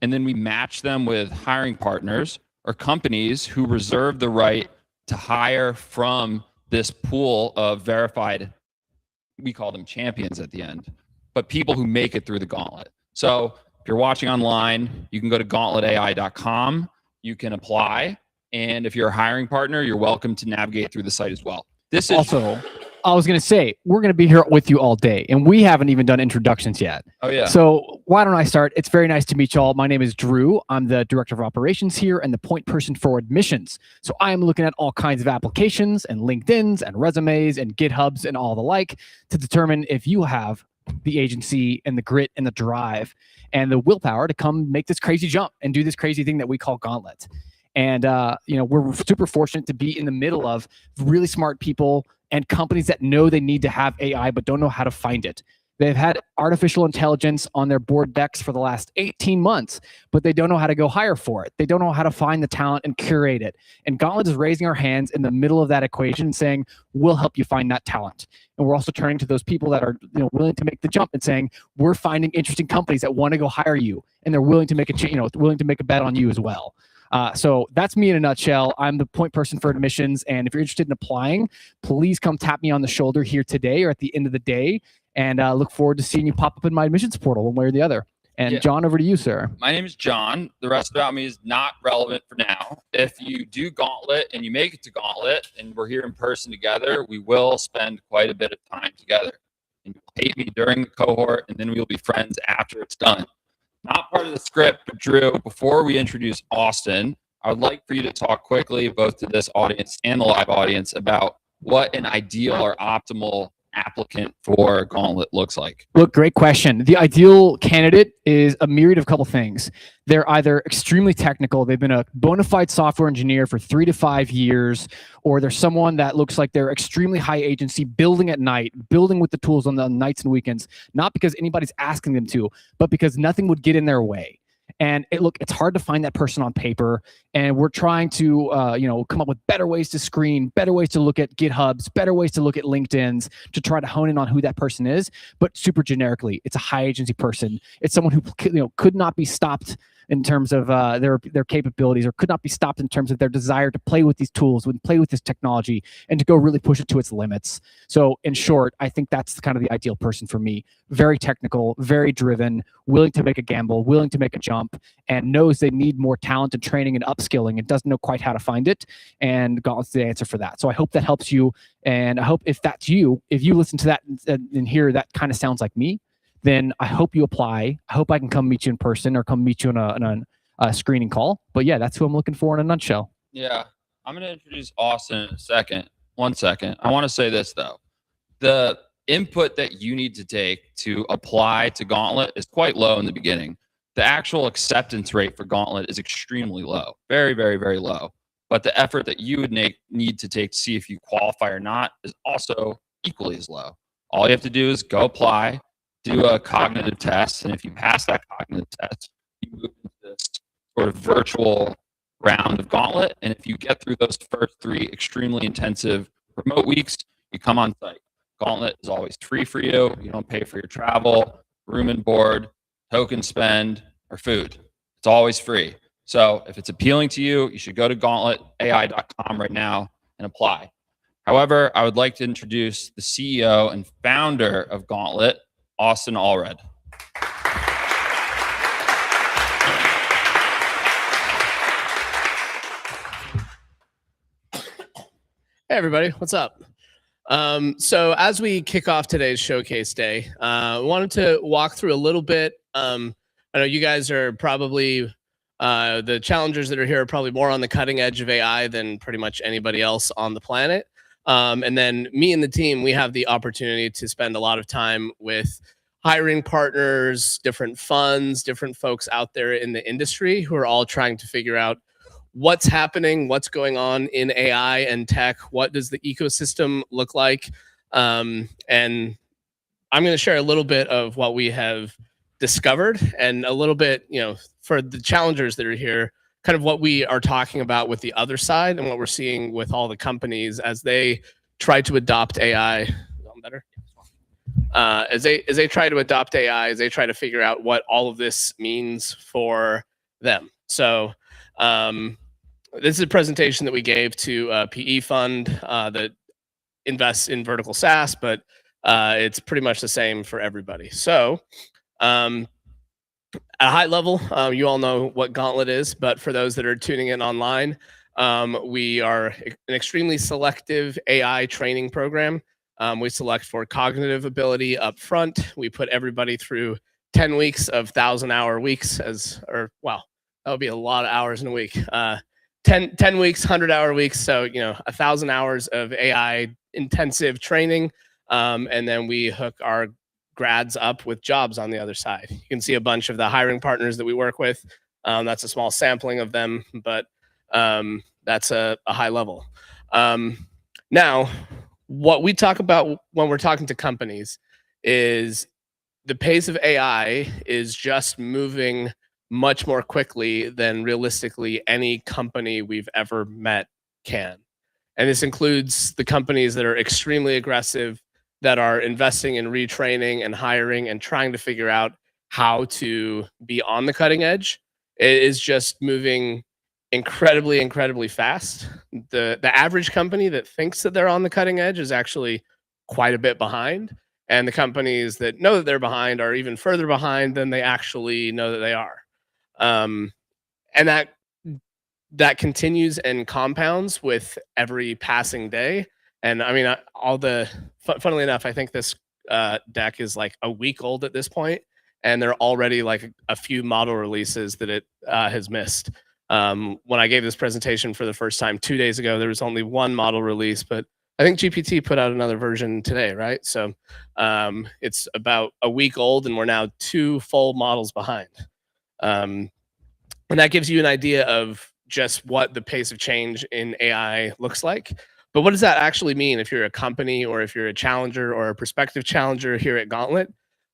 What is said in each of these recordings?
and then we match them with hiring partners or companies who reserve the right to hire from this pool of verified, we call them champions at the end, but people who make it through the gauntlet. So if you're watching online, you can go to gauntletai.com. You can apply. And if you're a hiring partner, you're welcome to navigate through the site as well. This is also, I was going to say, we're going to be here with you all day, and we haven't even done introductions yet. Oh, yeah. So why don't I start? It's very nice to meet you all. My name is Drew. I'm the Director of Operations here and the point person for admissions. So I am looking at all kinds of applications and LinkedIn's and resumes and GitHubs and all the like to determine if you have the agency and the grit and the drive and the willpower to come make this crazy jump and do this crazy thing that we call Gauntlet. And, we're super fortunate to be in the middle of really smart people and companies that know they need to have AI, but don't know how to find it. They've had artificial intelligence on their board decks for the last 18 months, but they don't know how to go hire for it. They don't know how to find the talent and curate it. And Gauntlet is raising our hands in the middle of that equation and saying, we'll help you find that talent. And we're also turning to those people that are willing to make the jump and saying, we're finding interesting companies that want to go hire you. And they're willing to make willing to make a bet on you as well. So that's me in a nutshell. I'm the point person for admissions. And if you're interested in applying, please come tap me on the shoulder here today or at the end of the day. And look forward to seeing you pop up in my admissions portal one way or the other. And yeah. John, over to you, sir. My name is John. The rest about me is not relevant for now. If you do Gauntlet and you make it to Gauntlet and we're here in person together, we will spend quite a bit of time together. And you'll hate me during the cohort, and then we'll be friends after it's done. Not part of the script, but Drew, before we introduce Austin, I would like for you to talk quickly, both to this audience and the live audience, about what an ideal or optimal applicant for Gauntlet looks like. Look, great question. The ideal candidate is a myriad of couple things. They're either extremely technical, they've been a bona fide software engineer for 3 to 5 years, or they're someone that looks like they're extremely high agency, building at night, building with the tools on the nights and weekends, not because anybody's asking them to, but because nothing would get in their way. And it's hard to find that person on paper. And we're trying to, come up with better ways to screen, better ways to look at GitHubs, better ways to look at LinkedIn's to try to hone in on who that person is. But super generically, it's a high agency person. It's someone who, could not be stopped in terms of their capabilities, or could not be stopped in terms of their desire to play with these tools, and play with this technology, and to go really push it to its limits. So in short, I think that's kind of the ideal person for me. Very technical, very driven, willing to make a gamble, willing to make a jump, and knows they need more talent and training and upskilling and doesn't know quite how to find it. And Gauntlet's the answer for that. So I hope that helps you. And I hope if that's you, if you listen to that and hear that kind of sounds like me, then I hope you apply. I hope I can come meet you in person or come meet you on a screening call. But yeah, that's who I'm looking for in a nutshell. Yeah. I'm going to introduce Austin in a second. 1 second. I want to say this, though. The input that you need to take to apply to Gauntlet is quite low in the beginning. The actual acceptance rate for Gauntlet is extremely low. Very, very, very low. But the effort that you would need to take to see if you qualify or not is also equally as low. All you have to do is go apply, do a cognitive test, and if you pass that cognitive test, you move into this sort of virtual round of Gauntlet. And if you get through those first 3 extremely intensive remote weeks, you come on site. Gauntlet is always free for you. You don't pay for your travel, room and board, token spend, or food. It's always free. So if it's appealing to you, you should go to gauntletai.com right now and apply. However, I would like to introduce the CEO and founder of Gauntlet, Austin Allred. Hey, everybody. What's up? So as we kick off today's showcase day, I wanted to walk through a little bit. I know you guys are probably, the challengers that are here are probably more on the cutting edge of AI than pretty much anybody else on the planet. And then me and the team, we have the opportunity to spend a lot of time with hiring partners, different funds, different folks out there in the industry who are all trying to figure out what's happening, what's going on in AI and tech, what does the ecosystem look like. And I'm going to share a little bit of what we have discovered and a little bit, for the challengers that are here, kind of what we are talking about with the other side and what we're seeing with all the companies as they try to adopt AI. Better? As they try to adopt AI, as they try to figure out what all of this means for them. So this is a presentation that we gave to a PE fund that invests in vertical SaaS, but it's pretty much the same for everybody. So at a high level, you all know what Gauntlet is, but for those that are tuning in online, we are an extremely selective AI training program. We select for cognitive ability up front. We put everybody through 10 weeks of 1,000-hour weeks that would be a lot of hours in a week. 10 weeks, 100-hour weeks. So, 1,000 hours of AI intensive training. And then we hook our grads up with jobs on the other side. You can see a bunch of the hiring partners that we work with. That's a small sampling of them, but that's a high level. Now, what we talk about when we're talking to companies is the pace of AI is just moving much more quickly than realistically any company we've ever met can. And this includes the companies that are extremely aggressive, that are investing in retraining and hiring and trying to figure out how to be on the cutting edge. It is just moving incredibly, incredibly fast. The average company that thinks that they're on the cutting edge is actually quite a bit behind. And the companies that know that they're behind are even further behind than they actually know that they are. And that continues and compounds with every passing day. And I mean, funnily enough, I think this deck is like a week old at this point, and there are already like a few model releases that it has missed. When I gave this presentation for the first time 2 days ago, there was only one model release, but I think GPT put out another version today, right? So it's about a week old, and we're now 2 full models behind. And that gives you an idea of just what the pace of change in AI looks like. But what does that actually mean if you're a company or if you're a challenger or a prospective challenger here at Gauntlet?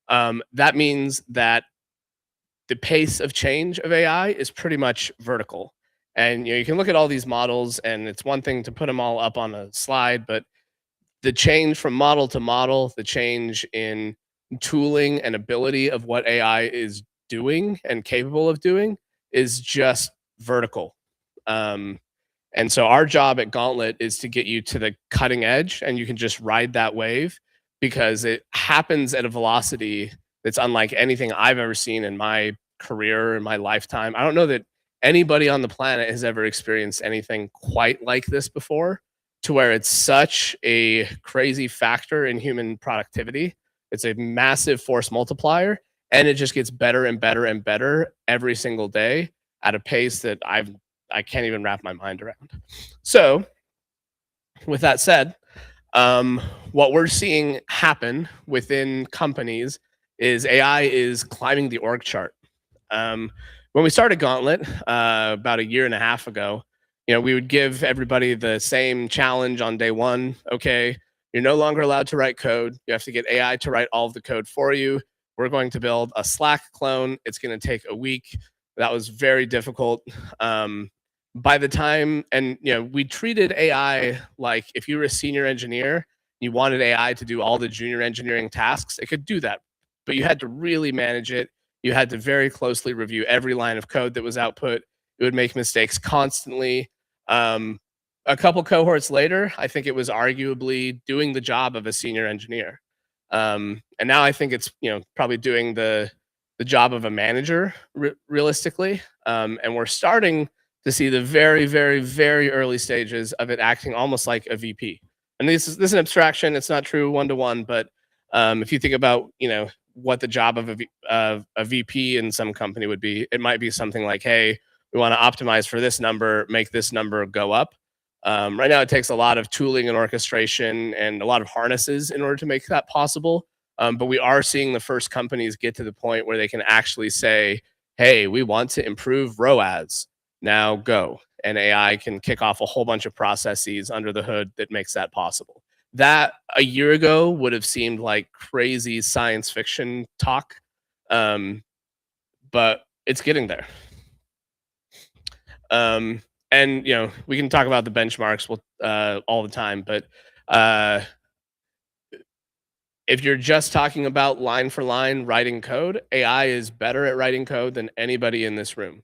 That means that the pace of change of AI is pretty much vertical. And you can look at all these models, and it's one thing to put them all up on a slide, but the change from model to model, the change in tooling and ability of what AI is doing and capable of doing is just vertical. And so our job at Gauntlet is to get you to the cutting edge, and you can just ride that wave because it happens at a velocity that's unlike anything I've ever seen in my career, in my lifetime. I don't know that anybody on the planet has ever experienced anything quite like this before, to where it's such a crazy factor in human productivity. It's a massive force multiplier, and it just gets better and better and better every single day at a pace that I can't even wrap my mind around. So, with that said, what we're seeing happen within companies is AI is climbing the org chart. When we started Gauntlet about a year and a half ago, we would give everybody the same challenge on day one. Okay, you're no longer allowed to write code. You have to get AI to write all of the code for you. We're going to build a Slack clone. It's going to take a week. That was very difficult. By the time, and we treated AI like if you were a senior engineer, you wanted AI to do all the junior engineering tasks, it could do that, but you had to really manage it. You had to very closely review every line of code that was output. It would make mistakes constantly. A couple cohorts later, I think it was arguably doing the job of a senior engineer. And now I think it's probably doing the job of a manager realistically. And we're starting to see the very, very, very early stages of it acting almost like a VP. And this is an abstraction. It's not true one-to-one, but if you think about what the job of a VP in some company would be, it might be something like, hey, we want to optimize for this number, make this number go up. Right now, it takes a lot of tooling and orchestration and a lot of harnesses in order to make that possible. But we are seeing the first companies get to the point where they can actually say, hey, we want to improve ROAS. Now go. And AI can kick off a whole bunch of processes under the hood that makes that possible. That a year ago would have seemed like crazy science fiction talk, but it's getting there. And we can talk about the benchmarks all the time, but if you're just talking about line for line writing code, AI is better at writing code than anybody in this room.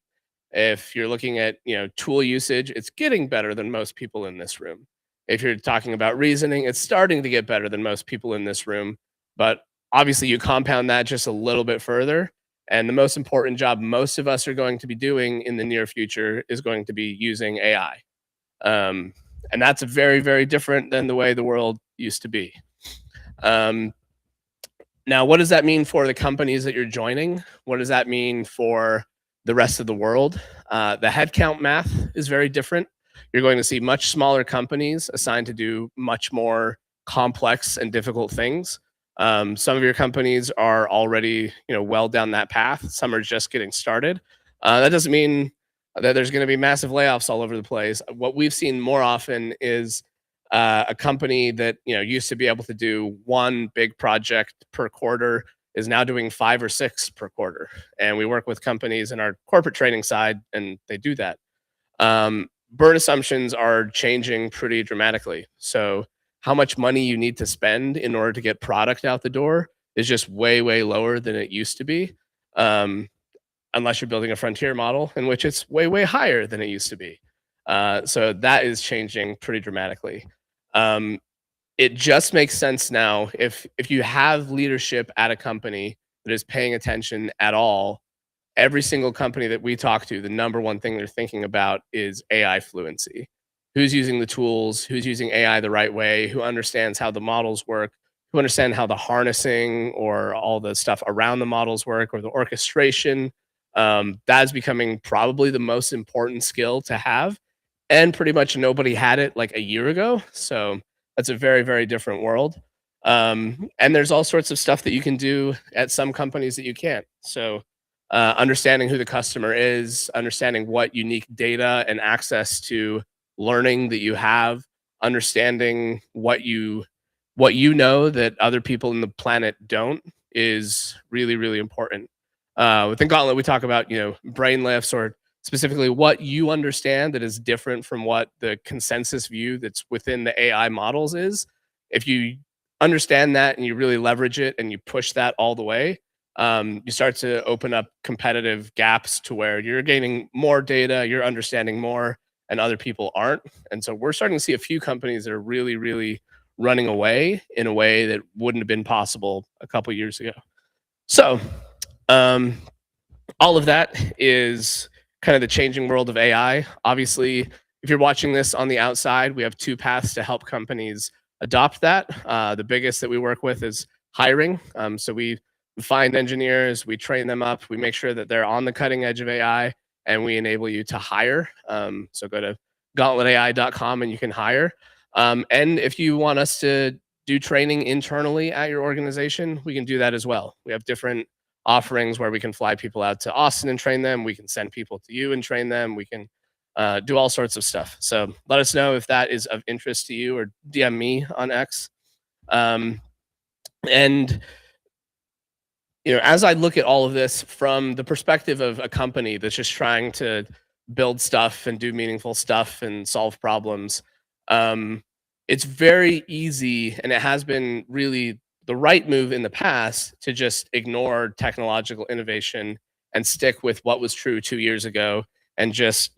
If you're looking at tool usage, it's getting better than most people in this room. If you're talking about reasoning, it's starting to get better than most people in this room. But obviously, you compound that just a little bit further. And the most important job most of us are going to be doing in the near future is going to be using AI. And that's very, very different than the way the world used to be. Now, what does that mean for the companies that you're joining? What does that mean for the rest of the world? The headcount math is very different. You're going to see much smaller companies assigned to do much more complex and difficult things. Some of your companies are already, well down that path. Some are just getting started. That doesn't mean that there's going to be massive layoffs all over the place. What we've seen more often is a company that used to be able to do one big project per quarter is now doing 5 or 6 per quarter. And we work with companies in our corporate training side, and they do that. Burn assumptions are changing pretty dramatically. So how much money you need to spend in order to get product out the door is just way, way lower than it used to be. Unless you're building a frontier model, in which it's way, way higher than it used to be. So that is changing pretty dramatically. It just makes sense now if you have leadership at a company that is paying attention at all. Every single company that we talk to, the number one thing they're thinking about is AI fluency. Who's using the tools? Who's using AI the right way? Who understands how the models work? Who understand how the harnessing or all the stuff around the models work, or the orchestration? That is becoming probably the most important skill to have. And pretty much nobody had it like a year ago. So that's a very, very different world. And there's all sorts of stuff that you can do at some companies that you can't. So understanding who the customer is, understanding what unique data and access to learning that you have, understanding what you know that other people in the planet don't is really, really important. Within Gauntlet, we talk about brain lifts, or specifically what you understand that is different from what the consensus view that's within the AI models is. If you understand that and you really leverage it and you push that all the way, you start to open up competitive gaps to where you're gaining more data, you're understanding more, and other people aren't. And so we're starting to see a few companies that are really, really running away in a way that wouldn't have been possible a couple years ago. So all of that is kind of the changing world of AI. Obviously, if you're watching this on the outside, we have 2 paths to help companies adopt that. The biggest that we work with is hiring. So we find engineers, we train them up, we make sure that they're on the cutting edge of AI, and we enable you to hire. So go to gauntletai.com and you can hire. And if you want us to do training internally at your organization, we can do that as well. We have different offerings where we can fly people out to Austin and train them. We can send people to you and train them. We can do all sorts of stuff. So let us know if that is of interest to you, or DM me on X. And as I look at all of this from the perspective of a company that's just trying to build stuff and do meaningful stuff and solve problems, it's very easy, and it has been really the right move in the past, to just ignore technological innovation and stick with what was true 2 years ago, and just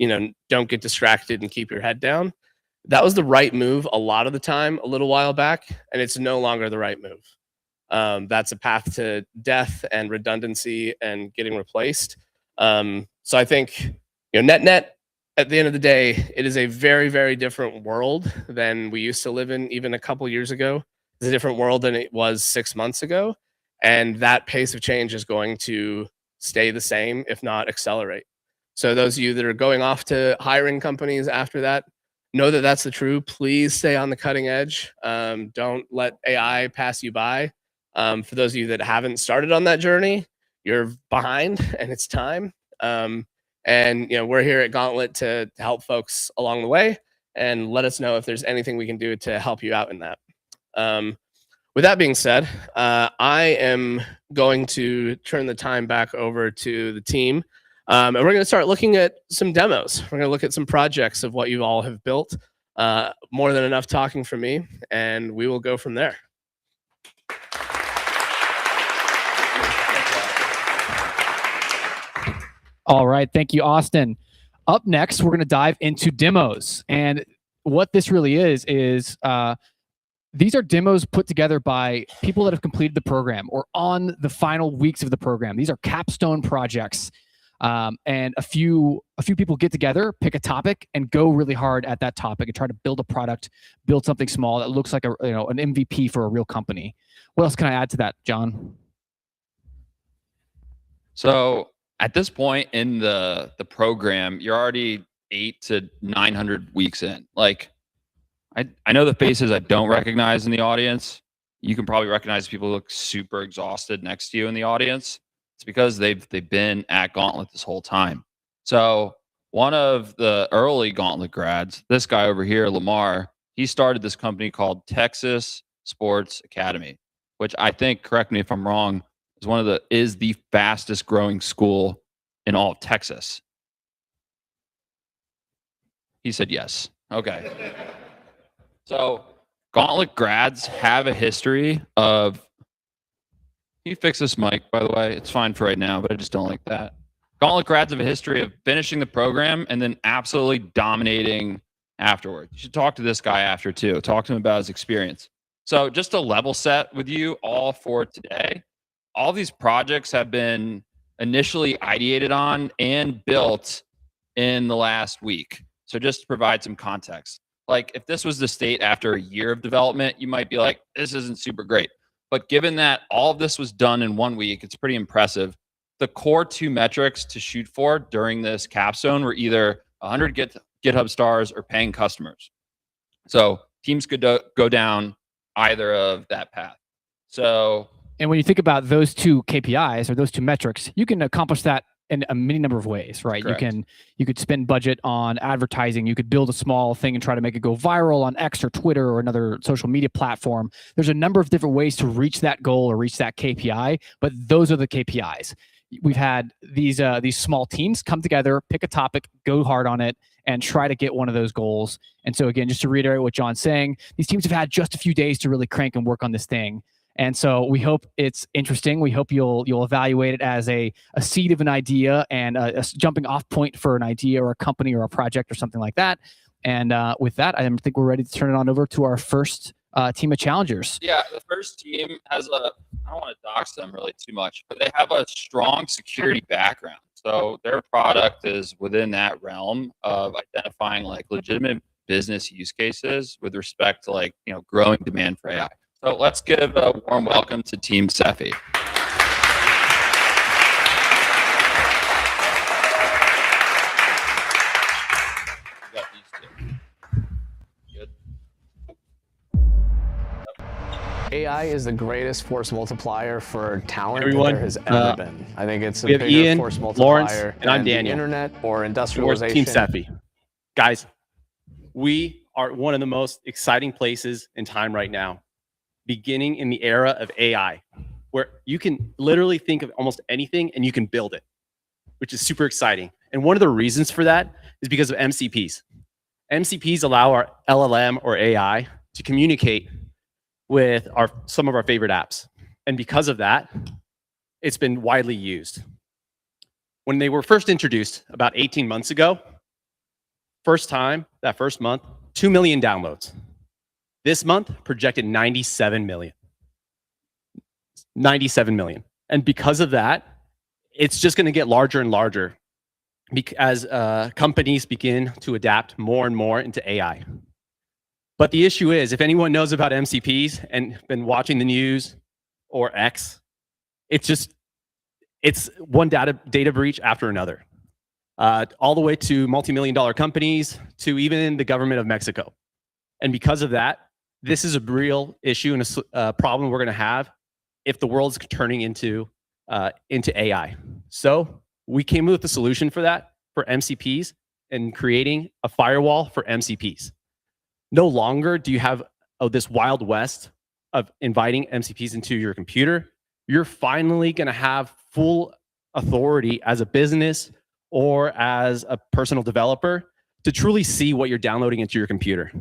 don't get distracted and keep your head down. That was the right move a lot of the time a little while back, and it's no longer the right move. That's a path to death and redundancy and getting replaced. So I think net at the end of the day, it is a very, very different world than we used to live in even a couple years ago. It's a different world than it was 6 months ago. And that pace of change is going to stay the same, if not accelerate. So those of you that are going off to hiring companies after that, know that that's the truth. Please stay on the cutting edge. Don't let AI pass you by. For those of you that haven't started on that journey, you're behind and it's time. And we're here at Gauntlet to help folks along the way, and let us know if there's anything we can do to help you out in that. With that being said, I am going to turn the time back over to the team, and we're going to start looking at some demos. We're going to look at some projects of what you all have built. More than enough talking from me, and we will go from there. All right. Thank you, Austin. Up next, we're going to dive into demos. And what this really is these are demos put together by people that have completed the program or on the final weeks of the program. These are capstone projects. And a few people get together, pick a topic, and go really hard at that topic and try to build a product, build something small that looks like an MVP for a real company. What else can I add to that, John? So at this point in the program, you're already 800 to 900 weeks in. Like, I know the faces I don't recognize in the audience. You can probably recognize people who look super exhausted next to you in the audience. It's because they've been at Gauntlet this whole time. So one of the early Gauntlet grads, this guy over here, Lamar, he started this company called Texas Sports Academy, which I think, correct me if I'm wrong, is the fastest growing school in all of Texas. He said yes. Okay. So Gauntlet grads have a history of, can you fix this mic, by the way? It's fine for right now, but I just don't like that. Gauntlet grads have a history of finishing the program and then absolutely dominating afterward. You should talk to this guy after too. Talk to him about his experience. So just to level set with you all for today, all these projects have been initially ideated on and built in the last week. So just to provide some context, like if this was the state after a year of development, you might be like, this isn't super great. But given that all of this was done in 1 week, it's pretty impressive. The core 2 metrics to shoot for during this capstone were either 100 GitHub stars or paying customers. So teams could go down either of that path. So, and when you think about those 2 KPIs or those 2 metrics, you can accomplish that in a many number of ways, right? Correct. You could spend budget on advertising. You could build a small thing and try to make it go viral on X or Twitter or another social media platform. There's a number of different ways to reach that goal or reach that KPI, but those are the KPIs. We've had these small teams come together, pick a topic, go hard on it, and try to get one of those goals. And so again, just to reiterate what John's saying, these teams have had just a few days to really crank and work on this thing. And so we hope it's interesting. We hope you'll evaluate it as a seed of an idea and a jumping off point for an idea or a company or a project or something like that. And with that, I think we're ready to turn it on over to our first team of challengers. Yeah, the first team has I don't want to dox them really too much, but they have a strong security background. So their product is within that realm of identifying like legitimate business use cases with respect to like, growing demand for AI. So let's give a warm welcome to Team Cephii. AI is the greatest force multiplier for talent Everyone, that there has ever been. I think it's a we have bigger Ian, force multiplier Lawrence, and I'm than Daniel. the internet or We're industrialization. Team Cephii. Guys, we are one of the most exciting places in time right now, beginning in the era of AI, where you can literally think of almost anything and you can build it, which is super exciting. And one of the reasons for that is because of MCPs. MCPs allow our LLM or AI to communicate with some of our favorite apps. And because of that, it's been widely used. When they were first introduced about 18 months ago, that first month, 2 million downloads. This month, projected 97 million. 97 million. And because of that, it's just going to get larger and larger as companies begin to adapt more and more into AI. But the issue is, if anyone knows about MCPs and been watching the news or X, it's one data breach after another, all the way to multi-million-dollar companies to even the government of Mexico. And because of that, this is a real issue and a problem we're going to have if the world's turning into AI. So we came with a solution for that, for MCPs, and creating a firewall for MCPs. No longer do you have this wild west of inviting MCPs into your computer. You're finally going to have full authority as a business or as a personal developer to truly see what you're downloading into your computer.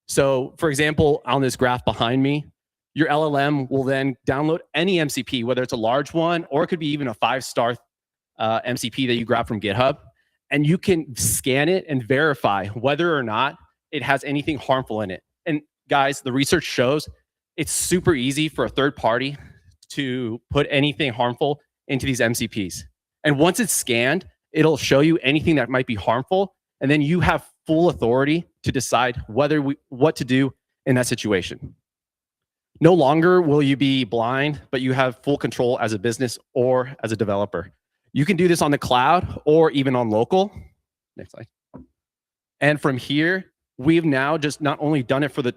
So, for example, on this graph behind me, your LLM will then download any MCP, whether it's a large one or it could be even a 5-star MCP that you grab from GitHub, and you can scan it and verify whether or not it has anything harmful in it. And guys, the research shows it's super easy for a third party to put anything harmful into these MCPs. And once it's scanned, it'll show you anything that might be harmful, and then you have full authority to decide what to do in that situation. No longer will you be blind, but you have full control as a business or as a developer. You can do this on the cloud or even on local. Next slide. And from here, we've now just not only done it for the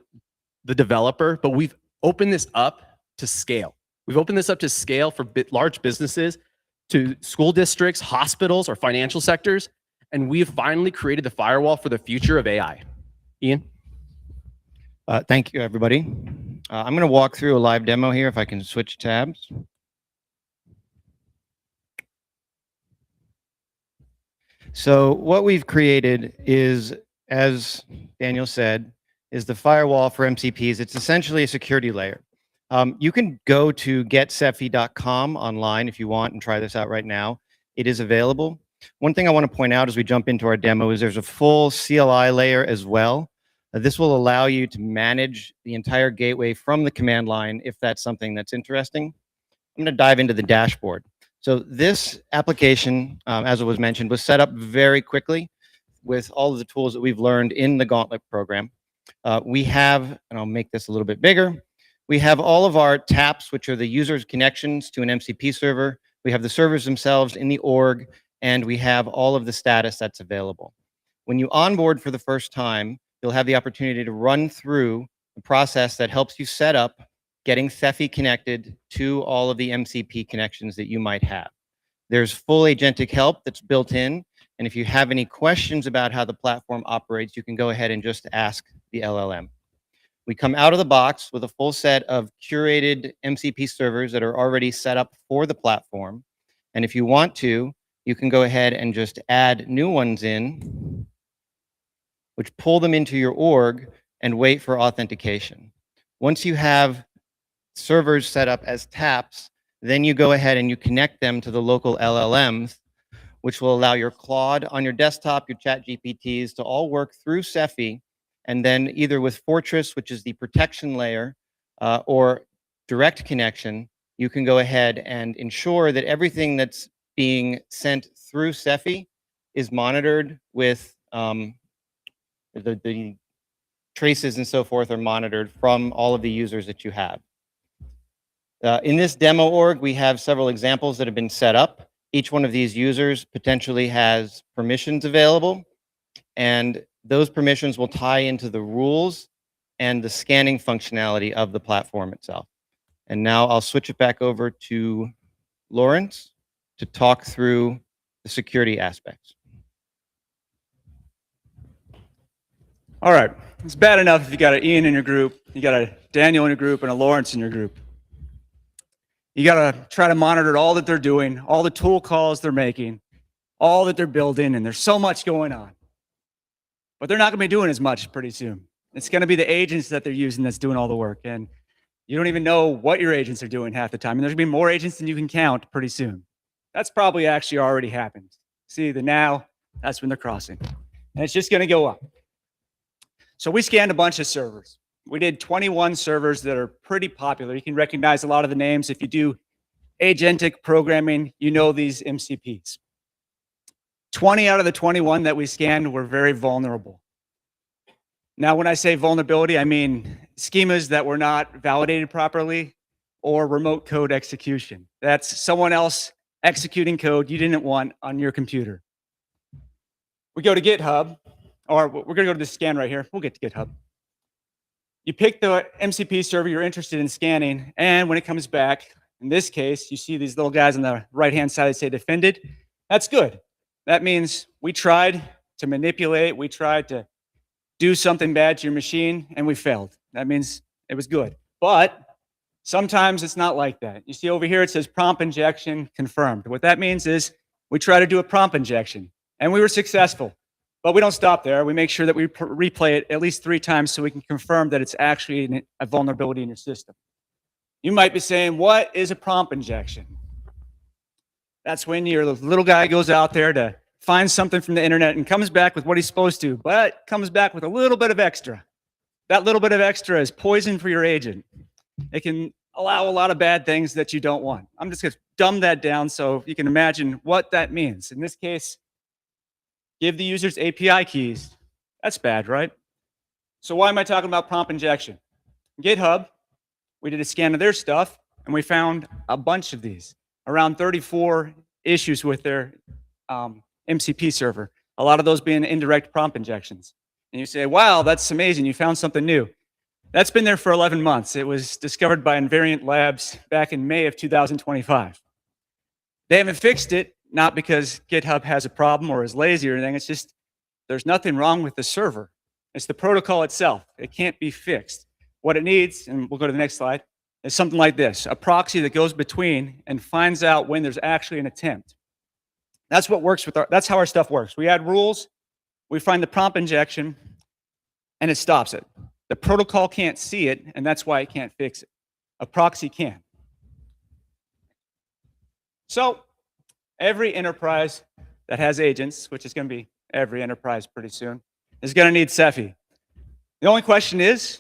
developer, but we've opened this up to scale. We've opened this up to scale for large businesses, to school districts, hospitals, or financial sectors. And we've finally created the firewall for the future of AI. Ian? Thank you, everybody. I'm going to walk through a live demo here, if I can switch tabs. So what we've created is, as Daniel said, is the firewall for MCPs. It's essentially a security layer. You can go to getcefi.com online if you want and try this out right now. It is available. One thing I want to point out as we jump into our demo is there's a full CLI layer as well. This will allow you to manage the entire gateway from the command line if that's something that's interesting. I'm going to dive into the dashboard. So this application, as it was mentioned, was set up very quickly with all of the tools that we've learned in the Gauntlet program. We have, and I'll make this a little bit bigger, we have all of our taps, which are the user's connections to an MCP server. We have the servers themselves in the org, and we have all of the status that's available. When you onboard for the first time, you'll have the opportunity to run through the process that helps you set up getting Cefi connected to all of the MCP connections that you might have. There's full agentic help that's built in, and if you have any questions about how the platform operates, you can go ahead and just ask the LLM. We come out of the box with a full set of curated MCP servers that are already set up for the platform, and if you want to, you can go ahead and just add new ones in, which pull them into your org and wait for authentication. Once you have servers set up as taps, then you go ahead and you connect them to the local LLMs, which will allow your Claude on your desktop, your Chat GPTs to all work through Cefi, and then either with Fortress, which is the protection layer, or direct connection, you can go ahead and ensure that everything that's being sent through Cefi is monitored with the traces and so forth are monitored from all of the users that you have. In this demo org, we have several examples that have been set up. Each one of these users potentially has permissions available, and those permissions will tie into the rules and the scanning functionality of the platform itself. And now I'll switch it back over to Lawrence to talk through the security aspects. All right, it's bad enough if you got an Ian in your group, you got a Daniel in your group, and a Lawrence in your group. You got to try to monitor all that they're doing, all the tool calls they're making, all that they're building, and there's so much going on. But they're not going to be doing as much pretty soon. It's going to be the agents that they're using that's doing all the work, and you don't even know what your agents are doing half the time, and there's going to be more agents than you can count pretty soon. That's probably actually already happened. See, the now, that's when they're crossing, and it's just going to go up. So we scanned a bunch of servers. We did 21 servers that are pretty popular. You can recognize a lot of the names. If you do agentic programming, you know these MCPs. 20 out of the 21 that we scanned were very vulnerable. Now, when I say vulnerability, I mean schemas that were not validated properly or remote code execution. That's someone else executing code you didn't want on your computer. We go to GitHub, or we're going to go to the scan right here. We'll get to GitHub. You pick the MCP server you're interested in scanning, and when it comes back, in this case, you see these little guys on the right-hand side that say defended. That's good. That means we tried to manipulate, we tried to do something bad to your machine, and we failed. That means it was good. But sometimes it's not like that. You see over here, it says prompt injection confirmed. What that means is we try to do a prompt injection, and we were successful. But we don't stop there. We make sure that we replay it at least 3 times so we can confirm that it's actually a vulnerability in your system. You might be saying, what is a prompt injection? That's when your little guy goes out there to find something from the internet and comes back with what he's supposed to, but comes back with a little bit of extra. That little bit of extra is poison for your agent. It can allow a lot of bad things that you don't want. I'm just going to dumb that down so you can imagine what that means. In this case, give the users API keys. That's bad, right? So why am I talking about prompt injection? GitHub, we did a scan of their stuff, and we found a bunch of these, around 34 issues with their MCP server, a lot of those being indirect prompt injections. And you say, wow, that's amazing, you found something new. That's been there for 11 months. It was discovered by Invariant Labs back in May of 2025. They haven't fixed it, not because GitHub has a problem or is lazy or anything, it's just there's nothing wrong with the server. It's the protocol itself. It can't be fixed. What it needs, and we'll go to the next slide, is something like this, a proxy that goes between and finds out when there's actually an attempt. That's what works with that's how our stuff works. We add rules, we find the prompt injection, and it stops it. The protocol can't see it, and that's why it can't fix it. A proxy can. So every enterprise that has agents, which is going to be every enterprise pretty soon, is going to need Cephi. The only question is,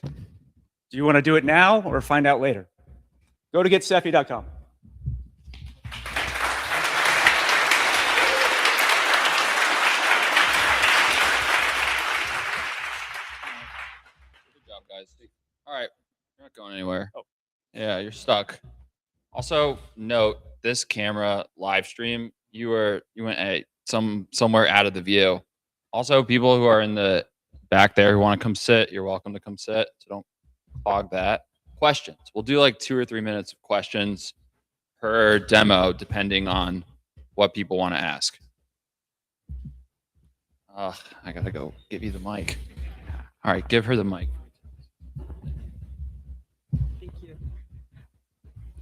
do you want to do it now or find out later? Go to getcephi.com. Good job, guys. All right, you're not going anywhere. Oh, yeah, you're stuck. Also, note this camera live stream. You went somewhere out of the view. Also, people who are in the back there who want to come sit, you're welcome to come sit. So don't clog that. Questions. We'll do like 2 or 3 minutes of questions per demo, depending on what people want to ask. I gotta go give you the mic. All right, give her the mic. Thank you.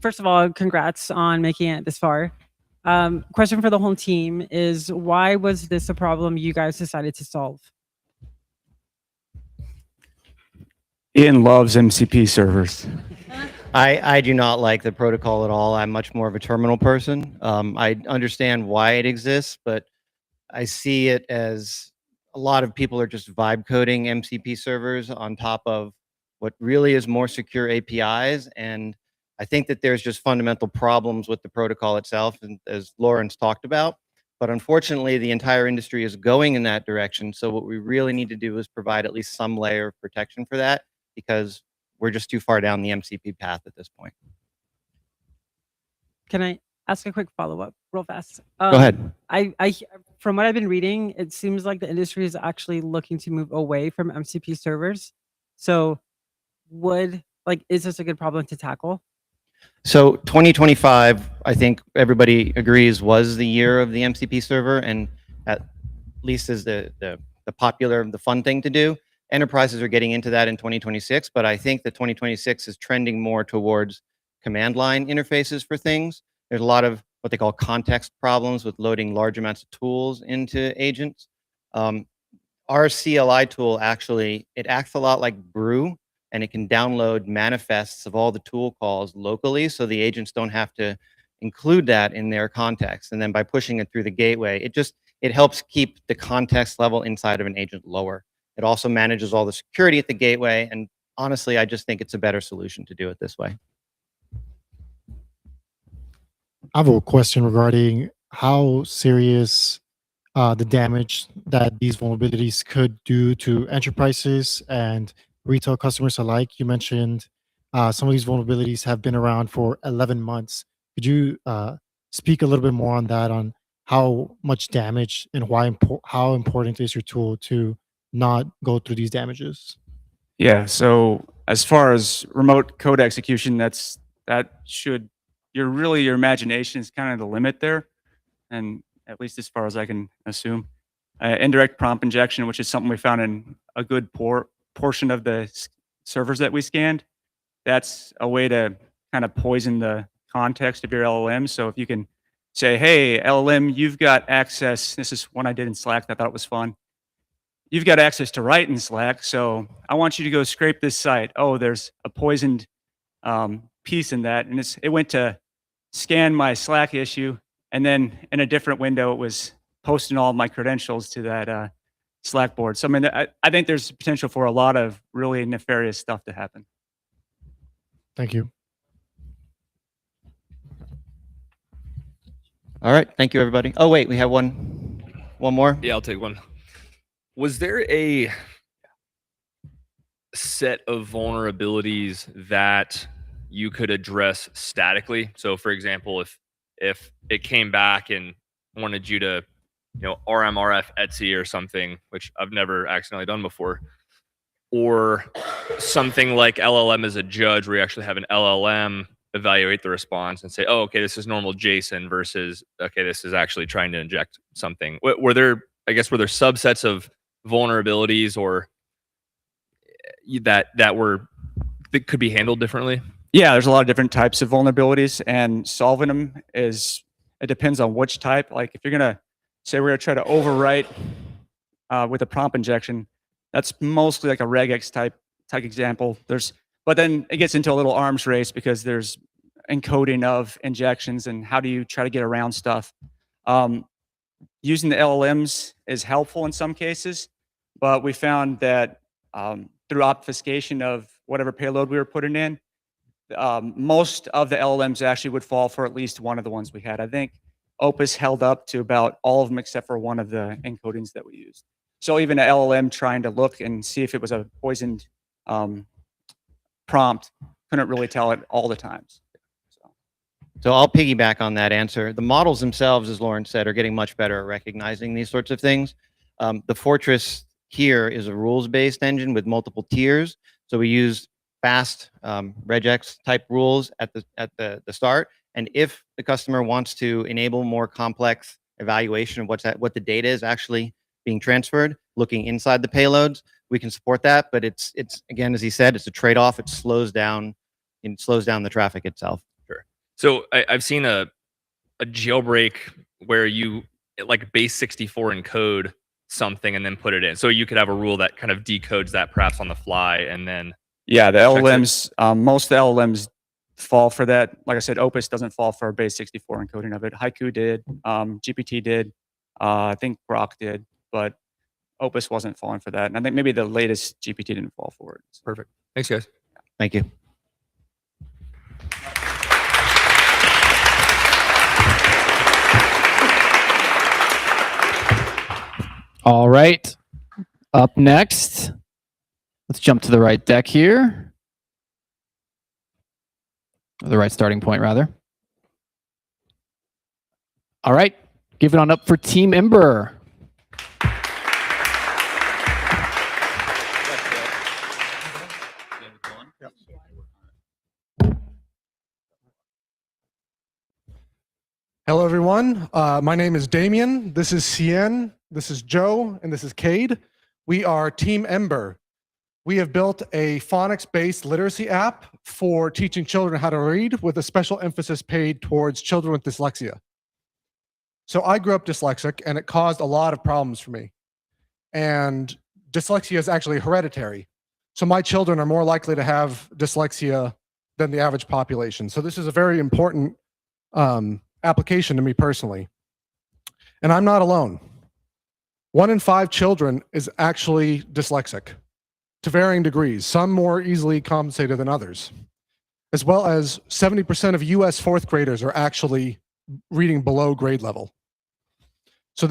First of all, congrats on making it this far. Question for the whole team is, why was this a problem you guys decided to solve? Ian loves MCP servers. I do not like the protocol at all. I'm much more of a terminal person. I understand why it exists, but I see it as a lot of people are just vibe coding MCP servers on top of what really is more secure APIs. And I think that there's just fundamental problems with the protocol itself, and as Lawrence talked about. But unfortunately, the entire industry is going in that direction. So what we really need to do is provide at least some layer of protection for that, because we're just too far down the MCP path at this point. Can I ask a quick follow-up real fast? Go ahead. I from what I've been reading, it seems like the industry is actually looking to move away from MCP servers. So is this a good problem to tackle? So 2025, I think everybody agrees, was the year of the MCP server, and at least is the fun thing to do. Enterprises are getting into that in 2026, but I think that 2026 is trending more towards command line interfaces for things. There's a lot of what they call context problems with loading large amounts of tools into agents. Our CLI tool actually, it acts a lot like Brew, and it can download manifests of all the tool calls locally, so the agents don't have to include that in their context. And then by pushing it through the gateway, it helps keep the context level inside of an agent lower. It also manages all the security at the gateway, and honestly, I just think it's a better solution to do it this way. I have a question regarding how serious the damage that these vulnerabilities could do to enterprises and retail customers alike. You mentioned some of these vulnerabilities have been around for 11 months. Could you speak a little bit more on that, on how much damage and how important is your tool to not go through these damages? Yeah, so as far as remote code execution, your imagination is kind of the limit there, and at least as far as I can assume. Indirect prompt injection, which is something we found in a good portion of the servers that we scanned, that's a way to kind of poison the context of your LLM. So if you can say, hey, LLM, you've got access, this is one I did in Slack that I thought was fun. You've got access to write in Slack, so I want you to go scrape this site. Oh, there's a poisoned piece in that, and it went to scan my Slack issue, And then in a different window, it was posting all my credentials to that Slack board. So I mean, I think there's potential for a lot of really nefarious stuff to happen. Thank you. All right. Thank you, everybody. Oh, wait, we have one more. Yeah, I'll take one. Was there a set of vulnerabilities that you could address statically? So for example, if it came back and wanted you to, RMRF Etsy or something, which I've never accidentally done before, or something like LLM as a judge where you actually have an LLM evaluate the response and say, oh, okay, this is normal JSON versus, okay, this is actually trying to inject something. Were there subsets of vulnerabilities or that could be handled differently? Yeah, there's a lot of different types of vulnerabilities, and solving them it depends on which type. Like if you're gonna say we're gonna try to overwrite with a prompt injection, that's mostly like a regex type example. But then it gets into a little arms race because there's encoding of injections and how do you try to get around stuff. Using the LLMs is helpful in some cases, but we found that through obfuscation of whatever payload we were putting in, most of the LLMs actually would fall for at least one of the ones we had. I think Opus held up to about all of them except for one of the encodings that we used. So even an LLM trying to look and see if it was a poisoned prompt couldn't really tell it all the times. So I'll piggyback on that answer. The models themselves, as Lauren said, are getting much better at recognizing these sorts of things. The Fortress here is a rules-based engine with multiple tiers. So we use fast regex type rules at the start. And if the customer wants to enable more complex evaluation of what the data is actually being transferred, looking inside the payloads, we can support that. But it's again, as he said, it's a trade-off. It slows down the traffic itself. Sure. So I've seen a jailbreak where you like base 64 encode something and then put it in. So you could have a rule that kind of decodes that perhaps on the fly and then. Yeah, the LLMs, most of the LLMs fall for that. Like I said, Opus doesn't fall for base 64 encoding of it. Haiku did, GPT did, I think Grok did, but Opus wasn't falling for that. And I think maybe the latest GPT didn't fall for it. So. Perfect. Thanks, guys. Thank you. All right. Up next, let's jump to the right deck here. Or the right starting point, rather. All right. Give it on up for Team Ember. Hello, everyone. My name is Damien. This is Cien. This is Joe. And this is Cade. We are Team Ember. We have built a phonics-based literacy app for teaching children how to read with a special emphasis paid towards children with dyslexia. So I grew up dyslexic, and it caused a lot of problems for me. And dyslexia is actually hereditary. So my children are more likely to have dyslexia than the average population. So this is a very important application to me personally. And I'm not alone. 1 in 5 children is actually dyslexic to varying degrees, some more easily compensated than others, as well as 70% of US 4th graders are actually reading below grade level. So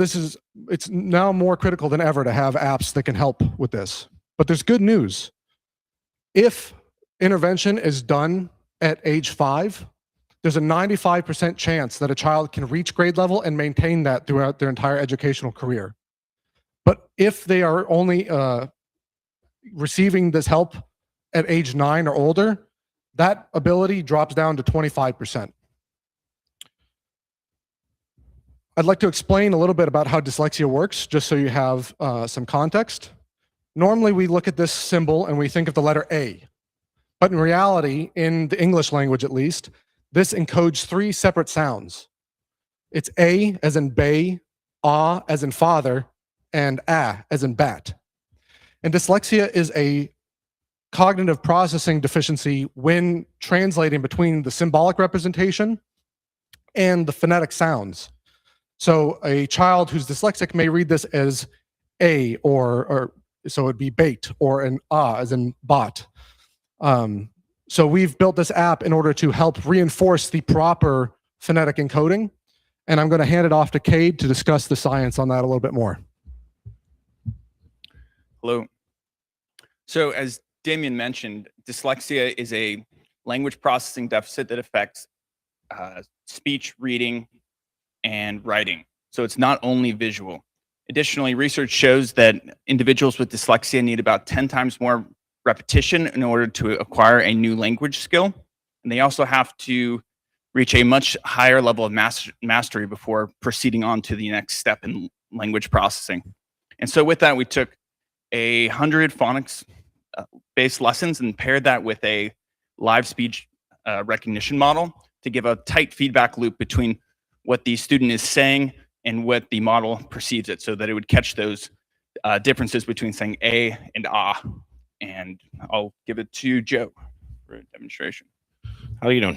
it's now more critical than ever to have apps that can help with this. But there's good news. If intervention is done at age 5, there's a 95% chance that a child can reach grade level and maintain that throughout their entire educational career. But if they are only receiving this help at age 9 or older, that ability drops down to 25%. I'd like to explain a little bit about how dyslexia works, just so you have some context. Normally, we look at this symbol and we think of the letter A. But in reality, in the English language at least, this encodes 3 separate sounds. It's A as in bay, ah as in father, and ah as in bat. And dyslexia is a cognitive processing deficiency when translating between the symbolic representation and the phonetic sounds. So a child who's dyslexic may read this as a, or so it'd be bait, or an as in bot. So we've built this app in order to help reinforce the proper phonetic encoding. And I'm going to hand it off to Cade to discuss the science on that a little bit more. Hello. So as Damien mentioned, dyslexia is a language processing deficit that affects speech, reading, and writing. So it's not only visual. Additionally, research shows that individuals with dyslexia need about 10 times more repetition in order to acquire a new language skill. And they also have to reach a much higher level of mastery before proceeding on to the next step in language processing. And so with that, we took 100 phonics based lessons and paired that with a live speech recognition model to give a tight feedback loop between what the student is saying and what the model perceives it, so that it would catch those differences between saying a and ah. And I'll give it to Joe for a demonstration. How are you doing?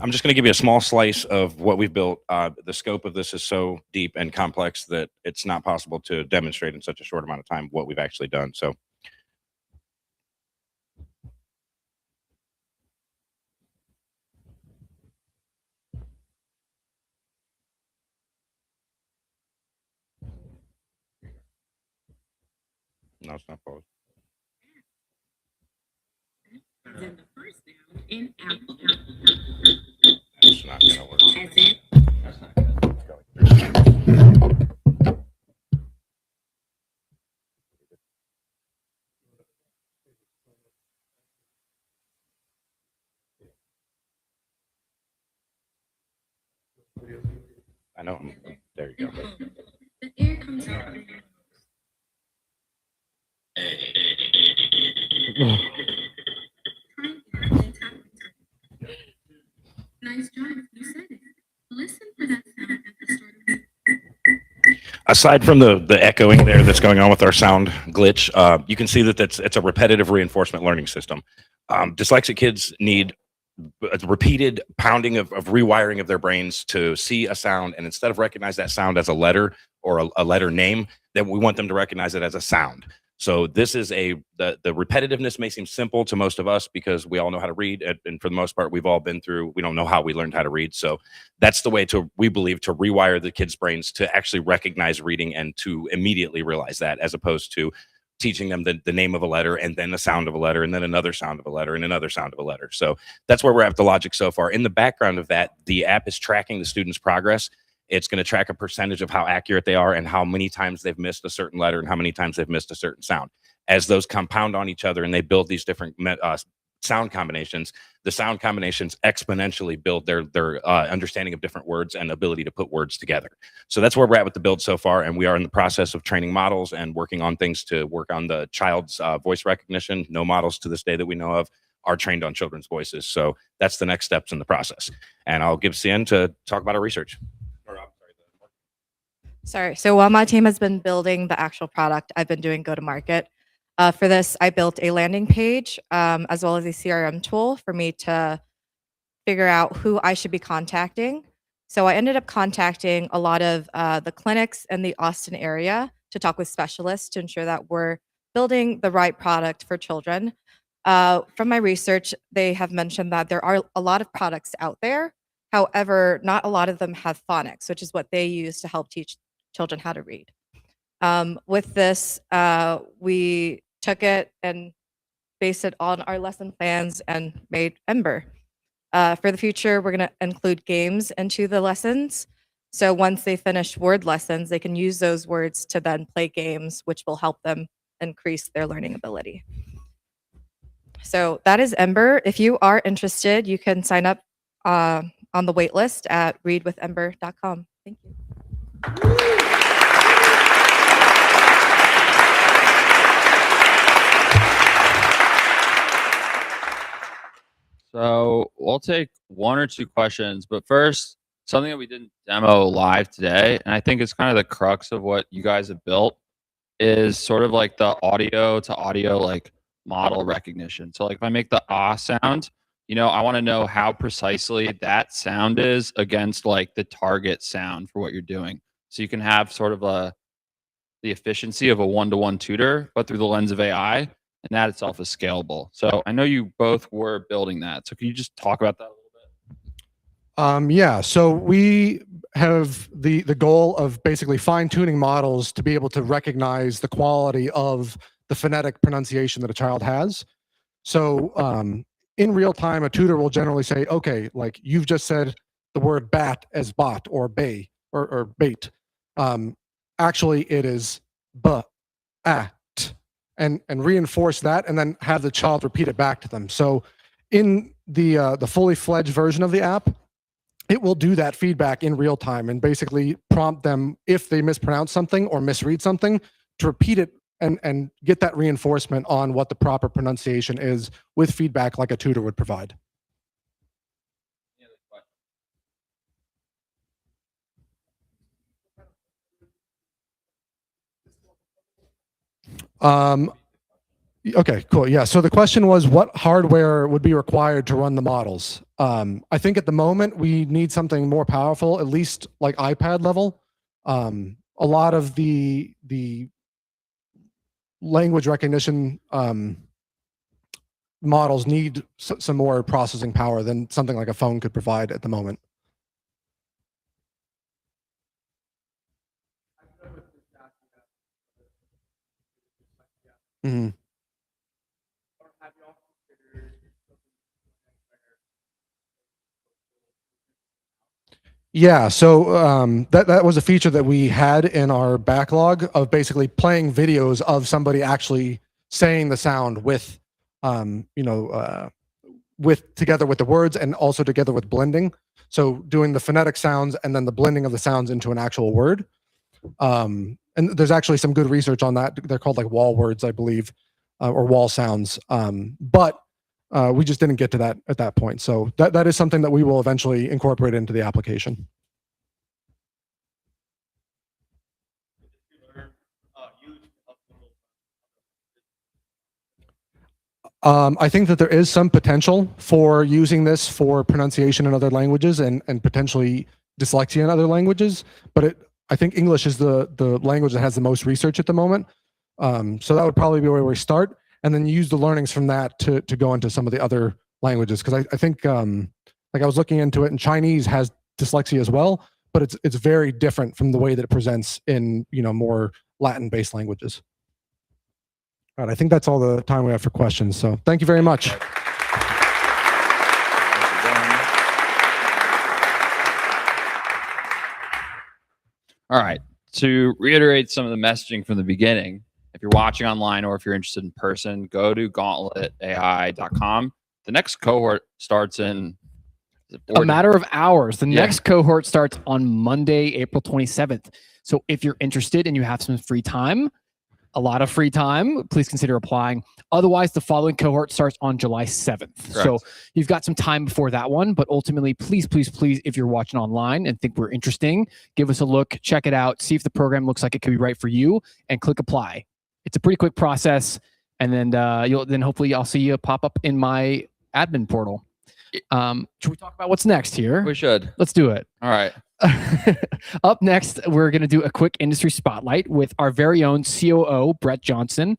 I'm just going to give you a small slice of what we've built. The scope of this is so deep and complex that it's not possible to demonstrate in such a short amount of time what we've actually done. So no, it's not paused. In the first noun in apple. It's not going to work. As in, That's not gonna I know. There you go. the air comes out. Nice job. You said it. Listen for that sound at the start of it. Aside from the echoing there that's going on with our sound glitch, you can see that it's a repetitive reinforcement learning system. Dyslexic kids need a repeated pounding of rewiring of their brains to see a sound, and instead of recognize that sound as a letter or a letter name, then we want them to recognize it as a sound. So this is the repetitiveness may seem simple to most of us because we all know how to read, and for the most part, we've all been through. We don't know how we learned how to read, so that's the way we believe to rewire the kids' brains to actually recognize reading and to immediately realize that, as opposed to teaching them the name of a letter and then the sound of a letter and then another sound of a letter and another sound of a letter. So that's where we're at with the logic so far. In the background of that, the app is tracking the student's progress. It's going to track a percentage of how accurate they are and how many times they've missed a certain letter and how many times they've missed a certain sound. As those compound on each other and they build these different sound combinations, the sound combinations exponentially build their understanding of different words and ability to put words together. So that's where we're at with the build so far, and we are in the process of training models and working on things to work on the child's voice recognition. No models to this day that we know of are trained on children's voices. So that's the next steps in the process. And I'll give Cien to talk about our research. Sorry. So while my team has been building the actual product, I've been doing go-to-market. For this, I built a landing page as well as a CRM tool for me to figure out who I should be contacting. So I ended up contacting a lot of the clinics in the Austin area to talk with specialists to ensure that we're building the right product for children. From my research, they have mentioned that there are a lot of products out there. However, not a lot of them have phonics, which is what they use to help teach children how to read. With this, we took it and based it on our lesson plans and made Ember. For the future, we're going to include games into the lessons. So once they finish word lessons, they can use those words to then play games, which will help them increase their learning ability. So that is Ember. If you are interested, you can sign up on the wait list at readwithember.com. Thank you. So we'll take one or two questions, but first, something that we didn't demo live today, and I think it's kind of the crux of what you guys have built, is sort of like the audio to audio like model recognition. So like if I make the ah sound, I want to know how precisely that sound is against like the target sound for what you're doing. So you can have sort of the efficiency of a one-to-one tutor, but through the lens of AI, and that itself is scalable. So I know you both were building that. So can you just talk about that a little bit? Yeah, so we have the goal of basically fine-tuning models to be able to recognize the quality of the phonetic pronunciation that a child has. So in real time, a tutor will generally say, okay, like you've just said the word bat as bot or bay or bait. Actually, it is at, and reinforce that, and then have the child repeat it back to them. So in the fully fledged version of the app, it will do that feedback in real time and basically prompt them if they mispronounce something or misread something to repeat it and get that reinforcement on what the proper pronunciation is with feedback like a tutor would provide. Okay, cool. Yeah. So the question was, what hardware would be required to run the models? I think at the moment we need something more powerful, at least like iPad level. A lot of the language recognition models need some more processing power than something like a phone could provide at the moment. Mm-hmm. Yeah, so that was a feature that we had in our backlog of basically playing videos of somebody actually saying the sound with, together with the words and also together with blending. So doing the phonetic sounds and then the blending of the sounds into an actual word. And there's actually some good research on that. They're called like wall words, I believe, or wall sounds. But we just didn't get to that at that point. So that is something that we will eventually incorporate into the application. I think that there is some potential for using this for pronunciation in other languages and potentially dyslexia in other languages. But I think English is the language that has the most research at the moment. So that would probably be where we start, and then use the learnings from that to go into some of the other languages. Because I think, like I was looking into it, and Chinese has dyslexia as well, but it's very different from the way that it presents in more Latin-based languages. All right, I think that's all the time we have for questions. So thank you very much. All right. To reiterate some of the messaging from the beginning, if you're watching online or if you're interested in person, go to gauntletai.com. The next cohort starts in a matter of hours. The next cohort starts on Monday, April 27th. So if you're interested and you have some free time, a lot of free time, please consider applying. Otherwise, the following cohort starts on July 7th. Correct. So you've got some time before that one, but ultimately, please, if you're watching online and think we're interesting, give us a look, check it out, see if the program looks like it could be right for you, and click apply. It's a pretty quick process, and then hopefully I'll see you pop up in my admin portal. Should we talk about what's next here? We should. Let's do it. All right. Up next, we're going to do a quick industry spotlight with our very own COO, Brett Johnson,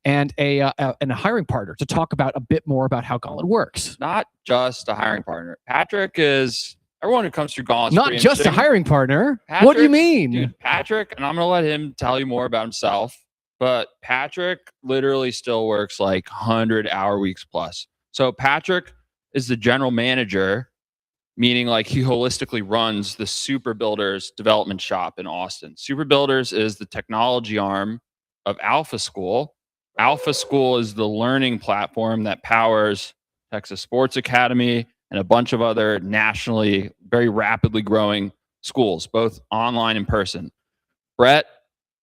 and a hiring partner to talk about a bit more about how Gauntlet works. Not just a hiring partner. Patrick is everyone who comes through Gauntlet. Not just a hiring partner. Patrick, what do you mean? Dude, Patrick, and I'm going to let him tell you more about himself, but Patrick literally still works like 100-hour weeks plus. So Patrick is the general manager, meaning like he holistically runs the Super Builders development shop in Austin. Super Builders is the technology arm of Alpha School. Alpha School is the learning platform that powers Texas Sports Academy and a bunch of other nationally very rapidly growing schools, both online and in person. Brett,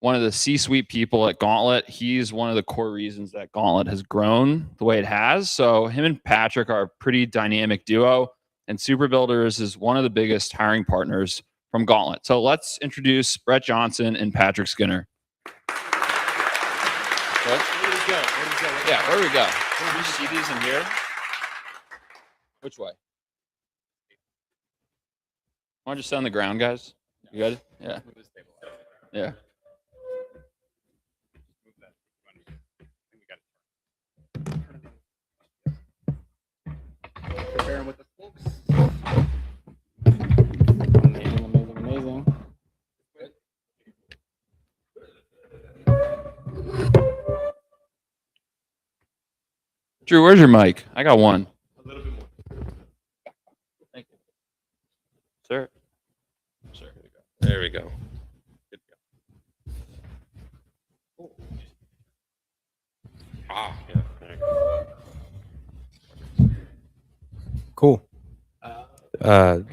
one of the C-suite people at Gauntlet, he's one of the core reasons that Gauntlet has grown the way it has. So him and Patrick are a pretty dynamic duo. And Super Builders is one of the biggest hiring partners from Gauntlet. So let's introduce Brett Johnson and Patrick Skinner. Where do we go? Yeah, where do we go? Can you see these in here? Which way? Want to just sit on the ground, guys? You good? Yeah. Yeah. Preparing with the folks. Amazing. Drew, where's your mic? I got one. A little bit more. Thank you. Sir. Sure. There we go. Good to go. Ah, yeah. There you go. Cool.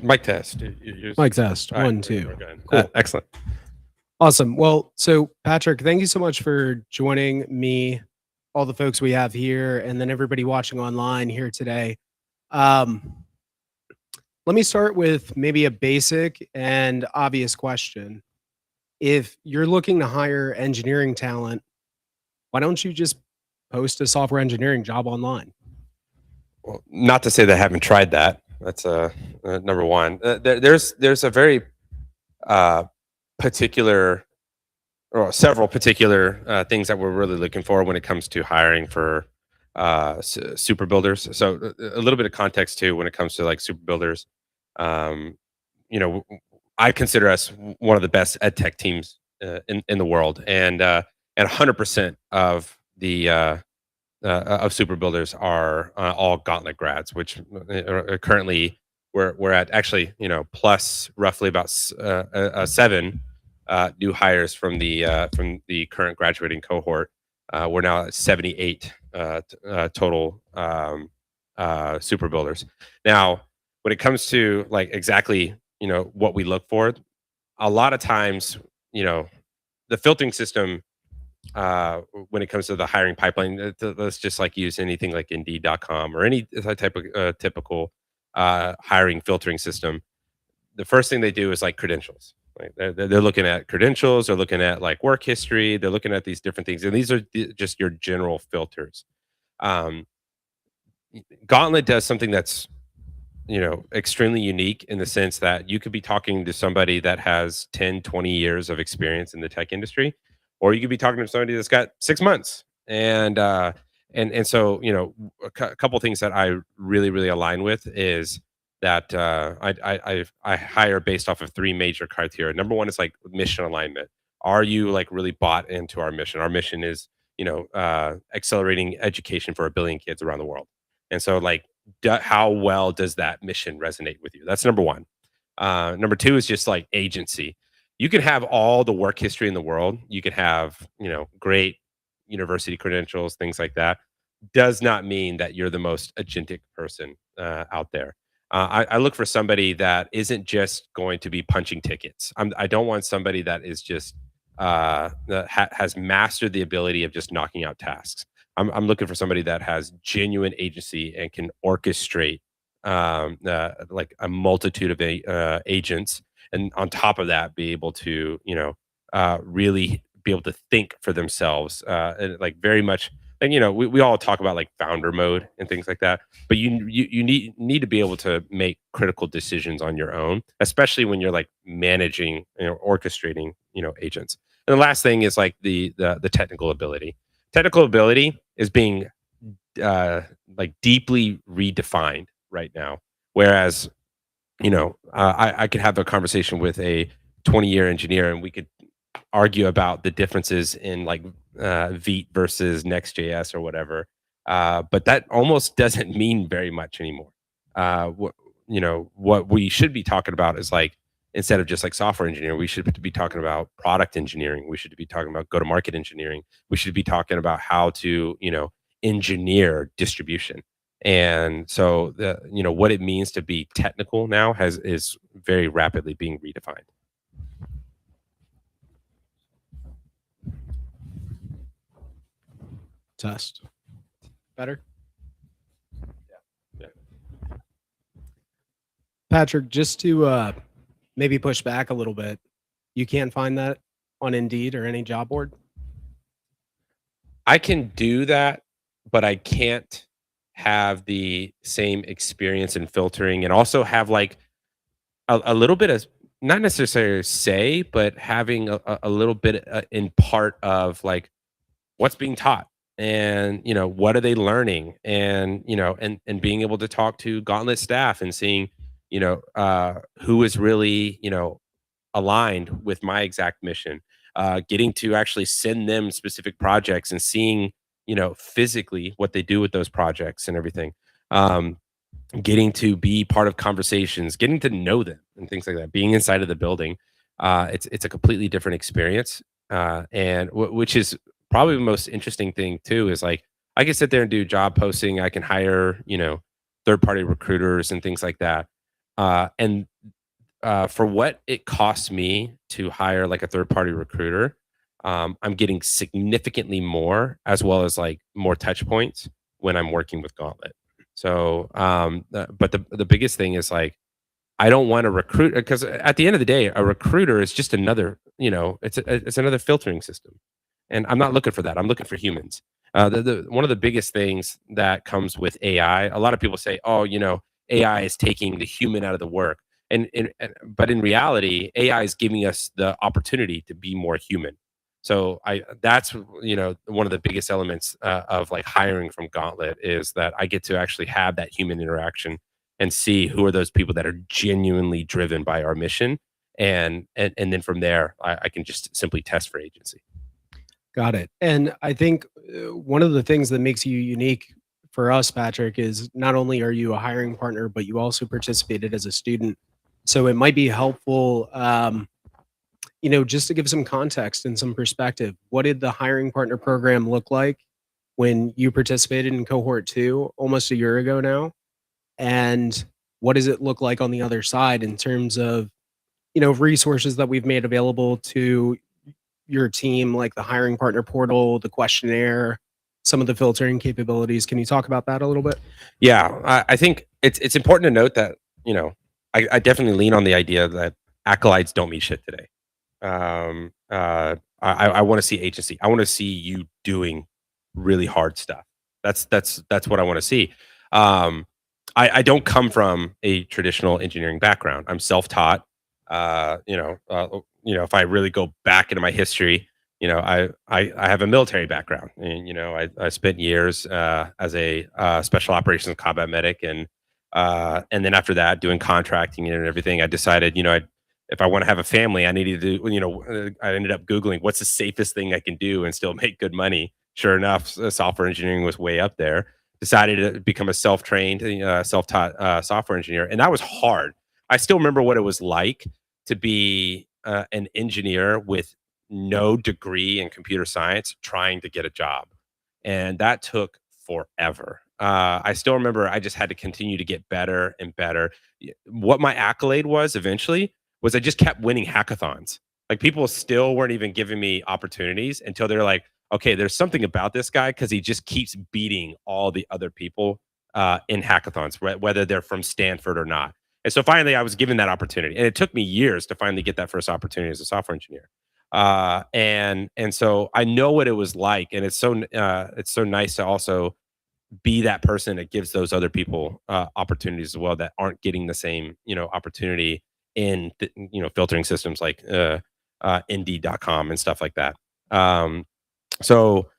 Mic test. Mic test. All right, 1, 2. we're good. Cool. Excellent. Awesome. Well, so Patrick, thank you so much for joining me, all the folks we have here, and then everybody watching online here today. Let me start with maybe a basic and obvious question. If you're looking to hire engineering talent, why don't you just post a software engineering job online? Well, not to say that I haven't tried that. That's number one. There's a very particular, or several particular things that we're really looking for when it comes to hiring for super builders. So a little bit of context too when it comes to like super builders. You know, I consider us one of the best ed tech teams in the world, and 100% of the of super builders are all Gauntlet grads, which currently we're at actually, you know, plus roughly about 7 new hires from the current graduating cohort. We're now at 78 total super builders. Now, when it comes to like exactly, you know, what we look for, a lot of times, you know, the filtering system when it comes to the hiring pipeline, let's just like use anything like Indeed.com or any type of typical hiring filtering system. The first thing they do is like credentials. Like they're looking at credentials, they're looking at like work history, they're looking at these different things, and these are just your general filters. Gauntlet does something that's, you know, extremely unique in the sense that you could be talking to somebody that has 10, 20 years of experience in the tech industry, or you could be talking to somebody that's got 6 months. And so, you know, a couple things that I really align with is that I hire based off of 3 major criteria. Number one is like mission alignment. Are you like really bought into our mission? Our mission is, you know, accelerating education for 1 billion kids around the world. And so like, how well does that mission resonate with you? That's number one. Number two is just like agency. You can have all the work history in the world. You can have, you know, great university credentials, things like that. Does not mean that you're the most agentic person out there. I look for somebody that isn't just going to be punching tickets. I don't want somebody that is just has mastered the ability of just knocking out tasks. I'm looking for somebody that has genuine agency and can orchestrate like a multitude of agents, and on top of that, be able to, you know, really be able to think for themselves, and like very much. And you know, we all talk about like founder mode and things like that, but you need to be able to make critical decisions on your own, especially when you're like managing, you know, orchestrating, you know, agents. And the last thing is like the technical ability. Technical ability is being like deeply redefined right now. Whereas, you know, I could have a conversation with a 20-year engineer and we could argue about the differences in like Vite versus Next.js or whatever. But that almost doesn't mean very much anymore. You know, what we should be talking about is like, instead of just like software engineering, we should be talking about product engineering. We should be talking about go-to-market engineering. We should be talking about how to, you know, engineer distribution. And so, you know, what it means to be technical now is very rapidly being redefined. Test. Better? Yeah. Patrick, just to maybe push back a little bit, you can't find that on Indeed or any job board? I can do that, but I can't have the same experience in filtering and also have like a little bit of not necessarily say, but having a little bit in part of like what's being taught and what are they learning and and being able to talk to Gauntlet staff and seeing who is really aligned with my exact mission, getting to actually send them specific projects and seeing physically what they do with those projects and everything, getting to be part of conversations, getting to know them and things like that, being inside of the building. It's a completely different experience, and which is probably the most interesting thing too. Is like I can sit there and do job posting. I can hire third party recruiters and things like that, and for what it costs me to hire like a third party recruiter, I'm getting significantly more, as well as like more touch points when I'm working with Gauntlet. So, but the biggest thing is like, I don't want to recruit, because at the end of the day, a recruiter is just another, it's another filtering system, and I'm not looking for that. I'm looking for humans. One of the biggest things that comes with AI, a lot of people say, oh, AI is taking the human out of the work, but in reality, AI is giving us the opportunity to be more human. So that's one of the biggest elements of like hiring from Gauntlet is that I get to actually have that human interaction and see who are those people that are genuinely driven by our mission, and then from there I can just simply test for agency. Got it. And I think one of the things that makes you unique for us, Patrick, is not only are you a hiring partner, but you also participated as a student. So it might be helpful, just to give some context and some perspective. What did the hiring partner program look like when you participated in Cohort 2 almost a year ago now? And what does it look like on the other side in terms of, resources that we've made available to your team, like the hiring partner portal, the questionnaire, some of the filtering capabilities? Can you talk about that a little bit? Yeah, I think it's important to note that I definitely lean on the idea that acolytes don't mean shit today. I want to see agency. I want to see you doing really hard stuff. That's what I want to see. I don't come from a traditional engineering background. I'm self-taught. If I really go back into my history, I have a military background, and I spent years as a special operations combat medic, and then after that, doing contracting and everything. I decided, if I want to have a family, I needed to, I ended up Googling what's the safest thing I can do and still make good money. Sure enough, software engineering was way up there. Decided to become a self-trained, self-taught software engineer, and that was hard. I still remember what it was like to be an engineer with no degree in computer science trying to get a job, and that took forever. I still remember I just had to continue to get better and better. What my accolade was eventually was I just kept winning hackathons. Like people still weren't even giving me opportunities until they're like, okay, there's something about this guy because he just keeps beating all the other people in hackathons, whether they're from Stanford or not. And so finally I was given that opportunity, and it took me years to finally get that first opportunity as a software engineer. And so I know what it was like, and it's so nice to also be that person that gives those other people opportunities as well that aren't getting the same opportunity in filtering systems like Indeed.com and stuff like that. So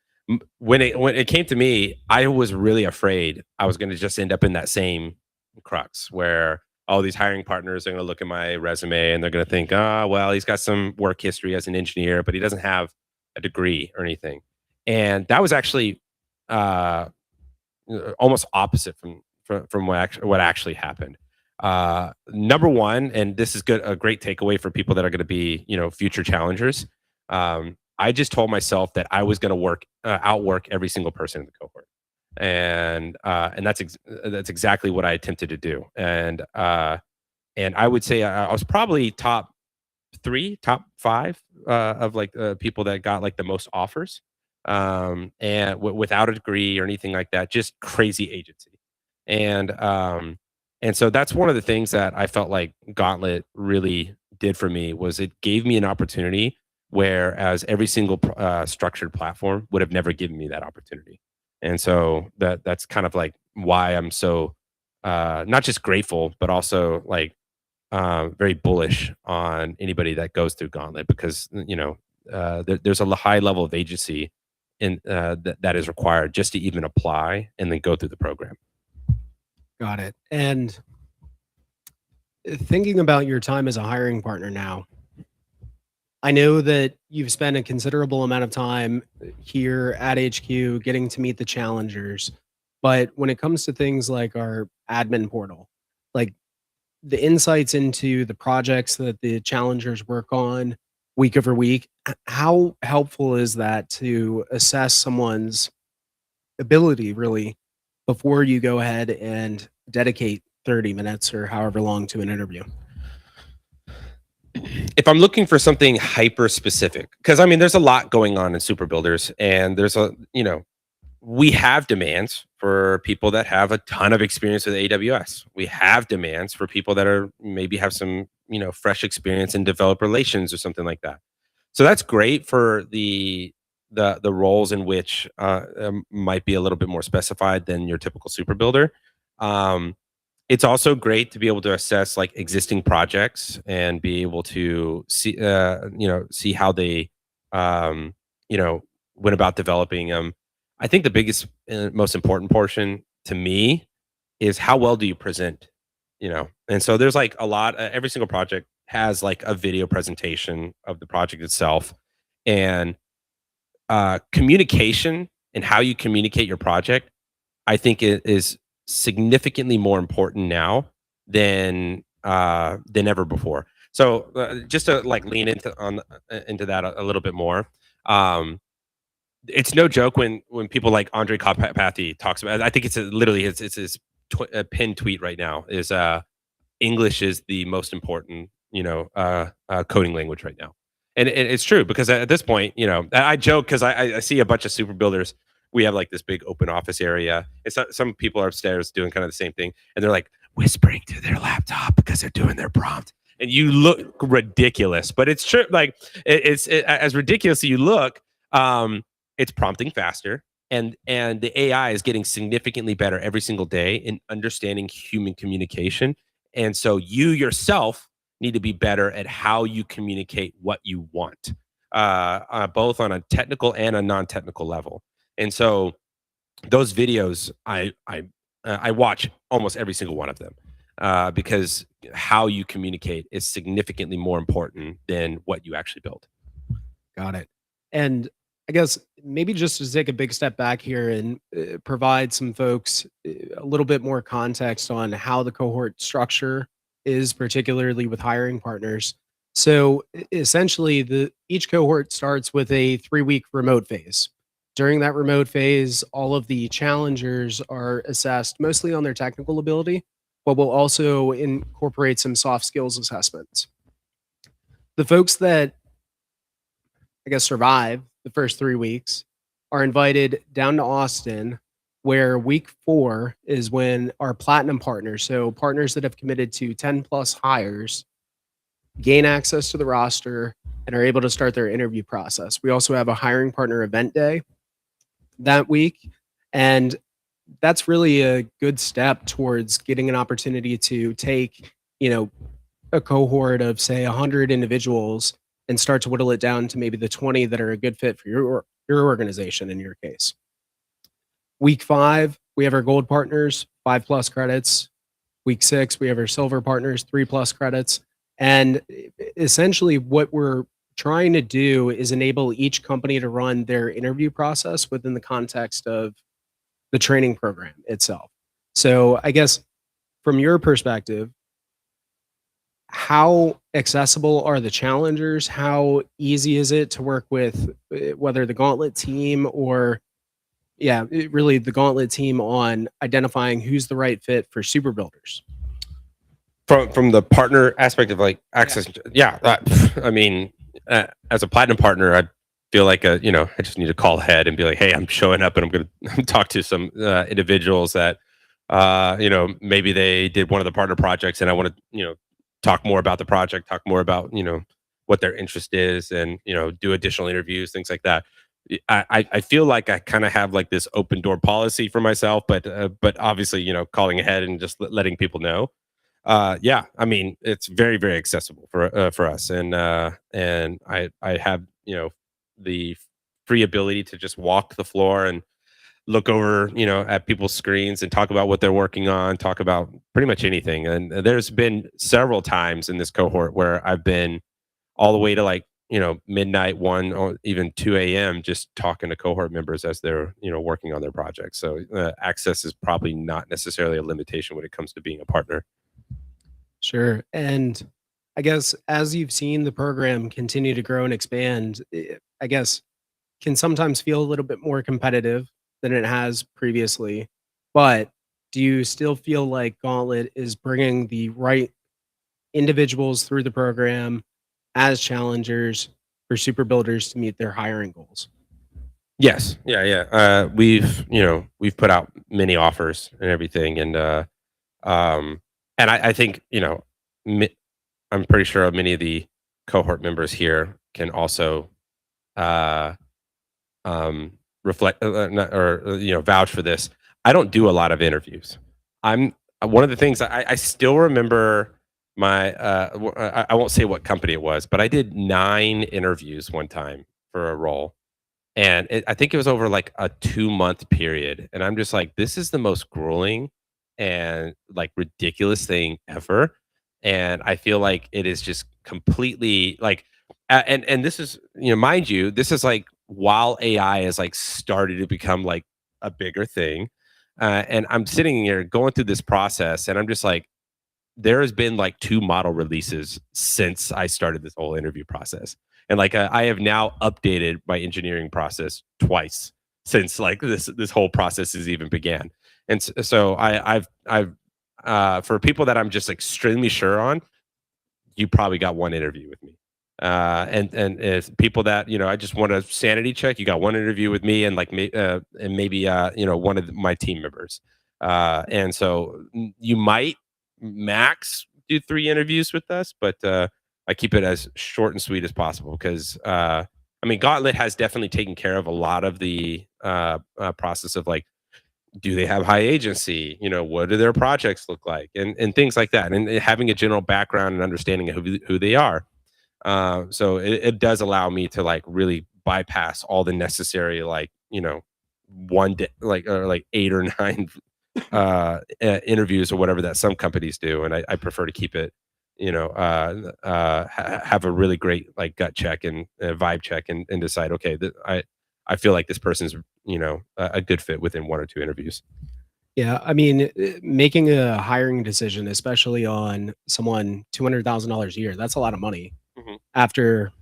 when it came to me, I was really afraid I was going to just end up in that same crux where all these hiring partners are going to look at my resume and they're going to think, well, he's got some work history as an engineer, but he doesn't have a degree or anything. And that was actually almost opposite from what actually happened. Number one, and this is a great takeaway for people that are going to be future challengers. I just told myself that I was going to outwork every single person in the cohort, and that's exactly what I attempted to do. And I would say I was probably top 3, top 5 of like people that got like the most offers, and without a degree or anything like that, just crazy agency. And so that's one of the things that I felt like Gauntlet really did for me was it gave me an opportunity, whereas every single structured platform would have never given me that opportunity. And so that's kind of like why I'm so not just grateful, but also like very bullish on anybody that goes through Gauntlet, because there's a high level of agency in that is required just to even apply and then go through the program. Got it. And thinking about your time as a hiring partner now, I know that you've spent a considerable amount of time here at HQ getting to meet the challengers. But when it comes to things like our admin portal, like the insights into the projects that the challengers work on week over week, how helpful is that to assess someone's ability really before you go ahead and dedicate 30 minutes or however long to an interview? If I'm looking for something hyper specific, because I mean, there's a lot going on in super builders, and there's we have demands for people that have a ton of experience with AWS. We have demands for people that are maybe have some, fresh experience in developer relations or something like that. So that's great for the roles in which might be a little bit more specified than your typical super builder. It's also great to be able to assess like existing projects and be able to see how they went about developing them. I think the biggest most important portion to me is how well do you present, and so there's like a lot, every single project has like a video presentation of the project itself, and communication and how you communicate your project, I think it is significantly more important now than ever before. So just to like lean into that a little bit more, it's no joke when people like Andre Karpathy talks about. I think it's literally his pinned tweet right now is English is the most important coding language right now, and it's true because at this point, I joke because I see a bunch of super builders. We have like this big open office area. It's some people are upstairs doing kind of the same thing, and they're like whispering to their laptop because they're doing their prompt, and you look ridiculous, but it's true. Like it's as ridiculous as you look. It's prompting faster, and the AI is getting significantly better every single day in understanding human communication. And so you yourself need to be better at how you communicate what you want, both on a technical and a non-technical level. And so those videos, I watch almost every single one of them because how you communicate is significantly more important than what you actually build. Got it. And I guess maybe just to take a big step back here and provide some folks a little bit more context on how the cohort structure is, particularly with hiring partners. So essentially, each cohort starts with a 3-week remote phase. During that remote phase, all of the challengers are assessed mostly on their technical ability, but we'll also incorporate some soft skills assessments. The folks that, I guess, survive the first 3 weeks are invited down to Austin, where week 4 is when our platinum partners, so partners that have committed to 10 plus hires, gain access to the roster and are able to start their interview process. We also have a hiring partner event day that week, and that's really a good step towards getting an opportunity to take, a cohort of say 100 individuals and start to whittle it down to maybe the 20 that are a good fit for your organization in your case. Week 5, we have our gold partners, 5+ credits. Week 6, we have our silver partners, 3+ credits. And essentially what we're trying to do is enable each company to run their interview process within the context of the training program itself. So I guess from your perspective, how accessible are the challengers? How easy is it to work with whether the Gauntlet team or really the Gauntlet team on identifying who's the right fit for super builders? From the partner aspect of like access, I mean, as a platinum partner, I feel like I just need to call ahead and be like, hey, I'm showing up and I'm going to talk to some individuals that maybe they did one of the partner projects and I want to talk more about the project, talk more about what their interest is, and do additional interviews, things like that. I feel like I kind of have like this open door policy for myself, but obviously, calling ahead and just letting people know. Yeah, I mean, it's very, very accessible for us, and I have the free ability to just walk the floor and look over at people's screens and talk about what they're working on, talk about pretty much anything. And there's been several times in this cohort where I've been all the way to like midnight, 1 or even 2 a.m. just talking to cohort members as they're working on their projects. So access is probably not necessarily a limitation when it comes to being a partner. Sure. And I guess as you've seen the program continue to grow and expand, I guess can sometimes feel a little bit more competitive than it has previously. But do you still feel like Gauntlet is bringing the right individuals through the program as challengers for super builders to meet their hiring goals? Yes. Yeah. We've put out many offers and everything, and I think I'm pretty sure many of the cohort members here can also reflect or vouch for this. I don't do a lot of interviews. I'm one of the things I still remember my I won't say what company it was, but I did 9 interviews one time for a role, and I think it was over like a 2-month period, and I'm just like, this is the most grueling and like ridiculous thing ever, and I feel like it is just completely like, and this is mind you, this is like while AI is like started to become like a bigger thing, and I'm sitting here going through this process, and I'm just like, there has been like 2 model releases since I started this whole interview process. And like I have now updated my engineering process twice since like this whole process has even began. And so I've for people that I'm just extremely sure on, you probably got 1 interview with me. And if people that I just want a sanity check, you got 1 interview with me, and like and maybe one of my team members. And so you might max do 3 interviews with us, but I keep it as short and sweet as possible because I mean, Gauntlet has definitely taken care of a lot of the process of like, do they have high agency? What do their projects look like, and things like that, and having a general background and understanding of who they are. So it does allow me to like really bypass all the necessary like one day like 8 or 9 interviews or whatever that some companies do, and I prefer to keep it have a really great like gut check and vibe check and decide, okay, I feel like this person's a good fit within 1 or 2 interviews. Yeah, I mean, making a hiring decision, especially on someone $200,000 a year, that's a lot of money. After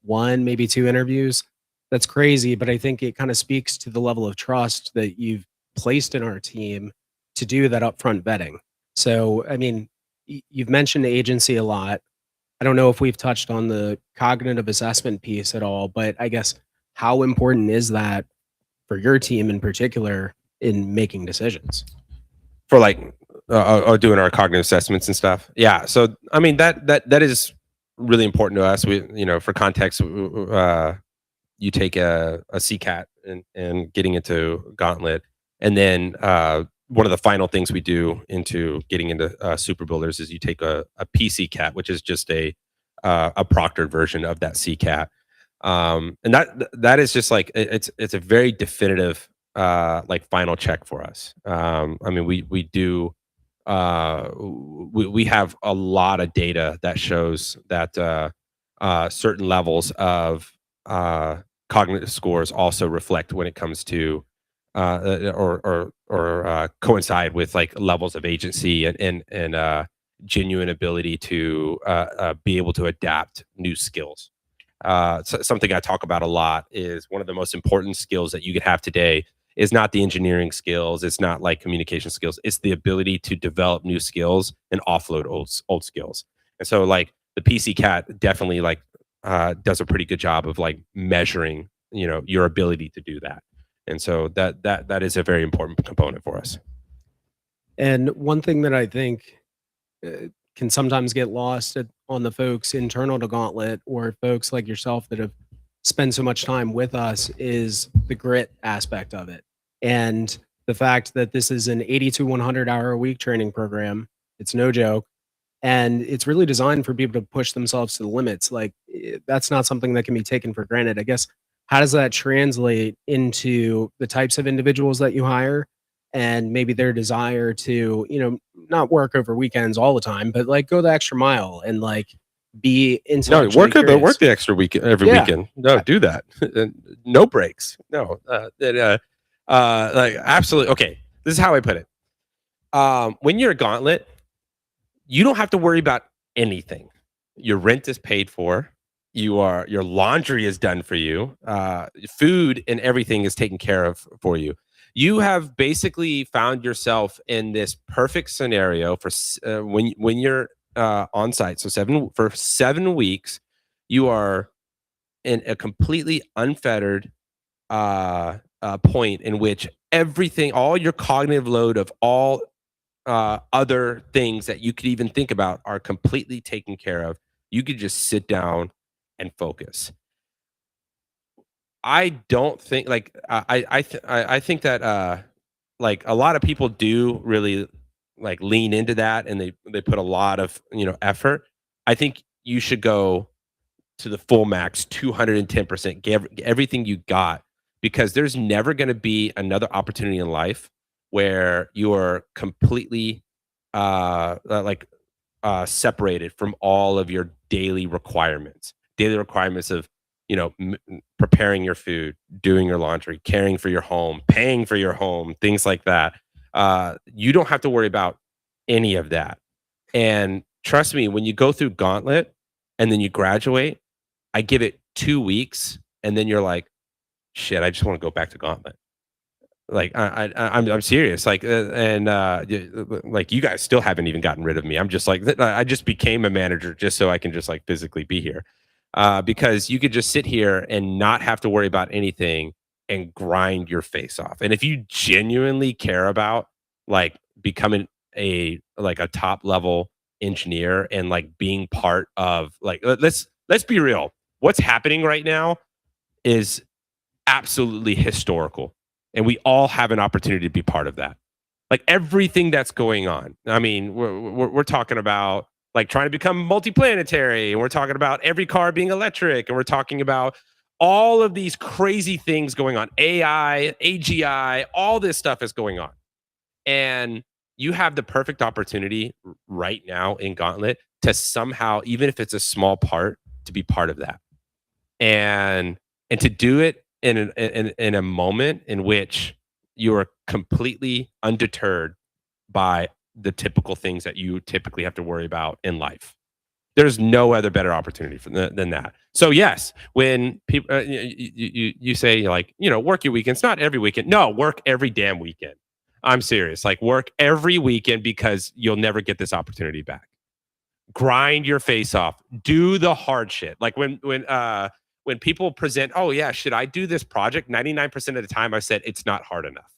1, maybe 2 interviews, that's crazy. But I think it kind of speaks to the level of trust that you've placed in our team to do that upfront vetting. So, I mean, you've mentioned agency a lot. I don't know if we've touched on the cognitive assessment piece at all, but I guess how important is that for your team in particular in making decisions? For like doing our cognitive assessments and stuff. Yeah. So I mean that is really important to us. We for context, you take a CCAT and getting into Gauntlet, and then one of the final things we do into getting into super builders is you take a PC cat, which is just a proctored version of that CCAT. And that is just like it's a very definitive like final check for us. I mean, we do we have a lot of data that shows that certain levels of cognitive scores also reflect when it comes to or coincide with like levels of agency and genuine ability to be able to adapt new skills. So something I talk about a lot is one of the most important skills that you could have today is not the engineering skills. It's not like communication skills. It's the ability to develop new skills and offload old skills. And so like the PC cat definitely like does a pretty good job of like measuring, your ability to do that. And so that is a very important component for us. And one thing that I think can sometimes get lost on the folks internal to Gauntlet or folks like yourself that have spend so much time with us is the grit aspect of it. And the fact that this is an 80 to 100 hour a week training program. It's no joke. And it's really designed for people to push themselves to the limits. Like that's not something that can be taken for granted. I guess, how does that translate into the types of individuals that you hire and maybe their desire to, not work over weekends all the time, but like go the extra mile and like be No, intellectually work curious? the extra week every Yeah. weekend. No, do that. No breaks. No, like absolutely. Okay, this is how I put it. When you're a Gauntlet, you don't have to worry about anything. Your rent is paid for. Your laundry is done for you. Food and everything is taken care of for you. You have basically found yourself in this perfect scenario for when you're on site. So for 7 weeks, you are in a completely unfettered point in which everything, all your cognitive load of all other things that you could even think about are completely taken care of. You could just sit down and focus. I don't think like I think that like a lot of people do really like lean into that and they put a lot of effort. I think you should go to the full max, 210%, give everything you got, because there's never going to be another opportunity in life where you're completely separated from all of your daily requirements of preparing your food, doing your laundry, caring for your home, paying for your home, things like that. You don't have to worry about any of that. And trust me, when you go through Gauntlet and then you graduate, I give it 2 weeks and then you're like, shit, I just want to go back to Gauntlet. Like I'm serious. Like like you guys still haven't even gotten rid of me. I'm just like, I just became a manager just so I can just like physically be here, because you could just sit here and not have to worry about anything and grind your face off. And if you genuinely care about like becoming a top level engineer and like being part of like, let's be real. What's happening right now is absolutely historical. And we all have an opportunity to be part of that. Like everything that's going on. I mean, we're talking about like trying to become multiplanetary, and we're talking about every car being electric, and we're talking about all of these crazy things going on. AI, AGI, all this stuff is going on. And you have the perfect opportunity right now in Gauntlet to somehow, even if it's a small part, to be part of that. And to do it in a moment in which you are completely undeterred by the typical things that you typically have to worry about in life. There's no other better opportunity than that. So yes, when people you say like, work your weekends, not every weekend. No, work every damn weekend. I'm serious. Like work every weekend, because you'll never get this opportunity back. Grind your face off. Do the hard shit. Like when people present, oh yeah, should I do this project? 99% of the time I said it's not hard enough.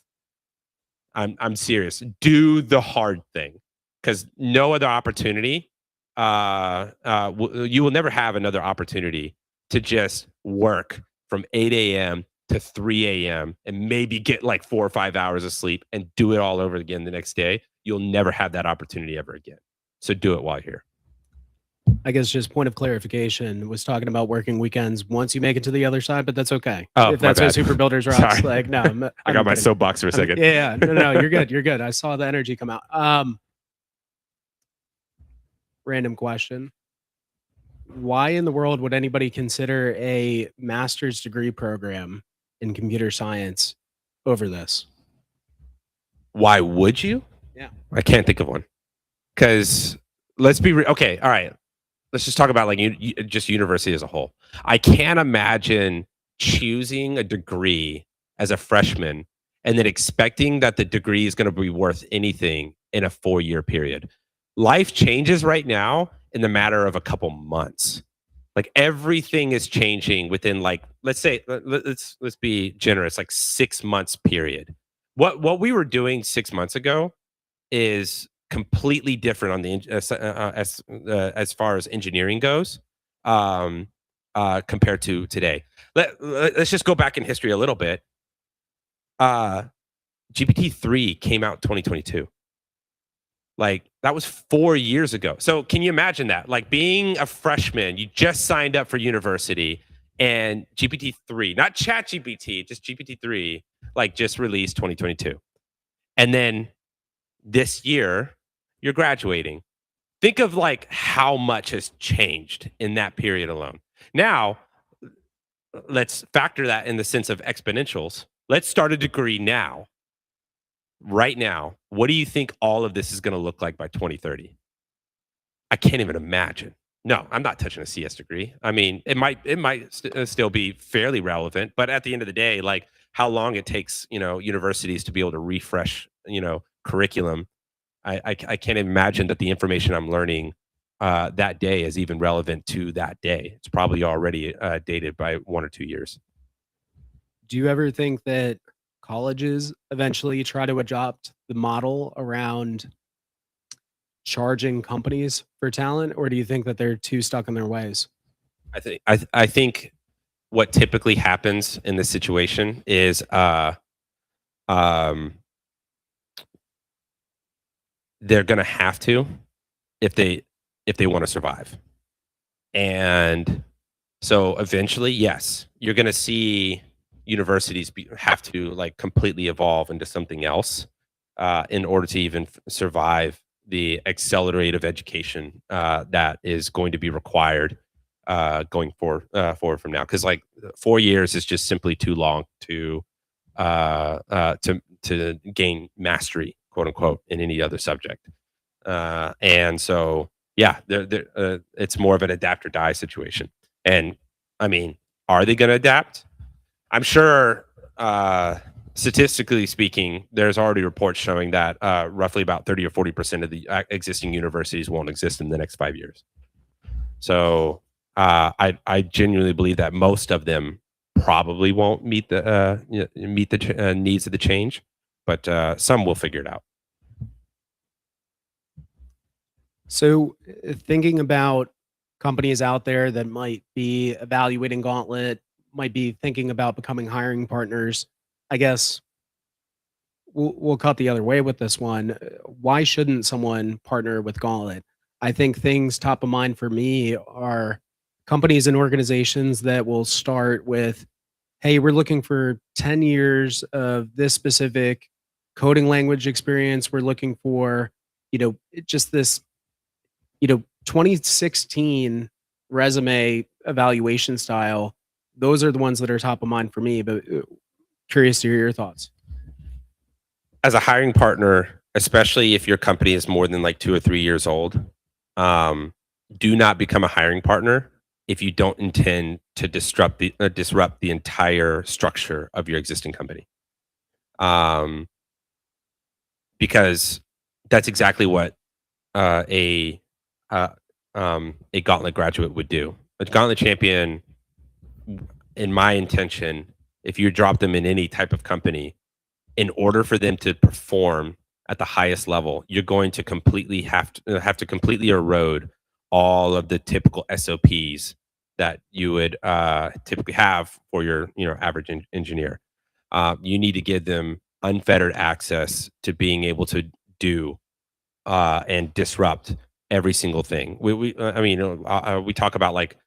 I'm serious. Do the hard thing, because no other opportunity. You will never have another opportunity to just work from 8 a.m. to 3 a.m. and maybe get like 4 or 5 hours of sleep and do it all over again the next day. You'll never have that opportunity ever again. So do it while you're here. I guess just point of clarification, was talking about working weekends once you make it to the other side, but that's okay. Oh, if that's my what bad. Super Builders rocks. Sorry. Like, no, I got my kidding. soapbox for a second. Yeah, no, you're good. You're good. I saw the energy come out. Random question. Why in the world would anybody consider a master's degree program in computer science over this? Why would you? Yeah. I can't think of one. Because let's be okay. All right. Let's just talk about like just university as a whole. I can't imagine choosing a degree as a freshman and then expecting that the degree is going to be worth anything in a 4-year period. Life changes right now in the matter of a couple months. Like everything is changing within like, let's be generous, like 6 months period. What we were doing 6 months ago is completely different on the as far as engineering goes. compared to today. Let's just go back in history a little bit. GPT-3 came out 2022. Like, that was 4 years ago. So can you imagine that? Like, being a freshman, you just signed up for university, and GPT-3, not ChatGPT, just GPT-3, like, just released 2022. And then this year, you're graduating. Think of like how much has changed in that period alone. Now, let's factor that in the sense of exponentials. Let's start a degree now. Right now, what do you think all of this is going to look like by 2030? I can't even imagine. No, I'm not touching a CS degree. I mean, it might still be fairly relevant, but at the end of the day, like, how long it takes, universities to be able to refresh, curriculum. I can't imagine that the information I'm learning that day is even relevant to that day. It's probably already dated by 1 or 2 years. Do you ever think that colleges eventually try to adopt the model around charging companies for talent, or do you think that they're too stuck in their ways? I think what typically happens in this situation is they're going to have to if they want to survive. And so eventually, yes, you're going to see universities have to like completely evolve into something else in order to even survive the accelerative education that is going to be required going forward from now. Because like 4 years is just simply too long to gain mastery, quote unquote, in any other subject. And so, yeah, it's more of an adapt or die situation. And I mean, are they going to adapt? I'm sure, statistically speaking, there's already reports showing that roughly about 30 or 40% of the existing universities won't exist in the next 5 years. So I genuinely believe that most of them probably won't meet the needs of the change, but some will figure it out. So, thinking about companies out there that might be evaluating Gauntlet, might be thinking about becoming hiring partners, I guess we'll cut the other way with this one. Why shouldn't someone partner with Gauntlet? I think things top of mind for me are companies and organizations that will start with, hey, we're looking for 10 years of this specific coding language experience. We're looking for, just this 2016 resume evaluation style. Those are the ones that are top of mind for me, but curious to hear your thoughts. As a hiring partner, especially if your company is more than like 2 or 3 years old, do not become a hiring partner if you don't intend to disrupt the entire structure of your existing company. Because that's exactly what a Gauntlet graduate would do. A Gauntlet champion, in my intention, if you drop them in any type of company, in order for them to perform at the highest level, you're going to completely have to completely erode all of the typical SOPs that you would typically have for your average engineer. You need to give them unfettered access to being able to do and disrupt every single thing. We talk about like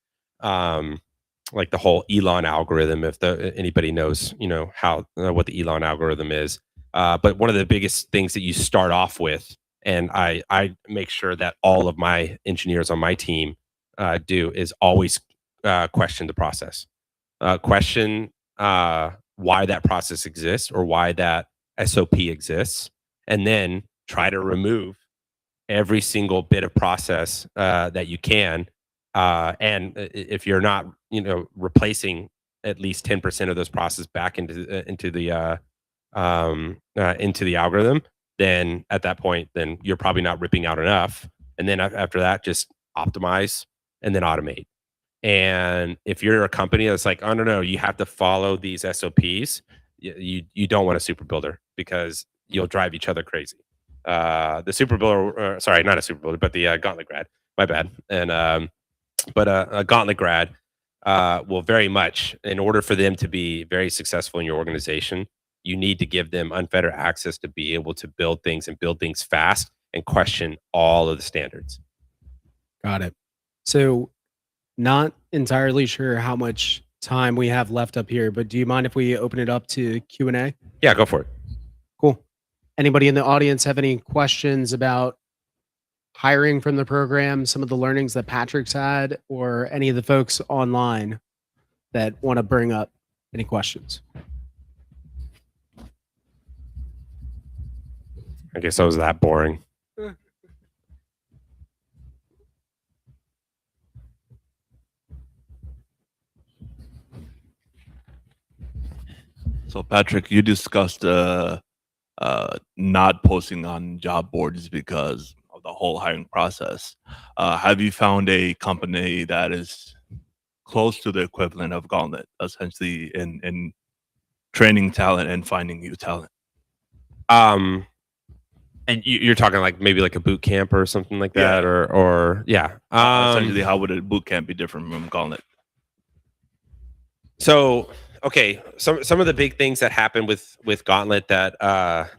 the whole Elon algorithm. If anybody knows, how what the Elon algorithm is. But one of the biggest things that you start off with, and I make sure that all of my engineers on my team do, is always question the process. Question why that process exists or why that SOP exists, and then try to remove every single bit of process that you can. And if you're not, replacing at least 10% of those processes back into the algorithm, then at that point, then you're probably not ripping out enough. And then after that, just optimize and then automate. And if you're a company that's like, oh no, you have to follow these SOPs, you don't want a super builder, because you'll drive each other crazy. The super builder, sorry, not a super builder, but the Gauntlet grad. My bad. And but a Gauntlet grad will very much, in order for them to be very successful in your organization, you need to give them unfettered access to be able to build things and build things fast and question all of the standards. Got it. So, not entirely sure how much time we have left up here, but do you mind if we open it up to Q&A? Yeah, go for it. Cool. Anybody in the audience have any questions about hiring from the program, some of the learnings that Patrick's had, or any of the folks online that want to bring up any questions? I guess I was that boring. So Patrick, you discussed not posting on job boards because of the whole hiring process. Have you found a company that is close to the equivalent of Gauntlet, essentially in training talent and finding new talent? And you're talking like maybe like a boot camp or something like that, or yeah. Essentially, how would a boot camp be different from Gauntlet? So okay, some of the big things that happen with Gauntlet that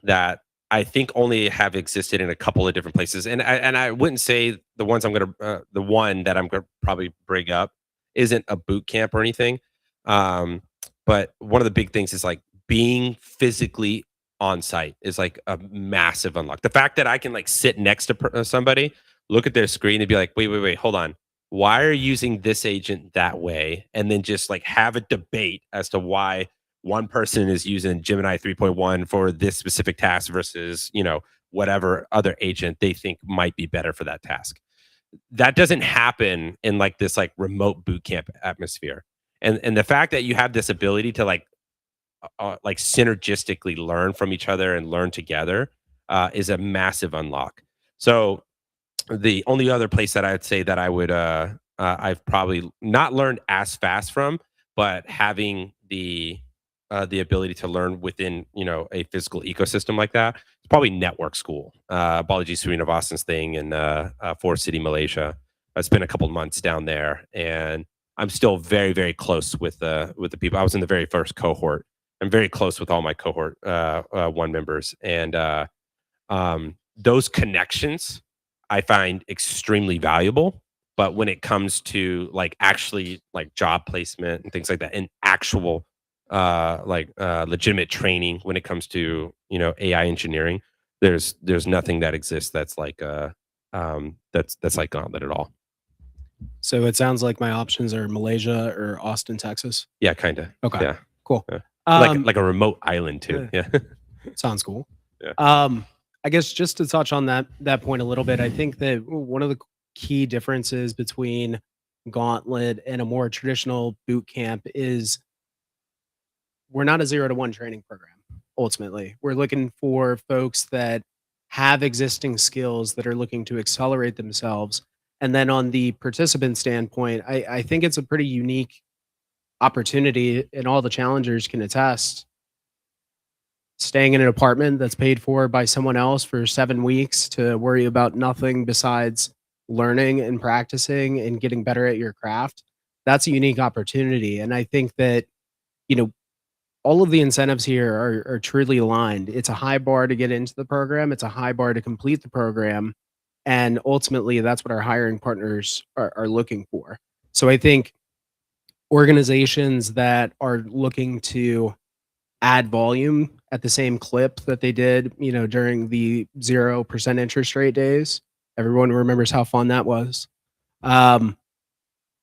that I think only have existed in a couple of different places, and I wouldn't say the ones the one that I'm gonna probably bring up isn't a boot camp or anything, but one of the big things is like being physically on site is like a massive unlock. The fact that I can like sit next to somebody, look at their screen, and be like, wait, hold on. Why are you using this agent that way? And then just like have a debate as to why one person is using Gemini 3.1 for this specific task versus, you know, whatever other agent they think might be better for that task. That doesn't happen in like this like remote boot camp atmosphere. And the fact that you have this ability to like synergistically learn from each other and learn together is a massive unlock. So the only other place that I'd say that I would I've probably not learned as fast from, but having the ability to learn within, you know, a physical ecosystem like that, it's probably Network School, Balaji Srinivasan's thing in Forest City, Malaysia. I spent a couple of months down there, and I'm still very, very close with the people. I was in the very first cohort. I'm very close with all my cohort one members, and those connections I find extremely valuable. But when it comes to like actually like job placement and things like that, and actual legitimate training when it comes to, you know, AI engineering, there's nothing that exists that's like that's like Gauntlet at all. So it sounds like my options are Malaysia or Austin, Texas. Yeah, kind of. Okay. Yeah. Cool. Yeah. Like a remote island too. Yeah. Sounds cool. Yeah. I guess just to touch on that point a little bit, I think that one of the key differences between Gauntlet and a more traditional boot camp is we're not a 0-to-1 training program. Ultimately, we're looking for folks that have existing skills that are looking to accelerate themselves. And then on the participant standpoint, I think it's a pretty unique opportunity, and all the challengers can attest. Staying in an apartment that's paid for by someone else for 7 weeks to worry about nothing besides learning and practicing and getting better at your craft, that's a unique opportunity. And I think that, you know, all of the incentives here are truly aligned. It's a high bar to get into the program. It's a high bar to complete the program. And ultimately, that's what our hiring partners are looking for. So I think organizations that are looking to add volume at the same clip that they did, you know, during the 0% interest rate days, everyone remembers how fun that was. You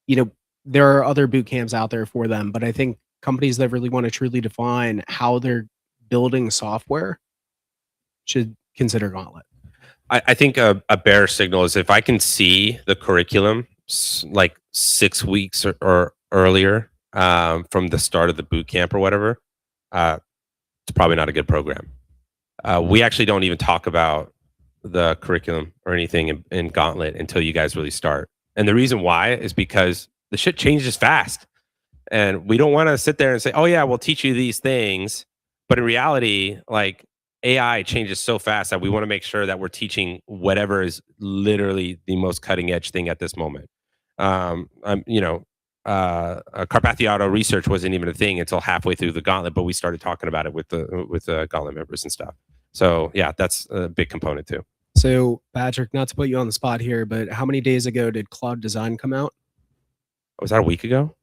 know, there are other boot camps out there for them, but I think companies that really want to truly define how they're building software should consider Gauntlet. I think a bear signal is if I can see the curriculum like 6 weeks or earlier from the start of the boot camp or whatever, it's probably not a good program. We actually don't even talk about the curriculum or anything in Gauntlet until you guys really start. And the reason why is because the shit changes fast. And we don't want to sit there and say, oh yeah, we'll teach you these things. But in reality, like AI changes so fast that we want to make sure that we're teaching whatever is literally the most cutting edge thing at this moment. You know, Carpathia Auto Research wasn't even a thing until halfway through the Gauntlet, but we started talking about it with the Gauntlet members and stuff. So yeah, that's a big component too. So Patrick, not to put you on the spot here, but how many days ago did Cloud Design come out? Was that a week ago?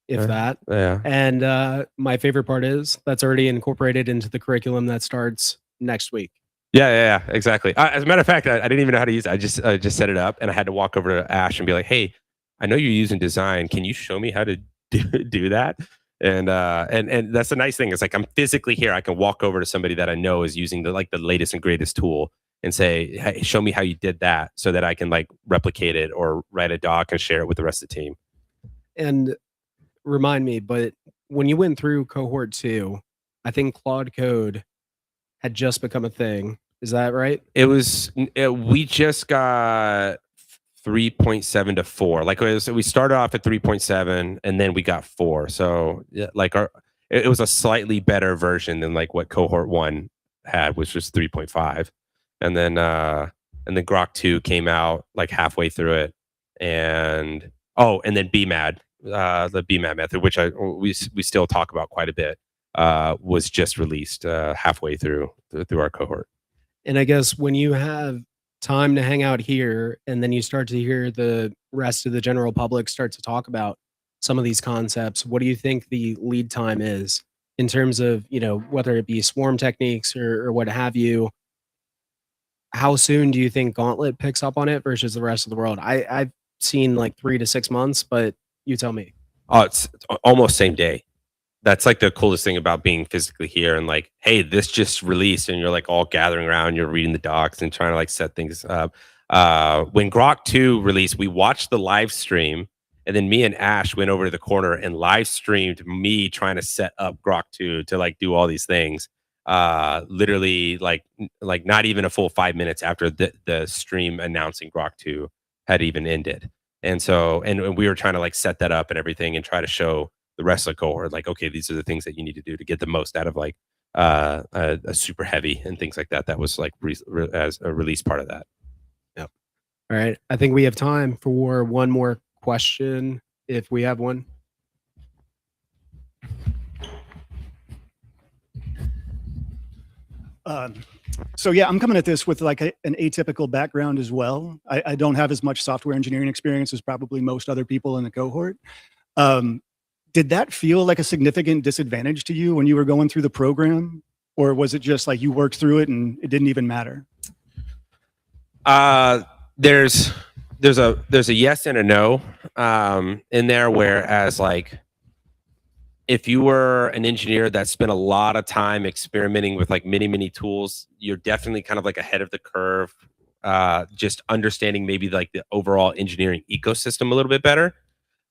If that. Yeah. And my favorite part is that's already incorporated into the curriculum that starts next week. Yeah, exactly. As a matter of fact, I didn't even know how to use it. I just set it up, and I had to walk over to Ash and be like, "Hey, I know you're using design. Can you show me how to do that?" And that's the nice thing. It's like I'm physically here. I can walk over to somebody that I know is using the latest and greatest tool and say, "Hey, show me how you did that," so that I can like replicate it or write a doc and share it with the rest of the team. And remind me, but when you went through cohort 2, I think Claude Code had just become a thing. Is that right? It was we just got 3.7 to 4. Like we started off at 3.7 and then we got 4. So yeah, like it was a slightly better version than like what cohort 1 had, which was 3.5. And then Grok 2 came out like halfway through it. And then BMAD, the BMAD method, which we still talk about quite a bit, was just released halfway through our cohort. And I guess when you have time to hang out here and then you start to hear the rest of the general public start to talk about some of these concepts, what do you think the lead time is in terms of, whether it be swarm techniques or what have you? How soon do you think Gauntlet picks up on it versus the rest of the world? I've seen like 3 to 6 months, but you tell me. Oh, it's almost same day. That's like the coolest thing about being physically here and like, hey, this just released, and you're like all gathering around, you're reading the docs and trying to like set things up. When Grok 2 released, we watched the live stream, and then me and Ash went over to the corner and live streamed me trying to set up Grok 2 to like do all these things. Literally like not even a full 5 minutes after the stream announcing Grok 2 had even ended. And so, and we were trying to like set that up and everything and try to show the rest of the cohort, like, okay, these are the things that you need to do to get the most out of like a super heavy and things like that. That was like as a release part of that. Yep. All right. I think we have time for one more question if we have one. So yeah, I'm coming at this with like an atypical background as well. I don't have as much software engineering experience as probably most other people in the cohort. Did that feel like a significant disadvantage to you when you were going through the program? Or was it just like you worked through it and it didn't even matter? There's a yes and a no in there, whereas like if you were an engineer that spent a lot of time experimenting with like many tools, you're definitely kind of like ahead of the curve, just understanding maybe like the overall engineering ecosystem a little bit better.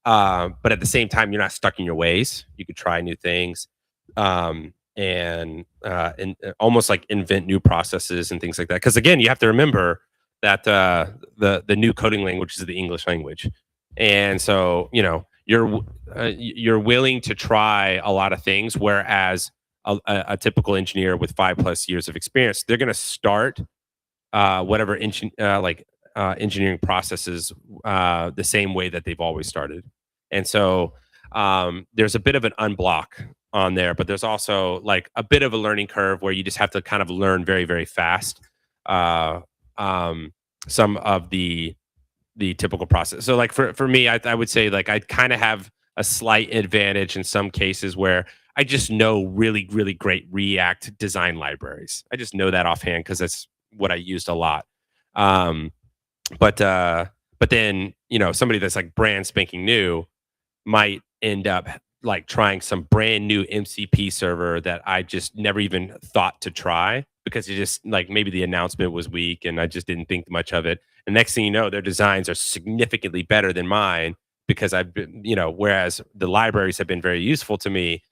But at the same time, you're not stuck in your ways. You could try new things and almost like invent new processes and things like that. Because again, you have to remember that the new coding language is the English language, and so you're willing to try a lot of things, whereas a typical engineer with 5+ years of experience, they're going to start whatever engineering processes the same way that they've always started. And so there's a bit of an unblock on there, but there's also like a bit of a learning curve where you just have to kind of learn very, very fast some of the typical process. So like for me, I would say like I kind of have a slight advantage in some cases where I just know really, really great React design libraries. I just know that offhand because that's what I used a lot. But then, somebody that's like brand spanking new might end up like trying some brand new MCP server that I just never even thought to try because it just like maybe the announcement was weak and I just didn't think much of it. And next thing you know, their designs are significantly better than mine because I've been, whereas the libraries have been very useful to me,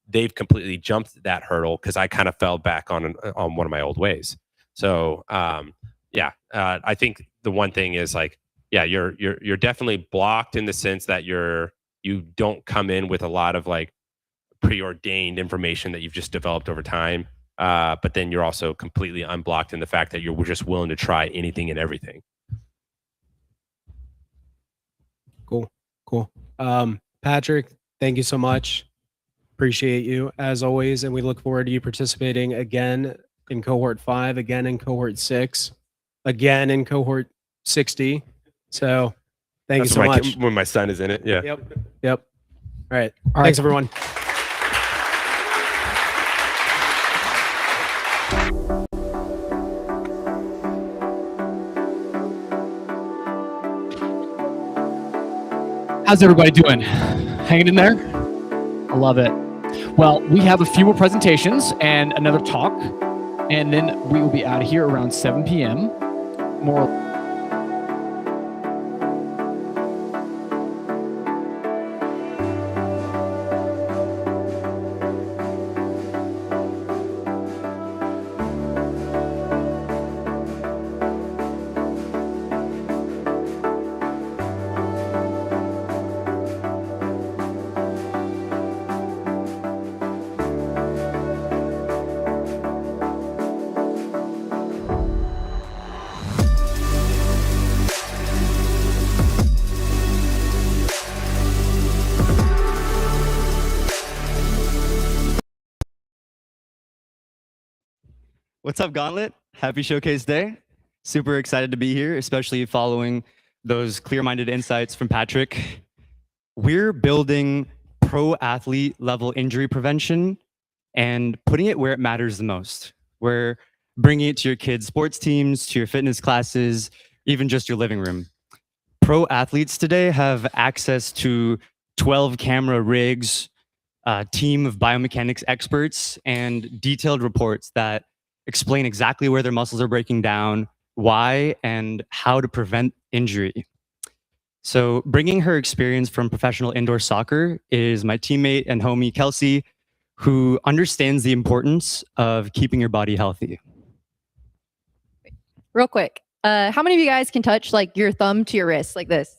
they've completely jumped that hurdle because I kind of fell back on one of my old ways. So I think the one thing is like, yeah, you're definitely blocked in the sense that you don't come in with a lot of like preordained information that you've just developed over time. But then you're also completely unblocked in the fact that you're just willing to try anything and everything. Cool. Patrick, thank you so much. Appreciate you as always, and we look forward to you participating again in cohort 5, again in cohort 6, again in cohort 60. So thank That's you so much. when my son is in it. Yeah. Yep. All right. Thanks, everyone. How's everybody doing? Hanging in there? I love it. Well, we have a few more presentations and another talk, and then we will be out of here around 7 p.m. More. What's up, Gauntlet? Happy Showcase Day. Super excited to be here, especially following those clear-minded insights from Patrick. We're building pro athlete level injury prevention and putting it where it matters the most. We're bringing it to your kids' sports teams, to your fitness classes, even just your living room. Pro athletes today have access to 12 camera rigs, a team of biomechanics experts, and detailed reports that explain exactly where their muscles are breaking down, why, and how to prevent injury. So bringing her experience from professional indoor soccer is my teammate and homie, Kelsey, who understands the importance of keeping your body healthy. Real quick, how many of you guys can touch like your thumb to your wrist like this?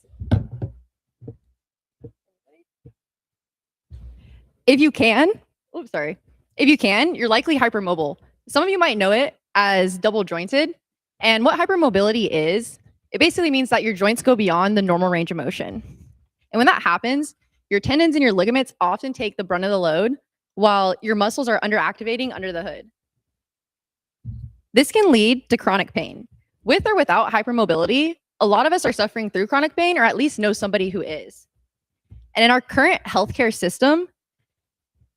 If you can, oops, sorry. If you can, you're likely hypermobile. Some of you might know it as double jointed. And what hypermobility is, it basically means that your joints go beyond the normal range of motion. And when that happens, your tendons and your ligaments often take the brunt of the load while your muscles are underactivating under the hood. This can lead to chronic pain. With or without hypermobility, a lot of us are suffering through chronic pain or at least know somebody who is. And in our current healthcare system,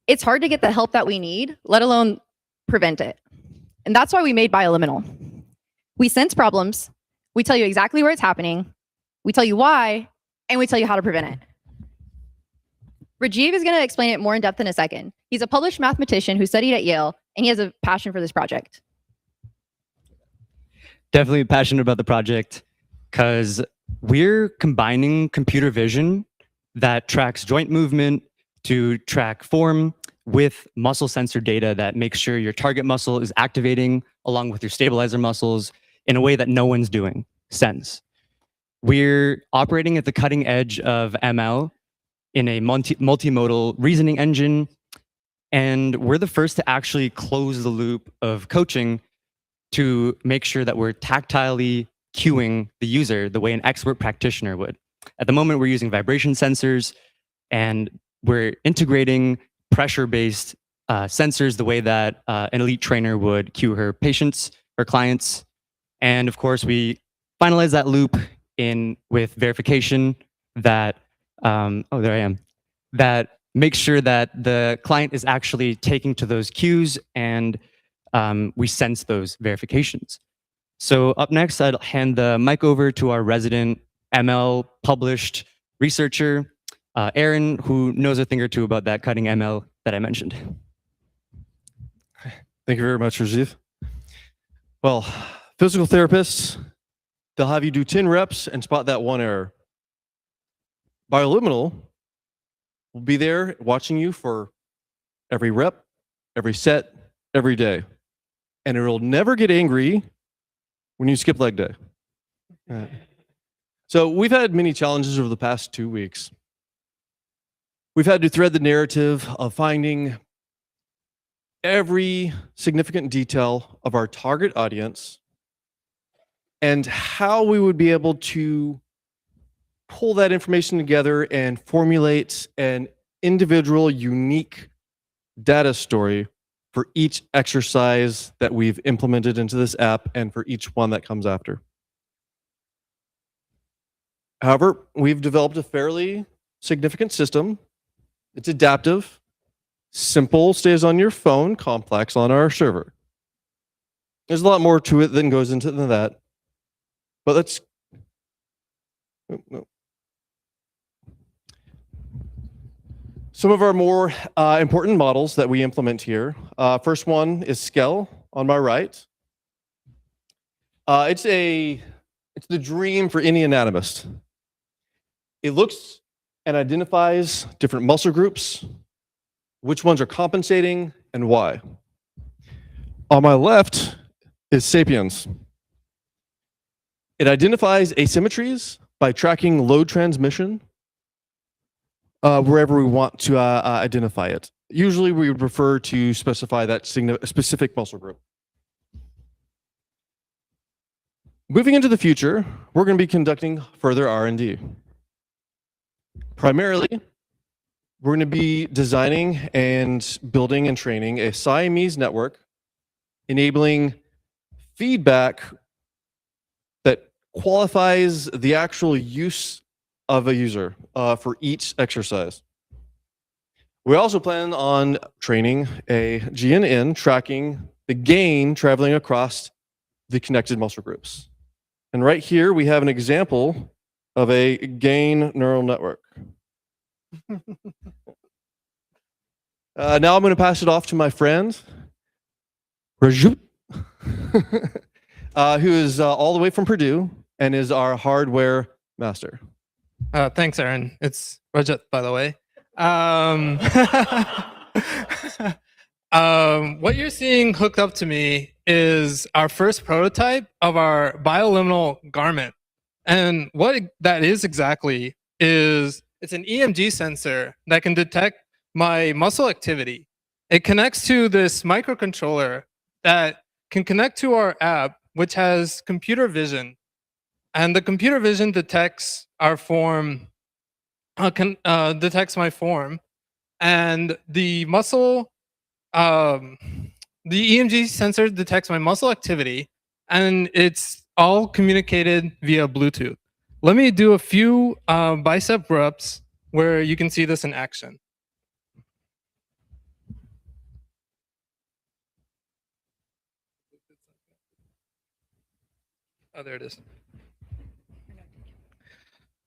it's hard to get the help that we need, let alone prevent it. And that's why we made Bioliminal. We sense problems, we tell you exactly where it's happening, we tell you why, and we tell you how to prevent it. Rajiv is going to explain it more in depth in a second. He's a published mathematician who studied at Yale, and he has a passion for this project. Definitely passionate about the project because we're combining computer vision that tracks joint movement to track form with muscle sensor data that makes sure your target muscle is activating along with your stabilizer muscles in a way that no one's doing. Sense. We're operating at the cutting edge of ML in a multimodal reasoning engine, and we're the first to actually close the loop of coaching to make sure that we're tactilely cueing the user the way an expert practitioner would. At the moment, we're using vibration sensors, and we're integrating pressure-based sensors the way that an elite trainer would cue her patients or clients. And of course, we finalize that loop with verification that, oh, there I am, that makes sure that the client is actually taking to those cues and we sense those verifications. So up next, I'd hand the mic over to our resident ML published researcher, Aaron, who knows a thing or two about that cutting ML that I mentioned. Thank you very much, Rajiv. Well, physical therapists, they'll have you do 10 reps and spot that one error. Bioliminal will be there watching you for every rep, every set, every day. And it'll never get angry when you skip leg day. So we've had many challenges over the past 2 weeks. We've had to thread the narrative of finding every significant detail of our target audience and how we would be able to pull that information together and formulate an individual, unique data story for each exercise that we've implemented into this app and for each one that comes after. However, we've developed a fairly significant system. It's adaptive, simple, stays on your phone, complex on our server. There's a lot more to it than goes into that. But let's... no. Some of our more important models that we implement here. First one is Skell on my right. It's the dream for any anatomist. It looks and identifies different muscle groups, which ones are compensating and why. On my left is Sapiens. It identifies asymmetries by tracking load transmission wherever we want to identify it. Usually we would prefer to specify that specific muscle group. Moving into the future, we're going to be conducting further R&D. Primarily, we're going to be designing and building and training a Siamese network, enabling feedback that qualifies the actual use of a user for each exercise. We also plan on training a GNN tracking the gain traveling across the connected muscle groups. And right here, we have an example of a gain neural network. Now I'm going to pass it off to my friend, Rajut, who is all the way from Purdue and is our hardware master. Thanks, Aaron. It's Rajat, by the way. What you're seeing hooked up to me is our first prototype of our bioluminal garment. And what that is exactly is it's an EMG sensor that can detect my muscle activity. It connects to this microcontroller that can connect to our app, which has computer vision. And the computer vision detects our form, detects my form. And the muscle, the EMG sensor detects my muscle activity, and it's all communicated via Bluetooth. Let me do a few bicep reps where you can see this in action. Oh, there it is.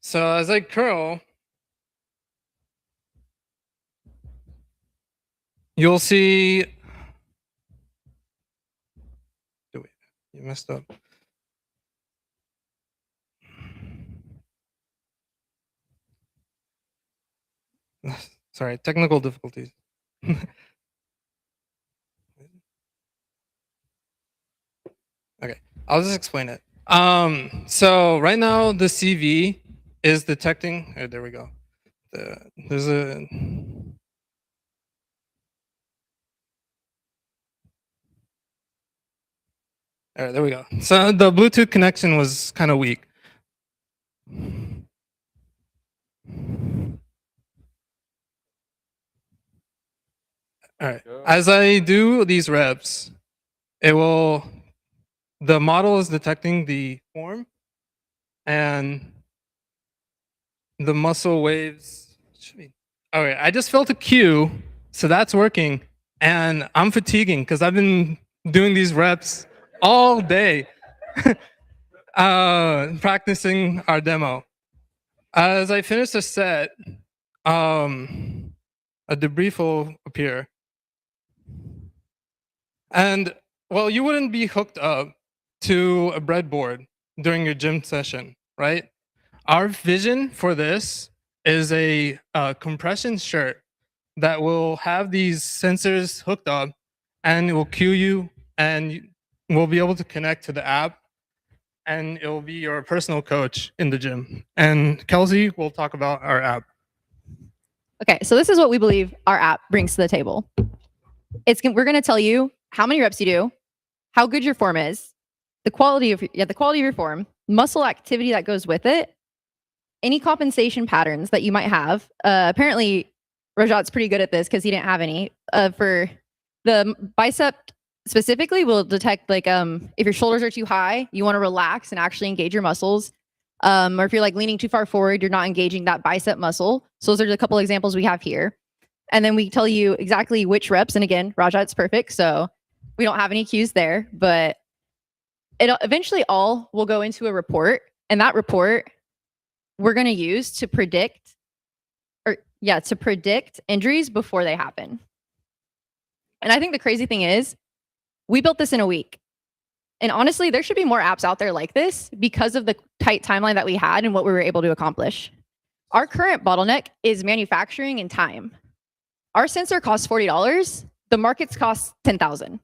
So as I curl, you'll see. Wait, you messed up. Sorry, technical difficulties. Okay, I'll just explain it. So right now the CV is detecting. Oh, there we go. There's a. All right, there we go. So the Bluetooth connection was kind of weak. All right. As I do these reps, the model is detecting the form and the muscle waves. All right, I just felt a cue, so that's working. And I'm fatiguing because I've been doing these reps all day, practicing our demo. As I finish the set, a debrief will appear. And well, you wouldn't be hooked up to a breadboard during your gym session, right? Our vision for this is a compression shirt that will have these sensors hooked up, and it will cue you, and we'll be able to connect to the app, and it will be your personal coach in the gym. And Kelsey will talk about our app. Okay, so this is what we believe our app brings to the table. We're going to tell you how many reps you do, how good your form is, the quality of your form, muscle activity that goes with it, any compensation patterns that you might have. Apparently, Rajat's pretty good at this because he didn't have any. For the bicep specifically, will detect like if your shoulders are too high, you want to relax and actually engage your muscles. Or if you're like leaning too far forward, you're not engaging that bicep muscle. So those are a couple examples we have here. And then we tell you exactly which reps. And again, Rajat's perfect, so we don't have any cues there. But it eventually all will go into a report, and that report we're going to use to predict injuries before they happen. And I think the crazy thing is we built this in a week. And honestly, there should be more apps out there like this because of the tight timeline that we had and what we were able to accomplish. Our current bottleneck is manufacturing and time. Our sensor costs $40. The market's costs $10,000.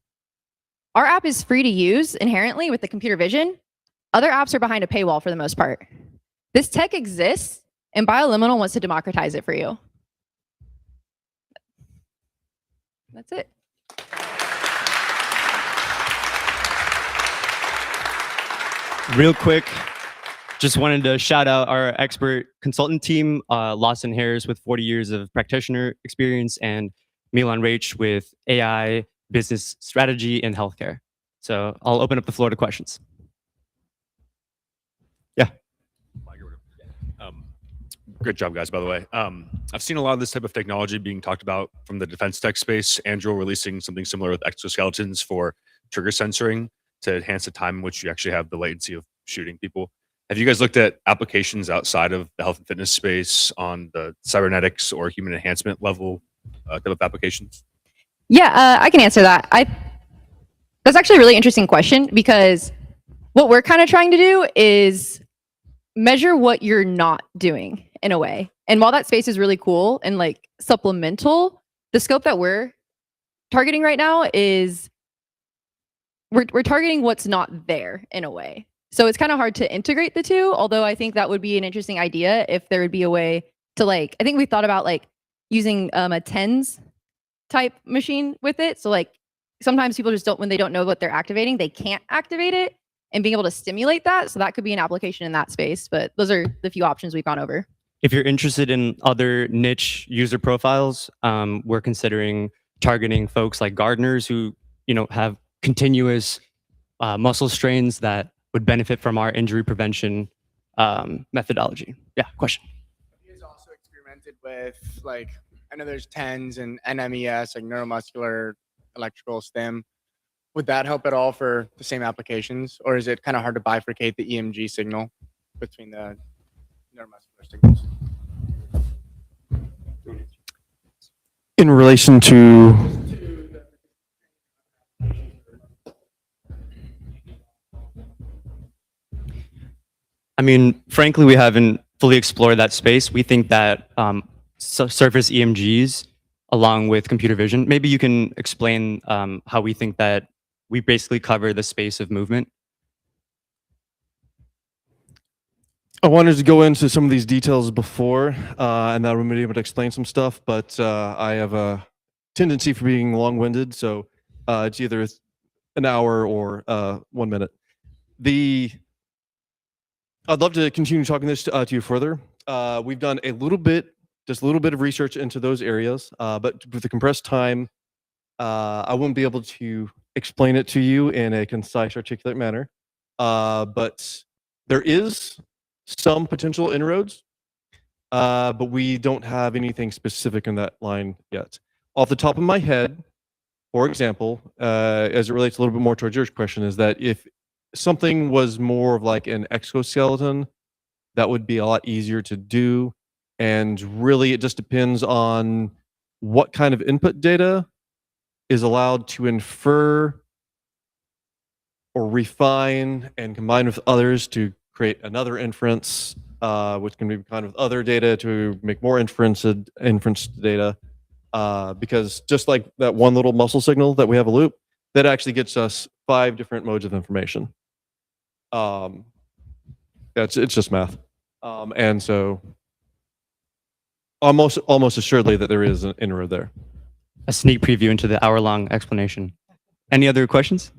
Our app is free to use inherently with the computer vision. Other apps are behind a paywall for the most part. This tech exists, and Bioliminal wants to democratize it for you. That's it. Real quick, just wanted to shout out our expert consultant team, Lawson Harris with 40 years of practitioner experience, and Milan Rach with AI, business strategy, and healthcare. So I'll open up the floor to questions. Yeah. Great job, guys, by the way. I've seen a lot of this type of technology being talked about from the defense tech space. Andrew releasing something similar with exoskeletons for trigger sensoring to enhance the time in which you actually have the latency of shooting people. Have you guys looked at applications outside of the health and fitness space on the cybernetics or human enhancement level type of applications? Yeah, I can answer that. That's actually a really interesting question because what we're kind of trying to do is measure what you're not doing in a way. And while that space is really cool and like supplemental, the scope that we're targeting right now is we're targeting what's not there in a way. So it's kind of hard to integrate the two, although I think that would be an interesting idea if there would be a way to like, I think we thought about like using a TENS type machine with it. So like sometimes people just don't, when they don't know what they're activating, they can't activate it, and being able to stimulate that. So that could be an application in that space, but those are the few options we've gone over. If you're interested in other niche user profiles, we're considering targeting folks like gardeners who, have continuous muscle strains that would benefit from our injury prevention methodology. Yeah, question. Have you guys also experimented with like, I know there's TENS and NMES, like neuromuscular electrical stim. Would that help at all for the same applications? Or is it kind of hard to bifurcate the EMG signal between the neuromuscular signals? In relation to I mean, frankly, we haven't fully explored that space. We think that surface EMGs, along with computer vision, maybe you can explain how we think that we basically cover the space of movement. I wanted to go into some of these details before, and that would be able to explain some stuff, but I have a tendency for being long-winded, so it's either an hour or 1 minute. I'd love to continue talking this to you further. We've done just a little bit of research into those areas, but with the compressed time, I won't be able to explain it to you in a concise, articulate manner. But there is some potential inroads, but we don't have anything specific in that line yet. Off the top of my head, for example, as it relates a little bit more towards your question, is that if something was more of like an exoskeleton, that would be a lot easier to do. And really, it just depends on what kind of input data is allowed to infer or refine and combine with others to create another inference, which can be combined with other data to make more inference data. Because just like that one little muscle signal that we have a loop, that actually gets us 5 different modes of information. It's just math. And so almost assuredly that there is an inroad there. A sneak preview into the hour-long explanation. Any other questions?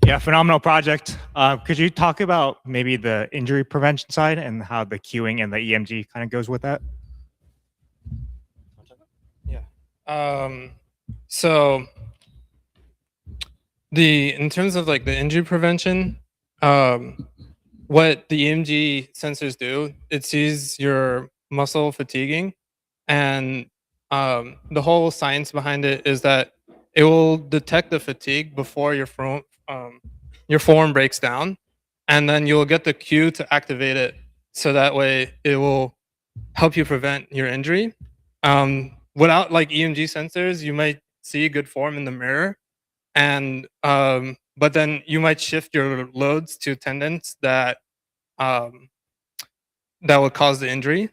Yeah, phenomenal project. Could you talk about maybe the injury prevention side and how the queuing and the EMG kind of goes with that? So in terms of like the injury prevention, what the EMG sensors do, it sees your muscle fatiguing, and the whole science behind it is that it will detect the fatigue before your form breaks down, and then you'll get the cue to activate it, so that way it will help you prevent your injury. Without like EMG sensors, you might see good form in the mirror, and but then you might shift your loads to tendons that that would cause the injury.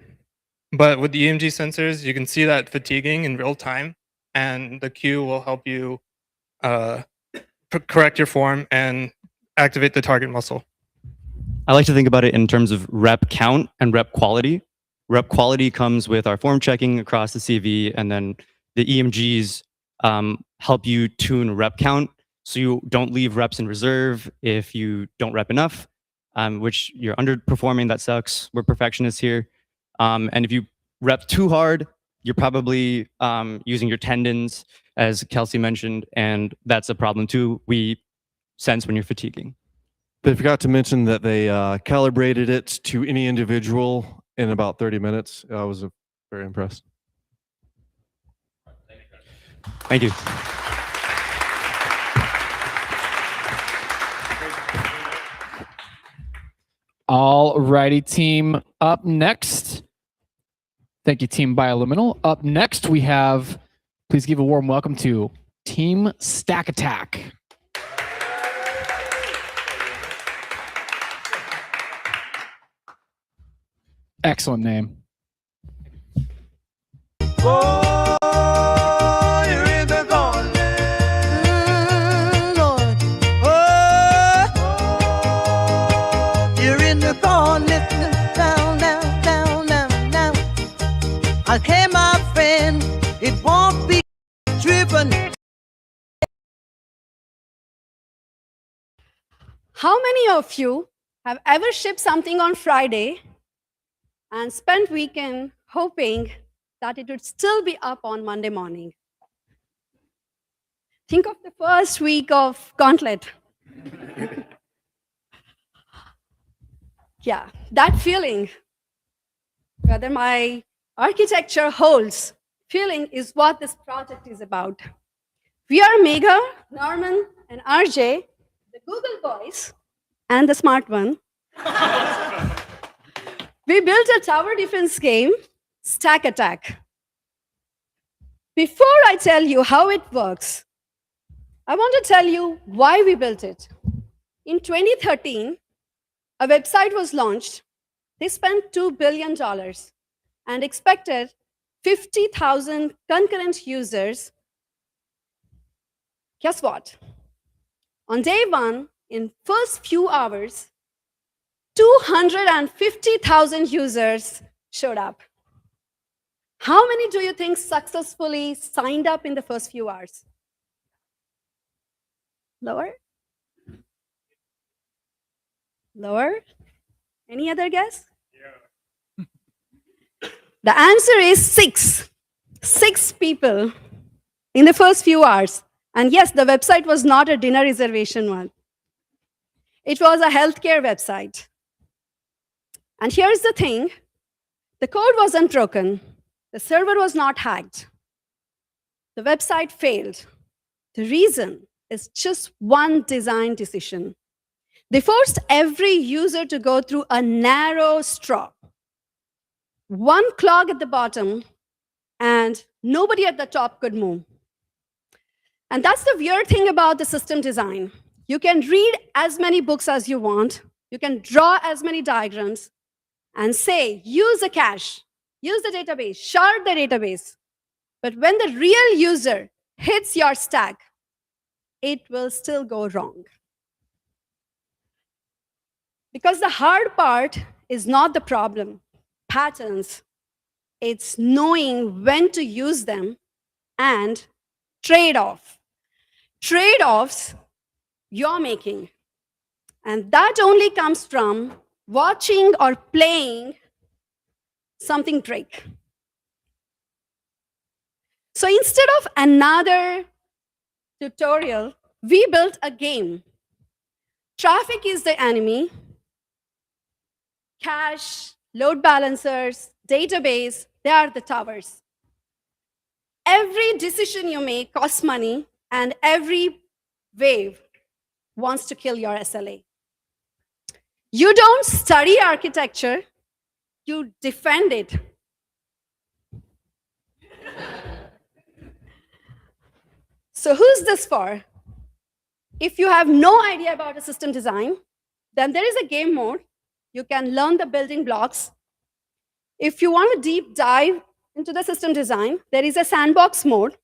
But with the EMG sensors, you can see that fatiguing in real time, and the cue will help you correct your form and activate the target muscle. I like to think about it in terms of rep count and rep quality. Rep quality comes with our form checking across the CV, and then the EMGs help you tune rep count, so you don't leave reps in reserve if you don't rep enough, which you're underperforming. That sucks. We're perfectionists here. And if you rep too hard, you're probably using your tendons, as Kelsey mentioned, and that's a problem too. We sense when you're fatiguing. They forgot to mention that they calibrated it to any individual in about 30 minutes. I was very impressed. Thank you. All righty, team. Up next, thank you, Team Bioluminal. Up next, we have, please give a warm welcome to Team Stack Attack. Excellent name. Okay, my friend, it won't be driven. How many of you have ever shipped something on Friday and spent weekend hoping that it would still be up on Monday morning? Think of the first week of Gauntlet. Yeah, that feeling, whether my architecture holds, feeling is what this project is about. We are Megha, Norman, and RJ, the Google boys, and the smart one. We built a tower defense game, Stack Attack. Before I tell you how it works, I want to tell you why we built it. In 2013, a website was launched. They spent $2 billion and expected 50,000 concurrent users. Guess what? On day one, in first few hours, 250,000 users showed up. How many do you think successfully signed up in the first few hours? Lower? Lower? Any other guess? Yeah. The answer is 6. 6 people in the first few hours. And yes, the website was not a dinner reservation one. It was a healthcare website. And here's the thing. The code wasn't broken. The server was not hacked. The website failed. The reason is just one design decision. They forced every user to go through a narrow straw. One clog at the bottom, and nobody at the top could move. And that's the weird thing about the system design. You can read as many books as you want. You can draw as many diagrams and say, use a cache, use the database, shard the database. But when the real user hits your stack, it will still go wrong. Because the hard part is not the problem, patterns. It's knowing when to use them and trade-off. Trade-offs you're making. And that only comes from watching or playing something break. So instead of another tutorial, we built a game. Traffic is the enemy. Cache, load balancers, database, they are the towers. Every decision you make costs money, and every wave wants to kill your SLA. You don't study architecture, you defend it. So who's this for? If you have no idea about a system design, then there is a game mode. You can learn the building blocks. If you want to deep dive into the system design, there is a sandbox mode.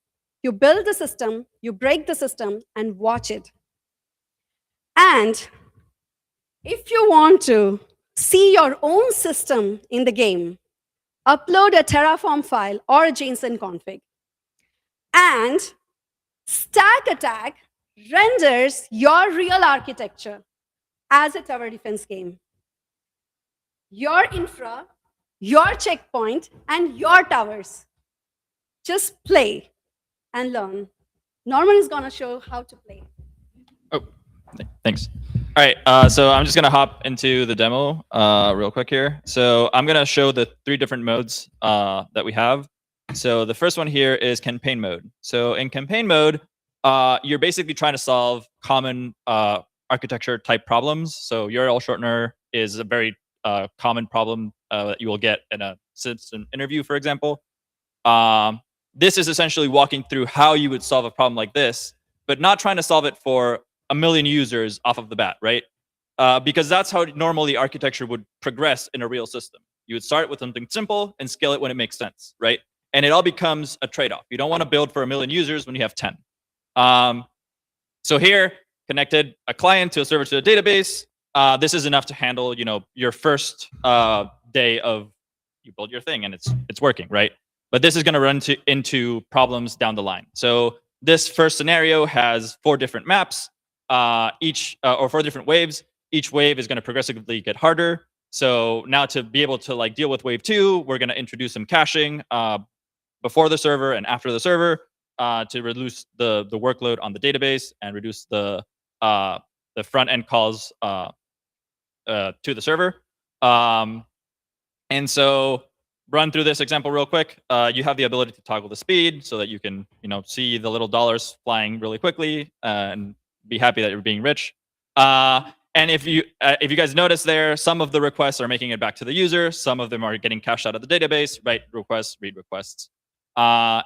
You build the system, you break the system, and watch it. And if you want to see your own system in the game, upload a Terraform file or a JSON config. And Stack Attack renders your real architecture as a tower defense game. Your infra, your checkpoint, and your towers. Just play and learn. Norman is going to show how to play. Oh, thanks. All right, so I'm just gonna hop into the demo real quick here. So I'm gonna show the 3 different modes that we have. So the first one here is campaign mode. So in campaign mode, you're basically trying to solve common architecture type problems. So URL shortener is a very common problem that you will get in a system interview, for example. This is essentially walking through how you would solve a problem like this, but not trying to solve it for 1 million users off of the bat, right? Because that's how normally architecture would progress in a real system. You would start with something simple and scale it when it makes sense, right? And it all becomes a trade-off. You don't want to build for 1 million users when you have 10. So here, connected a client to a server to a database. This is enough to handle, your first day of you build your thing and it's working, right? But this is going to run into problems down the line. So this first scenario has 4 different maps. Or 4 different waves. Each wave is going to progressively get harder. So now to be able to deal with wave 2, we're going to introduce some caching before the server and after the server to reduce the workload on the database and reduce the front end calls to the server. And so run through this example real quick. You have the ability to toggle the speed so that you can see the little dollars flying really quickly and be happy that you're being rich. And if you guys notice there, some of the requests are making it back to the user. Some of them are getting cached out of the database, write requests, read requests.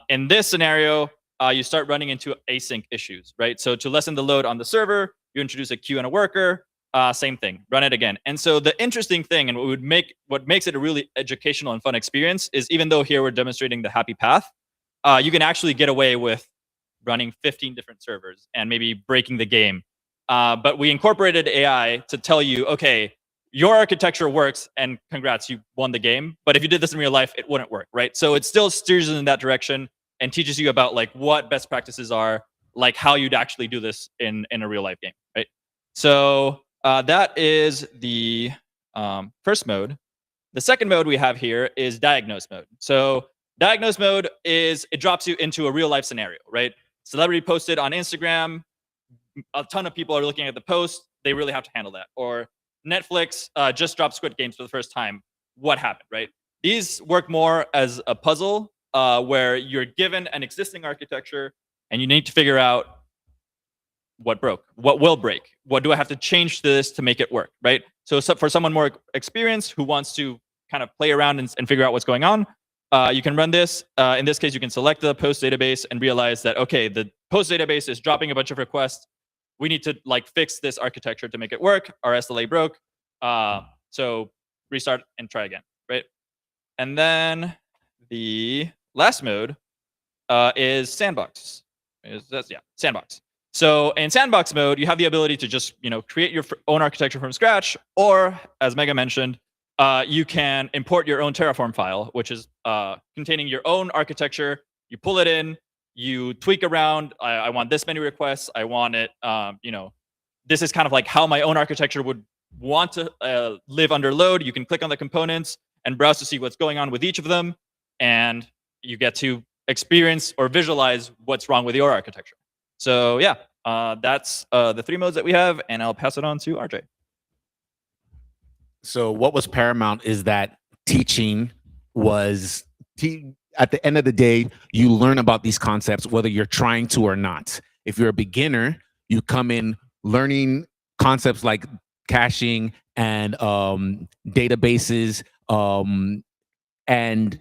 In this scenario, you start running into async issues, right? So to lessen the load on the server, you introduce a queue and a worker. Same thing, run it again. And so the interesting thing, and what makes it a really educational and fun experience, is even though here we're demonstrating the happy path, you can actually get away with running 15 different servers and maybe breaking the game. But we incorporated AI to tell you, okay, your architecture works and congrats, you won the game. But if you did this in real life, it wouldn't work, right? So it still steers in that direction and teaches you about what best practices are, how you'd actually do this in a real life game, right? So that is the first mode. The second mode we have here is diagnose mode. So diagnose mode is, it drops you into a real life scenario, right? Celebrity posted on Instagram, a ton of people are looking at the post, they really have to handle that. Or Netflix just dropped Squid Games for the first time. What happened, right? These work more as a puzzle where you're given an existing architecture and you need to figure out what broke, what will break, what do I have to change to this to make it work, right? So for someone more experienced who wants to kind of play around and figure out what's going on, you can run this. In this case, you can select the post database and realize that, okay, the post database is dropping a bunch of requests. We need to fix this architecture to make it work. Our SLA broke. So restart and try again, right? And then the last mode is sandbox. Sandbox. So in sandbox mode, you have the ability to just create your own architecture from scratch, or as Mega mentioned, you can import your own Terraform file, which is containing your own architecture. You pull it in, you tweak around. I want this many requests. I want it, this is kind of like how my own architecture would want to live under load. You can click on the components and browse to see what's going on with each of them, and you get to experience or visualize what's wrong with your architecture. So yeah, that's the 3 modes that we have, and I'll pass it on to RJ. So what was paramount is that teaching was at the end of the day, you learn about these concepts whether you're trying to or not. If you're a beginner, you come in learning concepts like caching and databases, and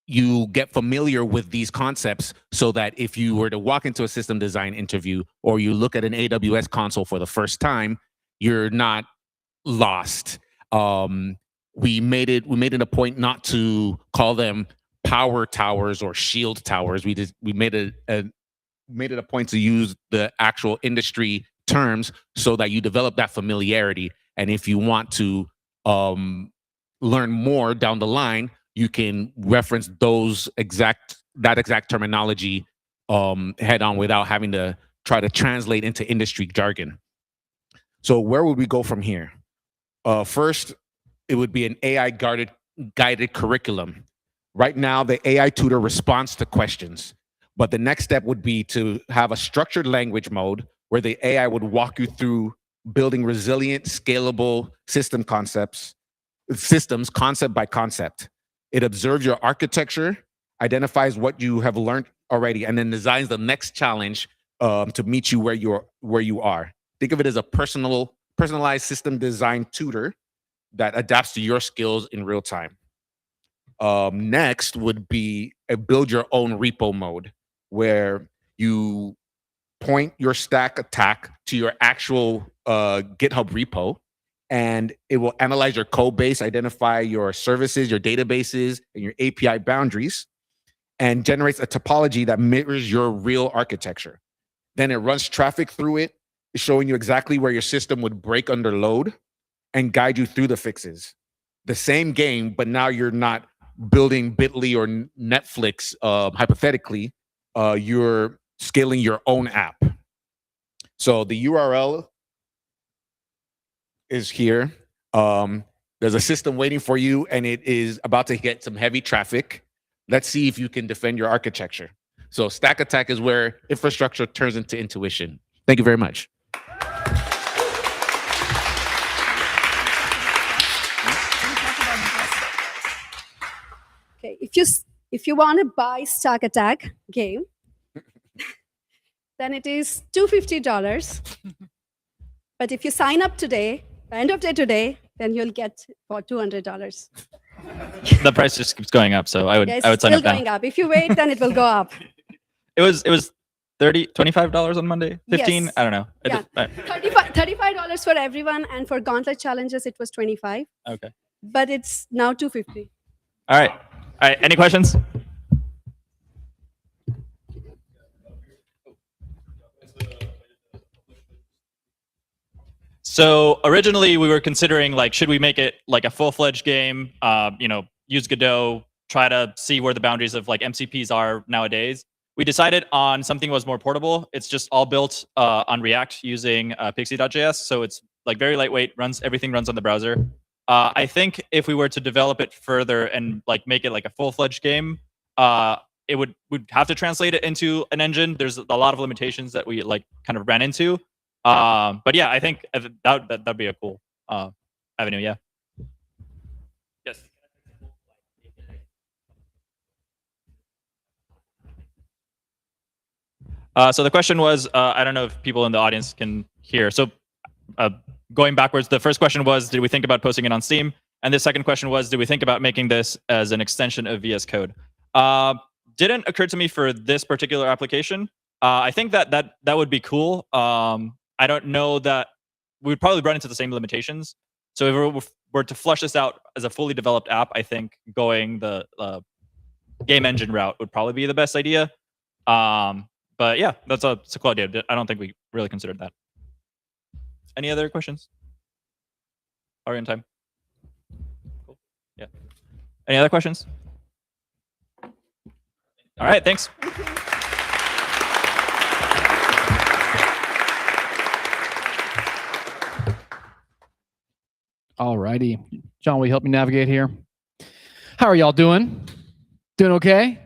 you get familiar with these concepts so that if you were to walk into a system design interview or you look at an AWS console for the first time, you're not lost. We made it a point not to call them power towers or shield towers. We made it a point to use the actual industry terms so that you develop that familiarity. And if you want to learn more down the line, you can reference that exact terminology head on without having to try to translate into industry jargon. So where would we go from here? First, it would be an AI guided curriculum. Right now, the AI tutor responds to questions, but the next step would be to have a structured language mode where the AI would walk you through building resilient, scalable systems concept by concept. It observes your architecture, identifies what you have learned already, and then designs the next challenge to meet you where you are. Think of it as a personalized system design tutor that adapts to your skills in real time. Next would be a build your own repo mode, where you point your stack attack to your actual GitHub repo, and it will analyze your code base, identify your services, your databases, and your API boundaries, and generates a topology that mirrors your real architecture. Then it runs traffic through it, showing you exactly where your system would break under load and guide you through the fixes. The same game, but now you're not building Bitly or Netflix, hypothetically, you're scaling your own app. So the URL is here. There's a system waiting for you, and it is about to get some heavy traffic. Let's see if you can defend your architecture. So stack attack is where infrastructure turns into intuition. Thank you very much. Okay, if you want to buy Stack Attack game, then it is $250. But if you sign up today, end of day today, then you'll get for $200. The price just keeps going up, so I would sign still up now. going up. If you wait, then it will go up. It was $25 on Monday, 15. Yes. I don't know. Yeah. $35 for everyone, and for Gauntlet challenges, it was $25. Okay. But it's now $250. All right. Any questions? So originally we were considering, like, should we make it like a full-fledged game? Use Godot, try to see where the boundaries of like MCPs are nowadays. We decided on something that was more portable. It's just all built on React using Pixie.js, so it's like very lightweight. Everything runs on the browser. I think if we were to develop it further and like make it like a full-fledged game, we'd have to translate it into an engine. There's a lot of limitations that we like kind of ran into. But yeah, I think that'd be a cool avenue. Yeah. Yes. So the question was, I don't know if people in the audience can hear. So going backwards, the first question was, did we think about posting it on Steam? And the second question was, did we think about making this as an extension of VS Code? Didn't occur to me for this particular application. I think that would be cool. I don't know that we'd probably run into the same limitations. So if we were to flush this out as a fully developed app, I think going the game engine route would probably be the best idea. But yeah, it's a cool idea. I don't think we really considered that. Any other questions? Are we in time? Cool. Yeah. Any other questions? All right, thanks. All righty. John, will you help me navigate here? How are y'all doing? Doing okay?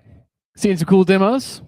Seeing some cool demos?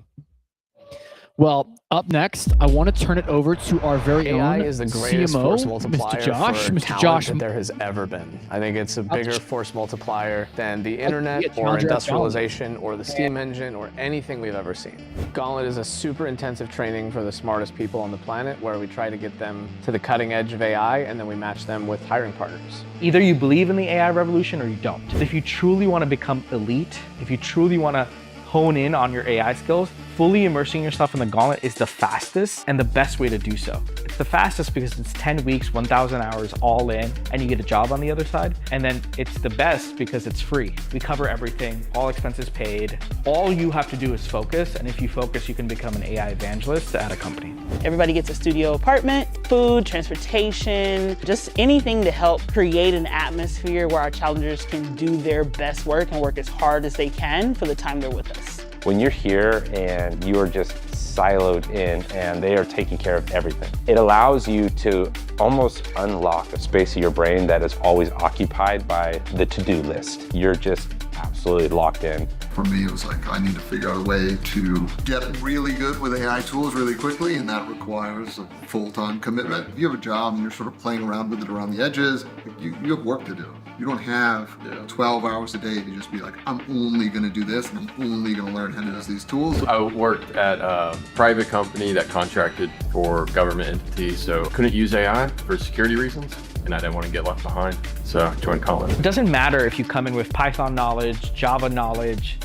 Well, up next, I want to turn it over to our very AI own is the greatest CMO, force multiplier Mr. Josh. for Mr. talent Josh, that there has ever been. I think it's a bigger force multiplier than the internet or challenger at industrialization or the steam engine or anything we've ever seen. Gauntlet is a super intensive training for the smartest people on the planet where we try to get them to the cutting edge of AI and then we match them with hiring partners. Either you believe in the AI revolution or you don't. If you truly want to become elite, if you truly want to hone in on your AI skills, fully immersing yourself in the Gauntlet is the fastest and the best way to do so. It's the fastest because it's 10 weeks, 1,000 hours all in, and you get a job on the other side. And then it's the best because it's free. We cover everything, all expenses paid. All you have to do is focus, and if you focus, you can become an AI evangelist at a company. Everybody gets a studio apartment, food, transportation, just anything to help create an atmosphere where our challengers can do their best work and work as hard as they can for the time they're with us. When you're here and you are just siloed in and they are taking care of everything, it allows you to almost unlock a space of your brain that is always occupied by the to-do list. You're just absolutely locked in. For me, it was like, I need to figure out a way to get really good with AI tools really quickly, and that requires a full-time commitment. If you have a job and you're sort of playing around with it around the edges, you have work to do. You don't have 12 hours a day to just be like, I'm only gonna do this and I'm only gonna learn how to use these tools. I worked at a private company that contracted for government entities, so couldn't use AI for security reasons, and I didn't want to get left behind, so I joined Cohort. It doesn't matter if you come in with Python knowledge, Java knowledge.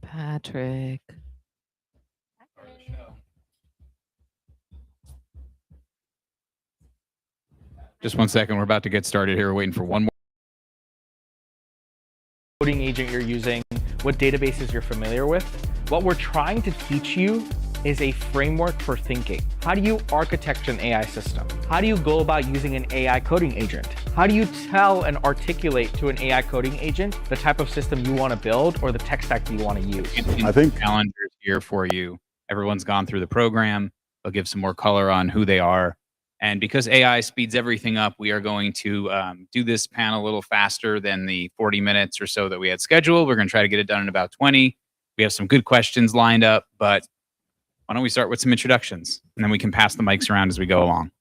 Patrick. Just 1 second. We're about to get started here. We're waiting for one more. Coding agent you're using, what databases you're familiar with. What we're trying to teach you is a framework for thinking. How do you architect an AI system? How do you go about using an AI coding agent? How do you tell and articulate to an AI coding agent the type of system you want to build or the tech stack that you want to use? I think challengers here for you. Everyone's gone through the program. They'll give some more color on who they are. And because AI speeds everything up, we are going to do this panel a little faster than the 40 minutes or so that we had scheduled. We're going to try to get it done in about 20. We have some good questions lined up, but why don't we start with some introductions, and then we can pass the mics around as we go along.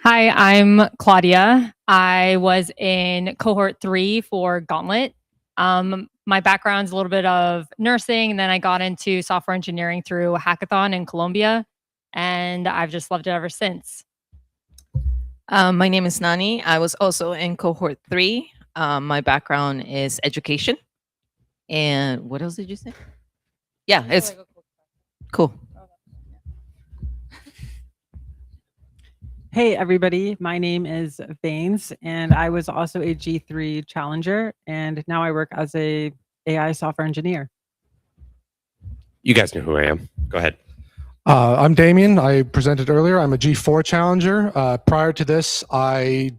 Hi, I'm Claudia. I was in cohort 3 for Gauntlet. My background's a little bit of nursing, and then I got into software engineering through a hackathon in Colombia, and I've just loved it ever since. My name is Nani. I was also in cohort 3. My background is education. And what else did you say? Yeah, it's cool. Hey everybody, my name is Vanes and I was also a G3 challenger and now I work as a AI software engineer. You guys know who I am. Go ahead. I'm Damien. I presented earlier. I'm a G4 challenger. Prior to this, I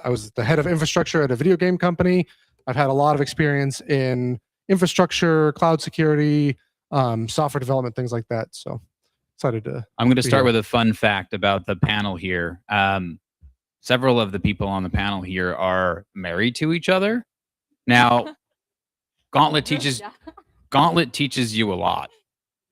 was the head of infrastructure at a video game company. I've had a lot of experience in infrastructure, cloud security, software development, things like that. So excited to. I'm going to be start here. with a fun fact about the panel here. Several of the people on the panel here are married to each other. Now, Gauntlet teaches you a lot.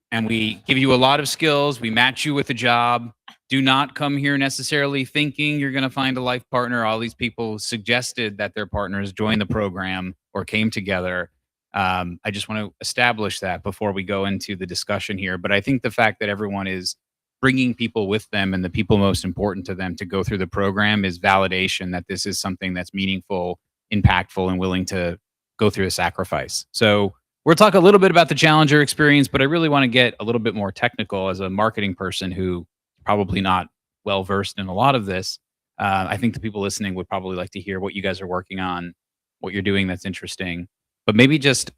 And we give you a lot of skills. We match you with a job. Do not come here necessarily thinking you're going to find a life partner. All these people suggested that their partners join the program or came together. I just want to establish that before we go into the discussion here. But I think the fact that everyone is bringing people with them and the people most important to them to go through the program is validation that this is something that's meaningful, impactful, and willing to go through a sacrifice. So we'll talk a little bit about the challenger experience, but I really want to get a little bit more technical as a marketing person who probably not well versed in a lot of this. I think the people listening would probably like to hear what you guys are working on, what you're doing that's interesting. But maybe just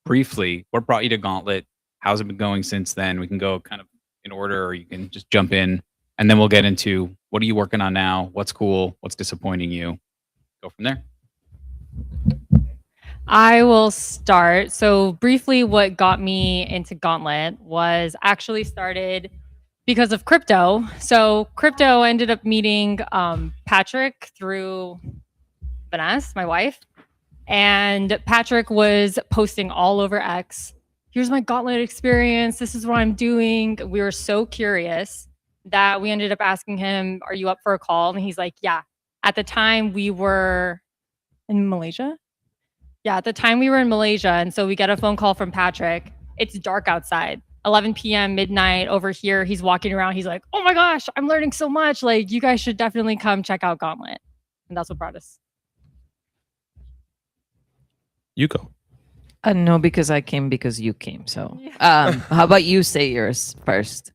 briefly, what brought you to Gauntlet? How's it been going since then? We can go kind of in order, or you can just jump in, and then we'll get into what are you working on now? What's cool? What's disappointing you? Go from there. I will start. So briefly, what got me into Gauntlet was actually started because of crypto. So crypto ended up meeting Patrick through Vanessa, my wife, and Patrick was posting all over X. Here's my Gauntlet experience. This is what I'm doing. We were so curious that we ended up asking him, "Are you up for a call?" And he's like, "Yeah." At the time, we were in Malaysia. Yeah, at the time we were in Malaysia, and so we get a phone call from Patrick. It's dark outside, 11 p.m., midnight over here. He's walking around. He's like, "Oh my gosh, I'm learning so much. Like, you guys should definitely come check out Gauntlet." And that's what brought us. You go. No, because I came because you came. So, how about you say yours first?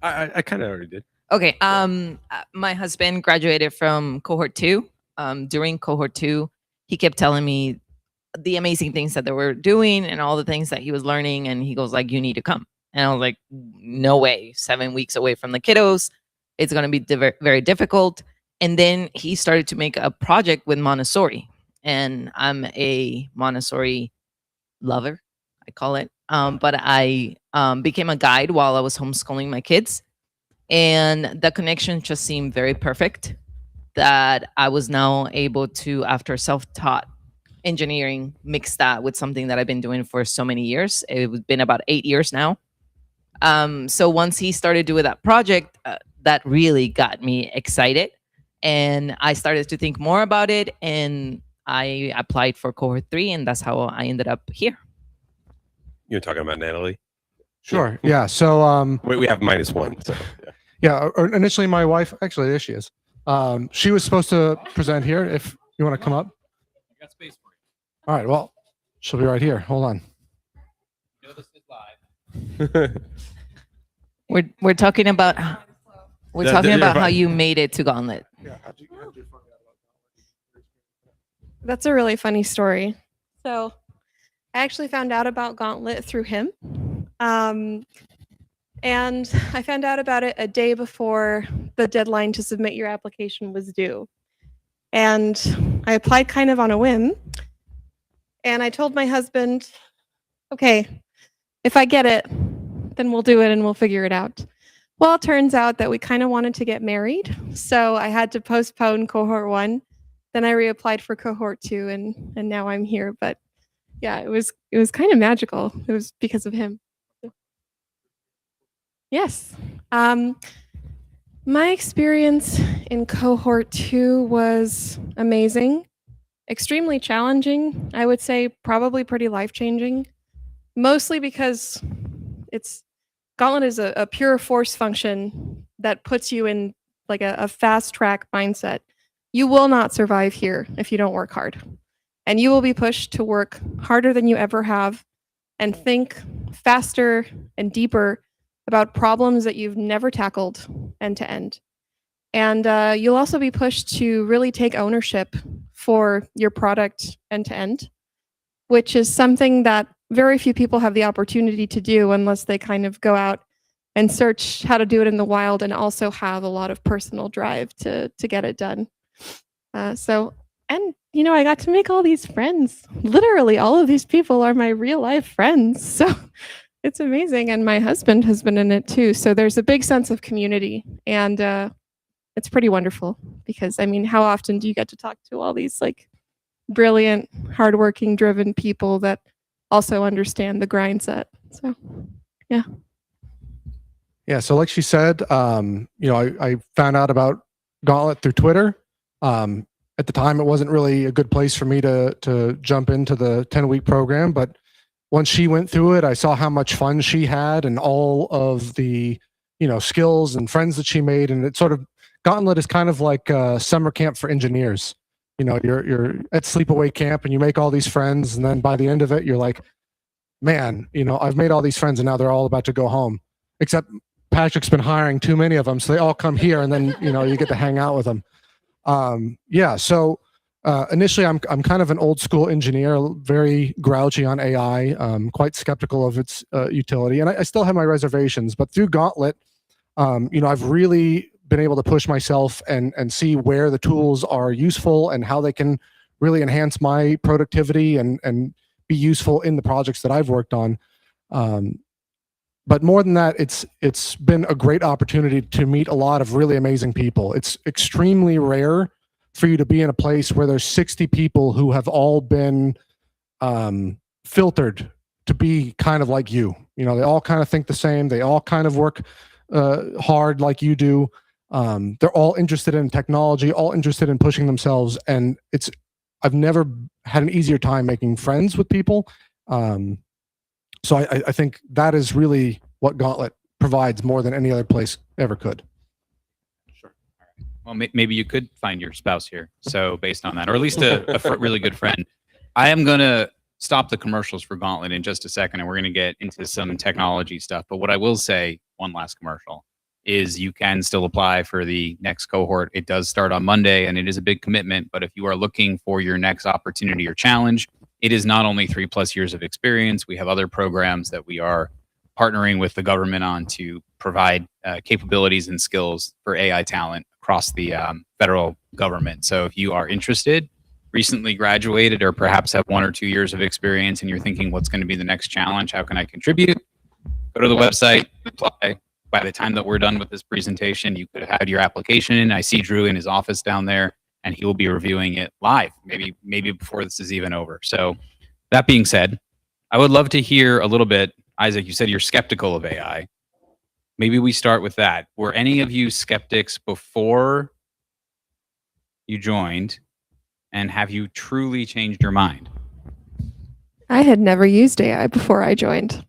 I kind of already did. Okay. My husband graduated from Cohort 2. During Cohort 2, he kept telling me the amazing things that they were doing and all the things that he was learning. And he goes like, "You need to come." And I was like, "No way. 7 weeks away from the kiddos. It's going to be very difficult." And then he started to make a project with Montessori. And I'm a Montessori lover, I call it. But I became a guide while I was homeschooling my kids. And the connection just seemed very perfect that I was now able to, after self-taught engineering, mix that with something that I've been doing for so many years. It's been about 8 years now. So once he started doing that project, that really got me excited. And I started to think more about it. And I applied for Cohort 3, and that's how I ended up here. You're talking about Natalie? Sure. Yeah. So we have -1. So, yeah. Initially, my wife. Actually, there she is. She was supposed to present here. If you want to come up. I got space for you. All right. Well, she'll be right here. Hold on. You know this is live. We're talking about how you made it to Gauntlet. That's a really funny story. So I actually found out about Gauntlet through him. And I found out about it a day before the deadline to submit your application was due. And I applied kind of on a whim. And I told my husband, okay, if I get it, then we'll do it and we'll figure it out. Well, it turns out that we kind of wanted to get married. So I had to postpone Cohort 1. Then I reapplied for Cohort 2 and now I'm here. But yeah, it was kind of magical. It was because of him. Yes. My experience in Cohort 2 was amazing, extremely challenging. I would say probably pretty life-changing, mostly because Gauntlet is a pure force function that puts you in like a fast track mindset. You will not survive here if you don't work hard. And you will be pushed to work harder than you ever have and think faster and deeper about problems that you've never tackled end to end. And you'll also be pushed to really take ownership for your product end to end, which is something that very few people have the opportunity to do unless they kind of go out and search how to do it in the wild and also have a lot of personal drive to get it done. And you know, I got to make all these friends. Literally, all of these people are my real life friends. So it's amazing. And my husband has been in it too. So there's a big sense of community. And it's pretty wonderful because, I mean, how often do you get to talk to all these like brilliant, hardworking, driven people that also understand the grind set? So, yeah. Yeah. So like she said, you know, I found out about Gauntlet through Twitter. At the time, it wasn't really a good place for me to jump into the 10-week program. But once she went through it, I saw how much fun she had and all of the, you know, skills and friends that she made. And it sort of, Gauntlet is kind of like a summer camp for engineers. You know, you're at sleepaway camp and you make all these friends. And then by the end of it, you're like, man, you know, I've made all these friends and now they're all about to go home. Except Patrick's been hiring too many of them. So they all come here and then, you know, you get to hang out with them. Yeah, so initially I'm kind of an old school engineer, very grouchy on AI, quite skeptical of its utility, and I still have my reservations. But through Gauntlet, you know, I've really been able to push myself and see where the tools are useful and how they can really enhance my productivity and be useful in the projects that I've worked on. But more than that, it's been a great opportunity to meet a lot of really amazing people. It's extremely rare for you to be in a place where there's 60 people who have all been filtered to be kind of like you. You know, they all kind of think the same. They all kind of work hard like you do. They're all interested in technology, all interested in pushing themselves. And I've never had an easier time making friends with people. So I think that is really what Gauntlet provides more than any other place ever could. Sure. All right. Well, maybe you could find your spouse here. So based on that, or at least a really good friend. I am going to stop the commercials for Gauntlet in just a second, and we're going to get into some technology stuff. But what I will say, one last commercial, is you can still apply for the next cohort. It does start on Monday, and it is a big commitment. But if you are looking for your next opportunity or challenge, it is not only 3+ years of experience. We have other programs that we are partnering with the government on to provide capabilities and skills for AI talent across the federal government. So if you are interested, recently graduated, or perhaps have 1 or 2 years of experience and you're thinking, what's going to be the next challenge? How can I contribute? Go to the website, apply. By the time that we're done with this presentation, you could have had your application in. I see Drew in his office down there, and he will be reviewing it live, maybe before this is even over. So that being said, I would love to hear a little bit. Isaac, you said you're skeptical of AI. Maybe we start with that. Were any of you skeptics before you joined, and have you truly changed your mind? I had never used AI before I joined,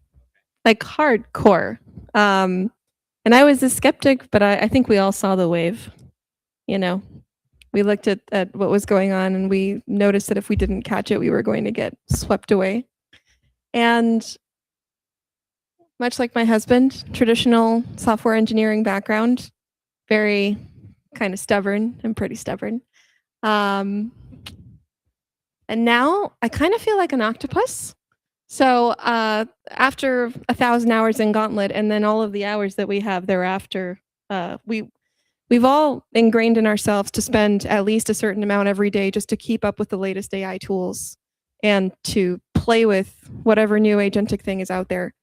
like hardcore. And I was a skeptic, but I think we all saw the wave. You know, we looked at what was going on, and we noticed that if we didn't catch it, we were going to get swept away. And much like my husband, traditional software engineering background, very kind of stubborn. I'm pretty stubborn. And now I kind of feel like an octopus. So after 1,000 hours in Gauntlet, and then all of the hours that we have thereafter, we've all ingrained in ourselves to spend at least a certain amount every day just to keep up with the latest AI tools and to play with whatever new agentic thing is out there.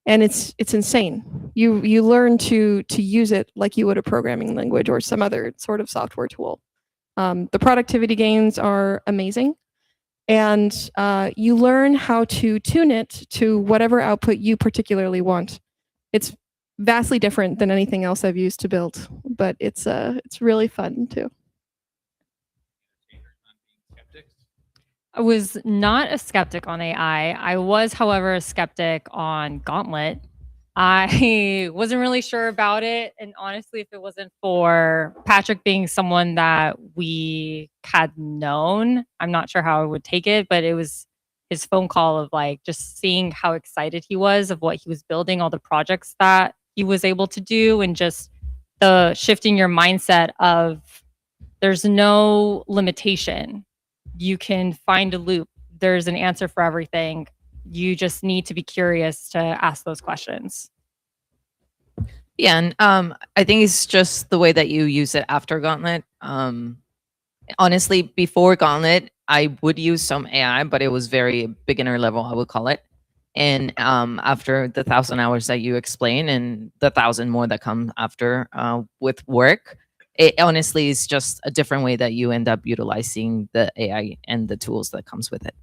And it's insane. You learn to use it like you would a programming language or some other sort of software tool. The productivity gains are amazing. And you learn how to tune it to whatever output you particularly want. It's vastly different than anything else I've used to build, but it's really fun too. I was not a skeptic on AI. I was, however, a skeptic on Gauntlet. I wasn't really sure about it. And honestly, if it wasn't for Patrick being someone that we had known, I'm not sure how I would take it, but it was his phone call of like just seeing how excited he was of what he was building, all the projects that he was able to do, and just the shifting your mindset of there's no limitation. You can find a loop. There's an answer for everything. You just need to be curious to ask those questions. Yeah, and I think it's just the way that you use it after Gauntlet. Honestly, before Gauntlet, I would use some AI, but it was very beginner level, I would call it. And after the 1,000 hours that you explain and the 1,000 more that come after with work, it honestly is just a different way that you end up utilizing the AI and the tools that comes with it.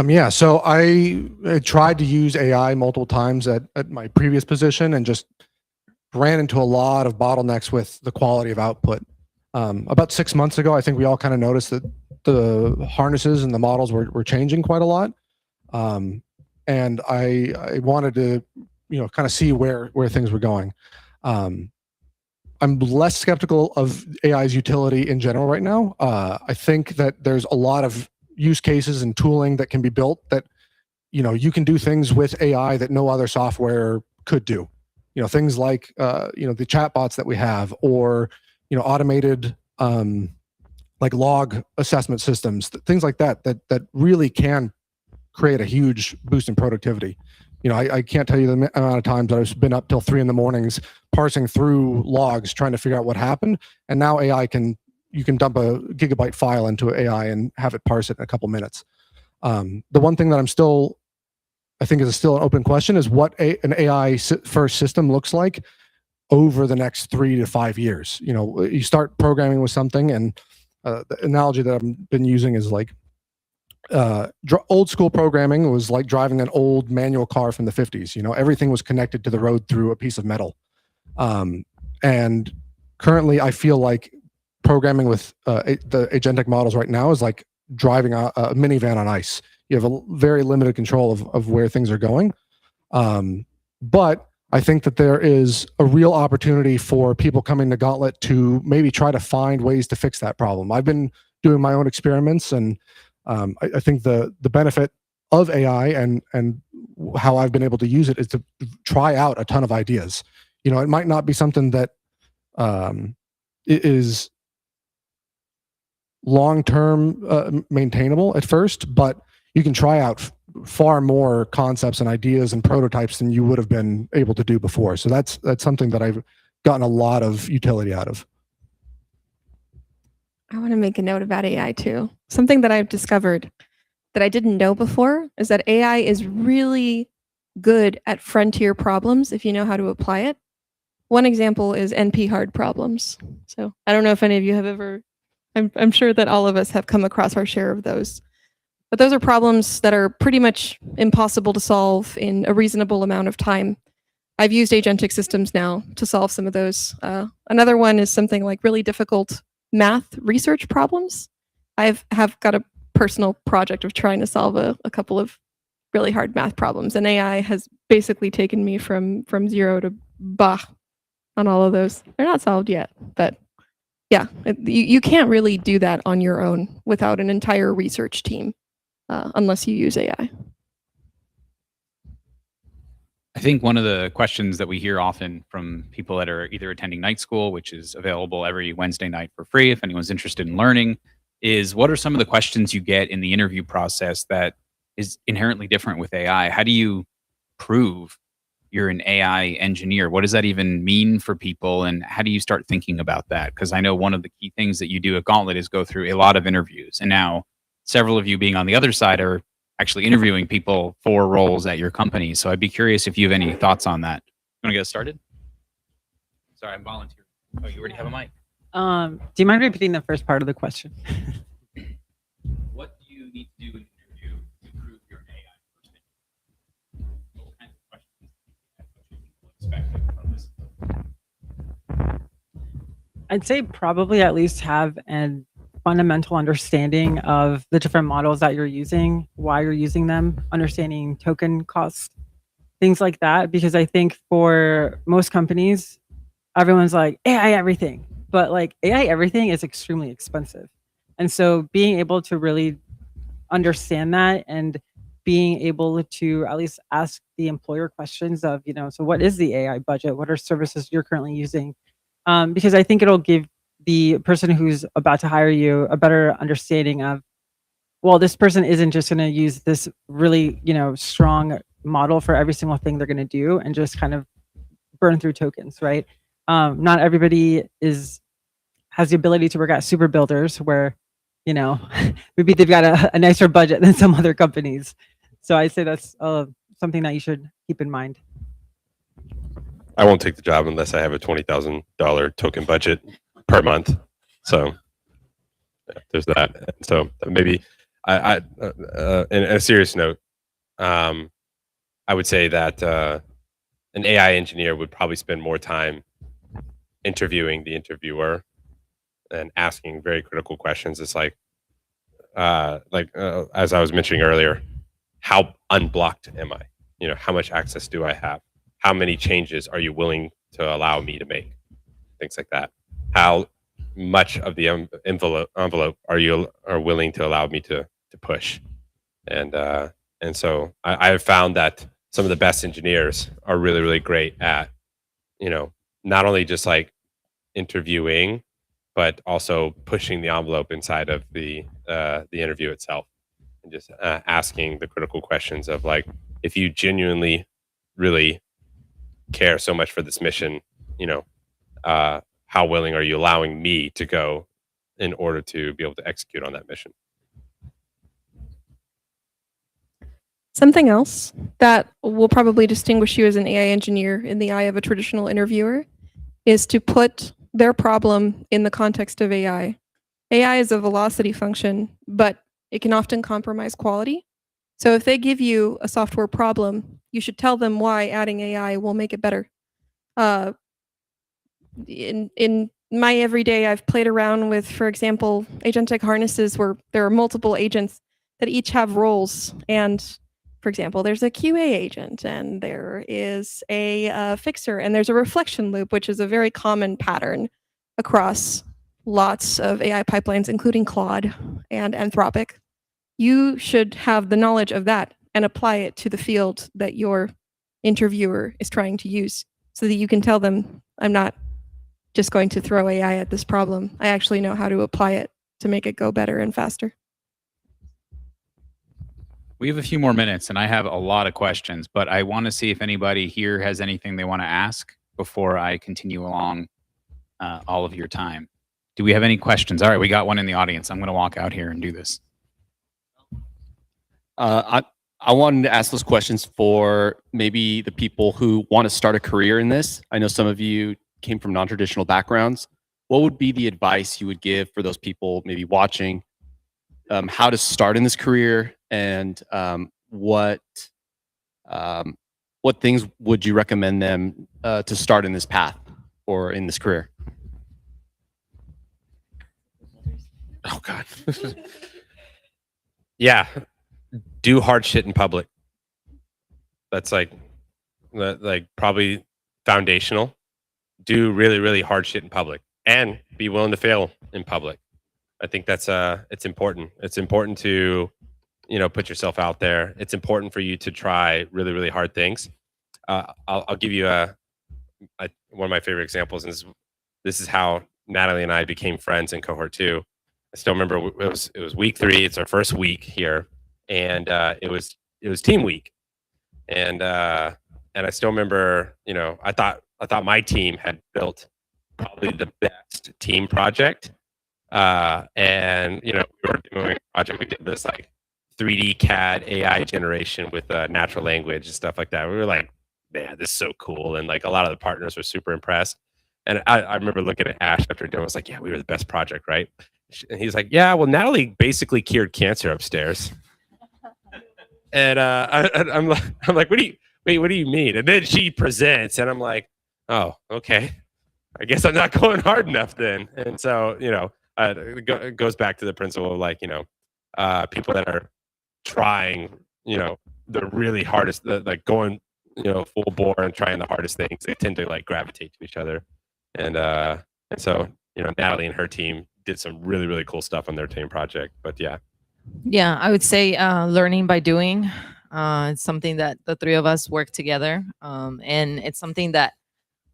Yeah, so I tried to use AI multiple times at my previous position and just ran into a lot of bottlenecks with the quality of output. About 6 months ago, I think we all kind of noticed that the harnesses and the models were changing quite a lot. And I wanted to, kind of see where things were going. I'm less skeptical of AI's utility in general right now. I think that there's a lot of use cases and tooling that can be built that, you can do things with AI that no other software could do. Things like, the chatbots that we have, or, automated, like log assessment systems, things like that really can create a huge boost in productivity. I can't tell you the amount of times I've been up till 3 in the mornings parsing through logs, trying to figure out what happened. And now AI can, you can dump a gigabyte file into AI and have it parse it in a couple minutes. The one thing that I think is still an open question is what an AI first system looks like over the next 3 to 5 years. You know, you start programming with something, and the analogy that I've been using is like old school programming was like driving an old manual car from the 50s. You know, everything was connected to the road through a piece of metal. And currently, I feel like programming with the agentic models right now is like driving a minivan on ice. You have a very limited control of where things are going. But I think that there is a real opportunity for people coming to Gauntlet to maybe try to find ways to fix that problem. I've been doing my own experiments, and I think the benefit of AI and how I've been able to use it is to try out a ton of ideas. You know, it might not be something that is long-term maintainable at first, but you can try out far more concepts and ideas and prototypes than you would have been able to do before. So that's something that I've gotten a lot of utility out of. I want to make a note about AI too. Something that I've discovered that I didn't know before is that AI is really good at frontier problems if you know how to apply it. One example is NP hard problems. So I don't know if any of you have ever, I'm sure that all of us have come across our share of those. But those are problems that are pretty much impossible to solve in a reasonable amount of time. I've used agentic systems now to solve some of those. Another one is something like really difficult math research problems. Have got a personal project of trying to solve a couple of really hard math problems, and AI has basically taken me from 0 to bah on all of those. They're not solved yet, but yeah, you can't really do that on your own without an entire research team, unless you use AI. I think one of the questions that we hear often from people that are either attending night school, which is available every Wednesday night for free if anyone's interested in learning, is what are some of the questions you get in the interview process that is inherently different with AI? How do you prove you're an AI engineer? What does that even mean for people? And how do you start thinking about that? Because I know one of the key things that you do at Gauntlet is go through a lot of interviews. And now several of you being on the other side are actually interviewing people for roles at your company. So I'd be curious if you have any thoughts on that. You want to get us started? Sorry, I'm volunteering. Oh, you already have a mic. Do you mind repeating the first part of the question? What do you need to do in an interview to prove you're an AI person? What kinds of questions do people expect from this? I'd say probably at least have an fundamental understanding of the different models that you're using, why you're using them, understanding token costs, things like that. Because I think for most companies, everyone's like AI everything, but like AI everything is extremely expensive. And so being able to really understand that and being able to at least ask the employer questions of, you know, so what is the AI budget? What are services you're currently using? Because I think it'll give the person who's about to hire you a better understanding of, well, this person isn't just going to use this really, you know, strong model for every single thing they're going to do and just kind of burn through tokens, right? Not everybody has the ability to work at super builders where, you know, maybe they've got a nicer budget than some other companies. So I say that's something that you should keep in mind. I won't take the job unless I have a $20,000 token budget per month. So yeah, there's that. So maybe in a serious note, I would say that an AI engineer would probably spend more time interviewing the interviewer and asking very critical questions. It's like as I was mentioning earlier, how unblocked am I? You know, how much access do I have? How many changes are you willing to allow me to make? Things like that. How much of the envelope are willing to allow me to push? And so I have found that some of the best engineers are really, really great at, you know, not only just like interviewing, but also pushing the envelope inside of the interview itself, and just asking the critical questions of like, if you genuinely really care so much for this mission, you know, how willing are you allowing me to go in order to be able to execute on that mission. Something else that will probably distinguish you as an AI engineer in the eye of a traditional interviewer is to put their problem in the context of AI. AI is a velocity function, but it can often compromise quality. So if they give you a software problem, you should tell them why adding AI will make it better. In my everyday, I've played around with, for example, agentic harnesses where there are multiple agents that each have roles. And for example, there's a QA agent, and there is a fixer, and there's a reflection loop, which is a very common pattern across lots of AI pipelines, including Claude and Anthropic. You should have the knowledge of that and apply it to the field that your interviewer is trying to use, so that you can tell them, I'm not just going to throw AI at this problem. I actually know how to apply it to make it go better and faster. We have a few more minutes, and I have a lot of questions, but I want to see if anybody here has anything they want to ask before I continue along all of your time. Do we have any questions? All right, we got one in the audience. I'm going to walk out here and do this. I wanted to ask those questions for maybe the people who want to start a career in this. I know some of you came from non-traditional backgrounds. What would be the advice you would give for those people maybe watching, how to start in this career, and what things would you recommend them to start in this path or in this career? Oh God. Yeah. Do hard shit in public. That's like probably foundational. Do really, really hard shit in public, and be willing to fail in public. I think that's it's important. It's important to, put yourself out there. It's important for you to try really, really hard things. I'll give you one of my favorite examples, and this is how Natalie and I became friends in Cohort 2. I still remember it was week 3. It's our first week here, and it was team week, and I still remember, I thought my team had built probably the best team project, and we were doing a project. We did this like 3D CAD AI generation with natural language and stuff like that. We were like, man, this is so cool, and like a lot of the partners were super impressed. And I remember looking at Ash after doing it, I was like, yeah, we were the best project, right? And he's like, yeah, well, Natalie basically cured cancer upstairs. And I'm like, what do you mean? And then she presents, and I'm like, oh, okay. I guess I'm not going hard enough then. And so, it goes back to the principle of like, people that are trying, the really hardest, like going, full bore and trying the hardest things, they tend to like gravitate to each other. And so, Natalie and her team did some really, really cool stuff on their team project. But yeah. Yeah, I would say learning by doing. It's something that the three of us work together. And it's something that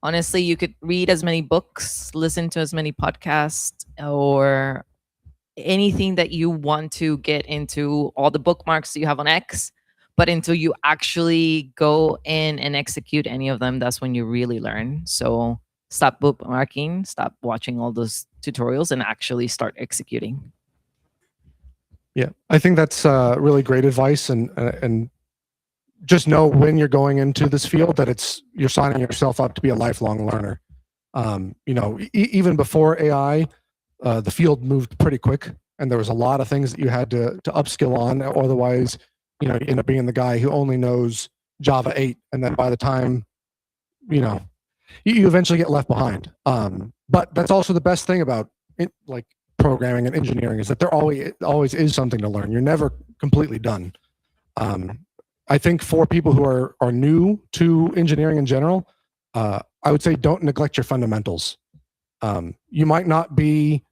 honestly, you could read as many books, listen to as many podcasts, or anything that you want to get into, all the bookmarks that you have on X. But until you actually go in and execute any of them, that's when you really learn. So stop bookmarking, stop watching all those tutorials, and actually start executing. Yeah, I think that's really great advice, and just know when you're going into this field that you're signing yourself up to be a lifelong learner. Even before AI, the field moved pretty quick, and there was a lot of things that you had to upskill on. Otherwise, you end up being the guy who only knows Java 8, and then by the time, you eventually get left behind. But that's also the best thing about like programming and engineering, is that there always is something to learn. You're never completely done. I think for people who are new to engineering in general, I would say don't neglect your fundamentals. You might not be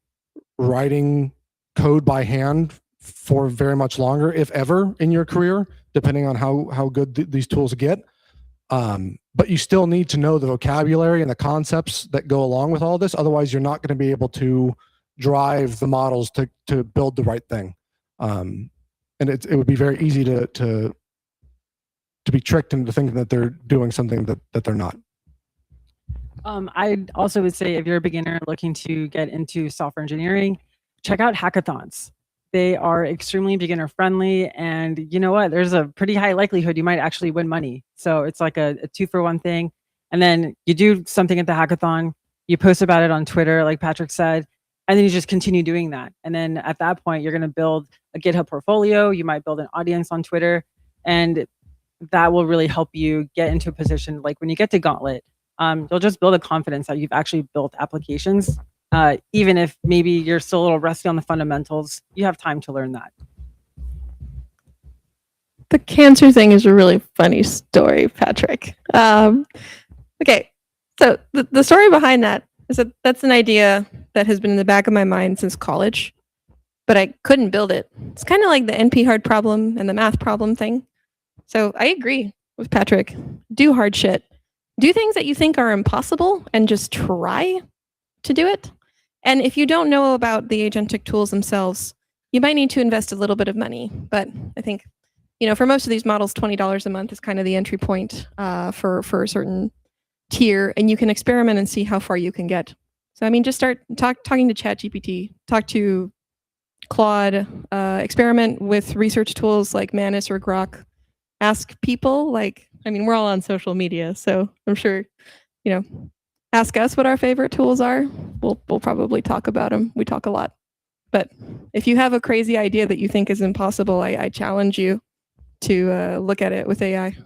writing code by hand for very much longer, if ever, in your career, depending on how good these tools get. But you still need to know the vocabulary and the concepts that go along with all this. Otherwise, you're not going to be able to drive the models to build the right thing. And it would be very easy to be tricked into thinking that they're doing something that they're not. I also would say if you're a beginner looking to get into software engineering, check out hackathons. They are extremely beginner friendly, and you know what? There's a pretty high likelihood you might actually win money. So it's like a 2-for-1 thing. And then you do something at the hackathon, you post about it on Twitter, like Patrick said, and then you just continue doing that. And then at that point, you're going to build a GitHub portfolio. You might build an audience on Twitter, and that will really help you get into a position like when you get to Gauntlet, you'll just build a confidence that you've actually built applications. Even if maybe you're still a little rusty on the fundamentals, you have time to learn that. The cancer thing is a really funny story, Patrick. Okay, so the story behind that is that that's an idea that has been in the back of my mind since college, but I couldn't build it. It's kind of like the NP hard problem and the math problem thing. So I agree with Patrick. Do hard shit. Do things that you think are impossible and just try to do it. And if you don't know about the agentic tools themselves, you might need to invest a little bit of money. But I think, for most of these models, $20 a month is kind of the entry point for a certain tier, and you can experiment and see how far you can get. So, just start talking to ChatGPT, talk to Claude, experiment with research tools like Manus or Grok. Ask people, we're all on social media, so I'm sure, ask us what our favorite tools are. We'll probably talk about them. We talk a lot. But if you have a crazy idea that you think is impossible, I challenge you to look at it with AI.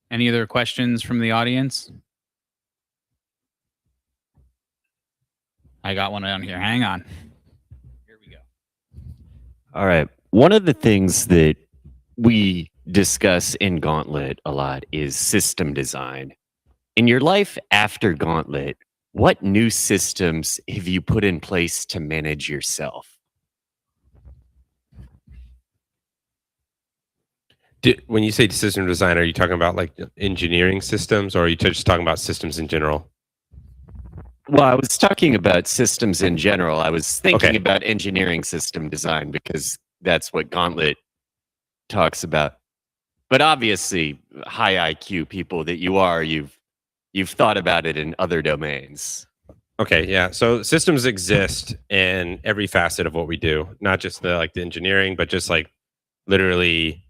Any other questions from the audience? I got one down here. Hang on. Here we go. All right. One of the things that we discuss in Gauntlet a lot is system design. In your life after Gauntlet, what new systems have you put in place to manage yourself? When you say system design, are you talking about like engineering systems, or are you just talking about systems in general? Well, I was talking about systems in general. I was thinking about engineering system design because that's what Gauntlet talks about. But obviously, high IQ people that you are, you've thought about it in other domains. Okay, yeah. So systems exist in every facet of what we do, not just the engineering, but just like literally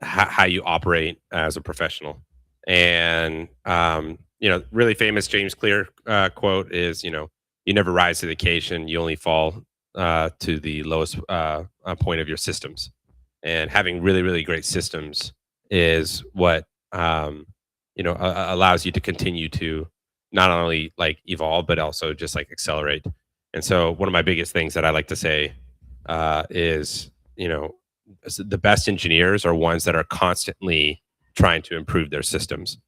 how you operate as a professional. And really famous James Clear quote is, you never rise to the occasion, you only fall to the lowest point of your systems. And having really, really great systems is what allows you to continue to not only evolve, but also just accelerate. And so one of my biggest things that I like to say is, the best engineers are ones that are constantly trying to improve their systems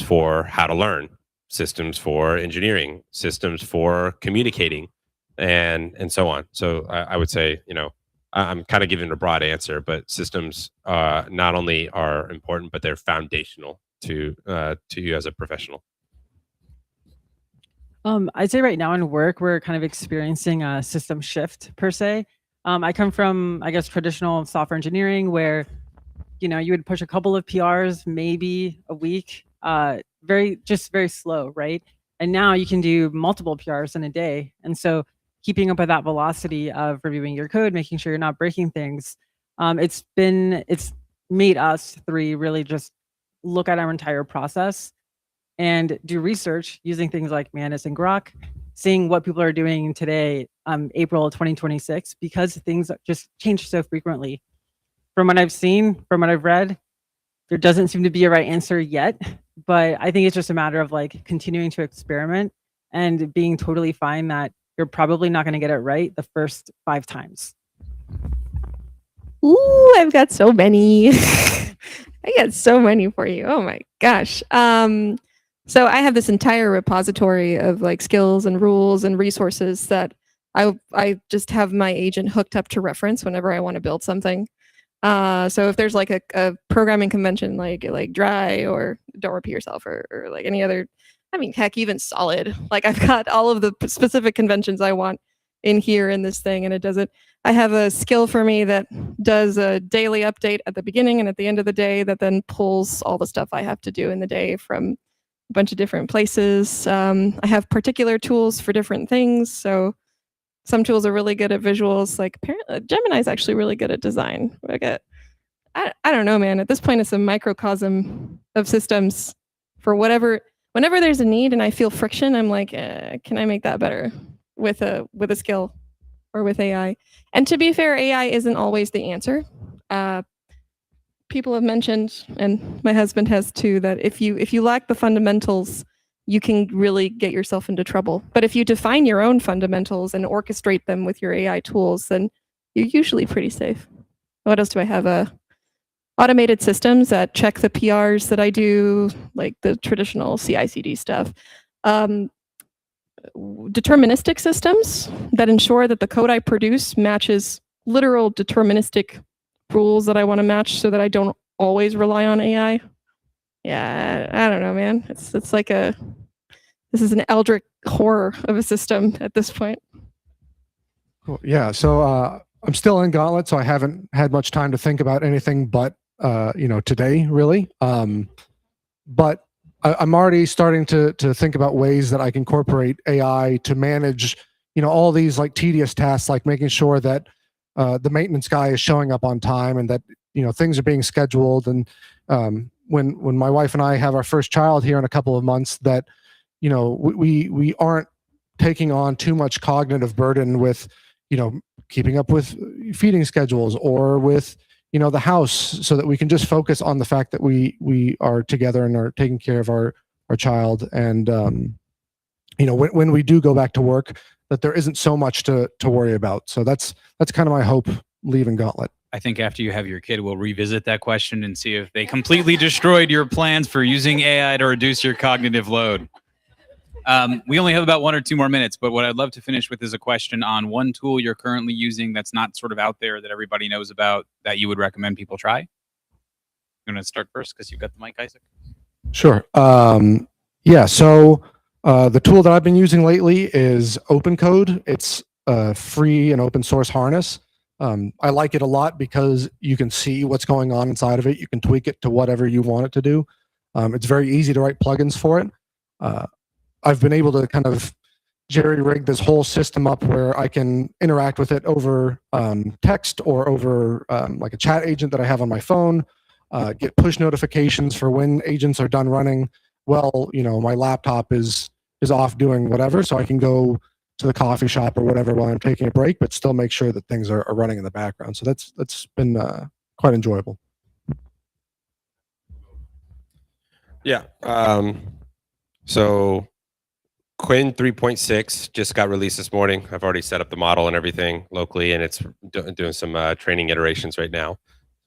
for how to learn, systems for engineering, systems for communicating, and so on. So I would say, I'm kind of giving a broad answer, but systems not only are important, but they're foundational to you as a professional. I'd say right now in work, we're kind of experiencing a system shift per se. I come from, I guess, traditional software engineering where, you would push a couple of PRs, maybe a week, very slow, right? And now you can do multiple PRs in a day. And so keeping up with that velocity of reviewing your code, making sure you're not breaking things, it's made us three really just look at our entire process and do research using things like Manus and Grok, seeing what people are doing today, April 2026, because things just change so frequently. From what I've seen, from what I've read, there doesn't seem to be a right answer yet, but I think it's just a matter of continuing to experiment and being totally fine that you're probably not going to get it right the first 5 times. Ooh, I've got so many. I got so many for you. Oh my gosh. So I have this entire repository of skills and rules and resources that I just have my agent hooked up to reference whenever I want to build something. So if there's a programming convention like dry or don't repeat yourself or any other, heck, even solid, I've got all of the specific conventions I want in here in this thing, and it does it. I have a skill for me that does a daily update at the beginning and at the end of the day that then pulls all the stuff I have to do in the day from a bunch of different places. I have particular tools for different things. So some tools are really good at visuals. Like Gemini's actually really good at design. I don't know, man. At this point, it's a microcosm of systems for whatever. Whenever there's a need and I feel friction, I'm like, can I make that better with a skill or with AI? And to be fair, AI isn't always the answer. People have mentioned, and my husband has too, that if you lack the fundamentals, you can really get yourself into trouble. But if you define your own fundamentals and orchestrate them with your AI tools, then you're usually pretty safe. What else do I have? Automated systems that check the PRs that I do, like the traditional CI/CD stuff. Deterministic systems that ensure that the code I produce matches literal deterministic rules that I want to match so that I don't always rely on AI. Yeah, I don't know, man. It's like this is an eldritch horror of a system at this point. Cool. Yeah, so I'm still in Gauntlet, so I haven't had much time to think about anything but today, really. But I'm already starting to think about ways that I can incorporate AI to manage, all these like tedious tasks, like making sure that the maintenance guy is showing up on time and that things are being scheduled. And when my wife and I have our first child here in a couple of months, that we aren't taking on too much cognitive burden with keeping up with feeding schedules or with the house, so that we can just focus on the fact that we are together and are taking care of our child. And when we do go back to work, that there isn't so much to worry about. So that's kind of my hope leaving Gauntlet. I think after you have your kid, we'll revisit that question and see if they completely destroyed your plans for using AI to reduce your cognitive load. We only have about 1 or 2 more minutes, but what I'd love to finish with is a question on one tool you're currently using that's not sort of out there that everybody knows about that you would recommend people try. You want to start first because you've got the mic, Isaac? Sure. Yeah. So the tool that I've been using lately is OpenCode. It's a free and open source harness. I like it a lot because you can see what's going on inside of it. You can tweak it to whatever you want it to do. It's very easy to write plugins for it. I've been able to kind of jerry-rig this whole system up where I can interact with it over text or over like a chat agent that I have on my phone, get push notifications for when agents are done running. Well, my laptop is off doing whatever, so I can go to the coffee shop or whatever while I'm taking a break, but still make sure that things are running in the background. So that's been quite enjoyable. Yeah. So Quinn 3.6 just got released this morning. I've already set up the model and everything locally, and it's doing some training iterations right now.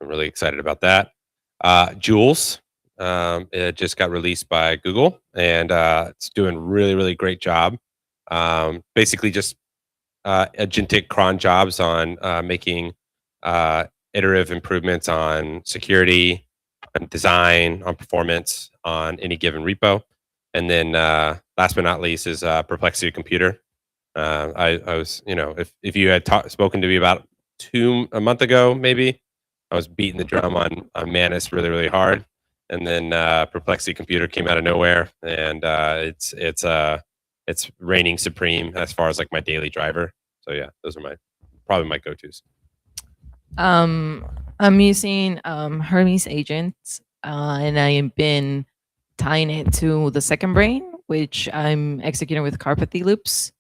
I'm really excited about that. Jules, it just got released by Google, and it's doing really, really great job. Basically just agentic cron jobs on making iterative improvements on security, on design, on performance, on any given repo. And then last but not least is Perplexity Computer. I was, if you had spoken to me about a month ago, maybe, I was beating the drum on Manus really, really hard. And then Perplexity Computer came out of nowhere, and it's reigning supreme as far as like my daily driver. So yeah, those are probably my go-tos. I'm using Hermes agents, and I have been tying it to the second brain, which I'm executing with Carpathy loops.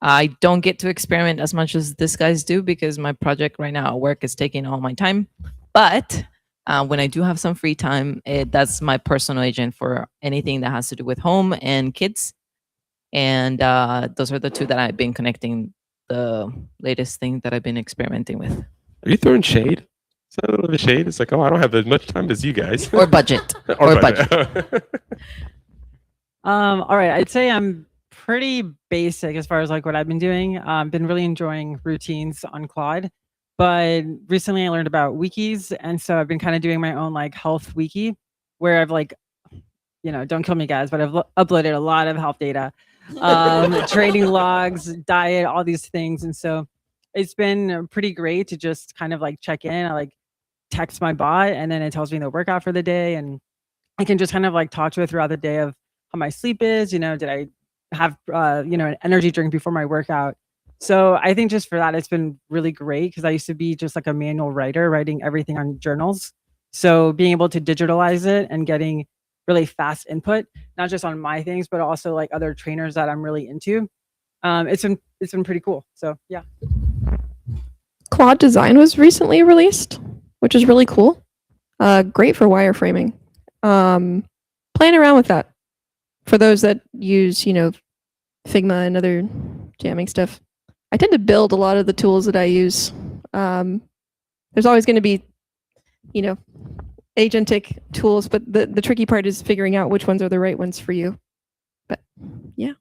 I don't get to experiment as much as these guys do because my project right now at work is taking all my time. But when I do have some free time, that's my personal agent for anything that has to do with home and kids. And those are the two that I've been connecting, the latest thing that I've been experimenting with. Are you throwing shade? Is that a little bit of shade? It's like, oh, I don't have as much time as you guys. Or budget. or budget. All right, I'd say I'm pretty basic as far as like what I've been doing. Been really enjoying routines on Claude, but recently I learned about wikis, and so I've been kind of doing my own like health wiki, where I've like, don't kill me guys, but I've uploaded a lot of health data, training logs, diet, all these things, and so it's been pretty great to just kind of like check in. I like text my bot, and then it tells me the workout for the day, and I can just kind of like talk to it throughout the day of how my sleep is. Did I have an energy drink before my workout? So I think just for that, it's been really great because I used to be just like a manual writer, writing everything on journals. So being able to digitalize it and getting really fast input, not just on my things, but also like other trainers that I'm really into. It's been pretty cool. So yeah. Claude Design was recently released, which is really cool. Great for wireframing. Playing around with that for those that use, Figma and other jamming stuff. I tend to build a lot of the tools that I use. There's always going to be, agentic tools, but the tricky part is figuring out which ones are the right ones for you. But yeah.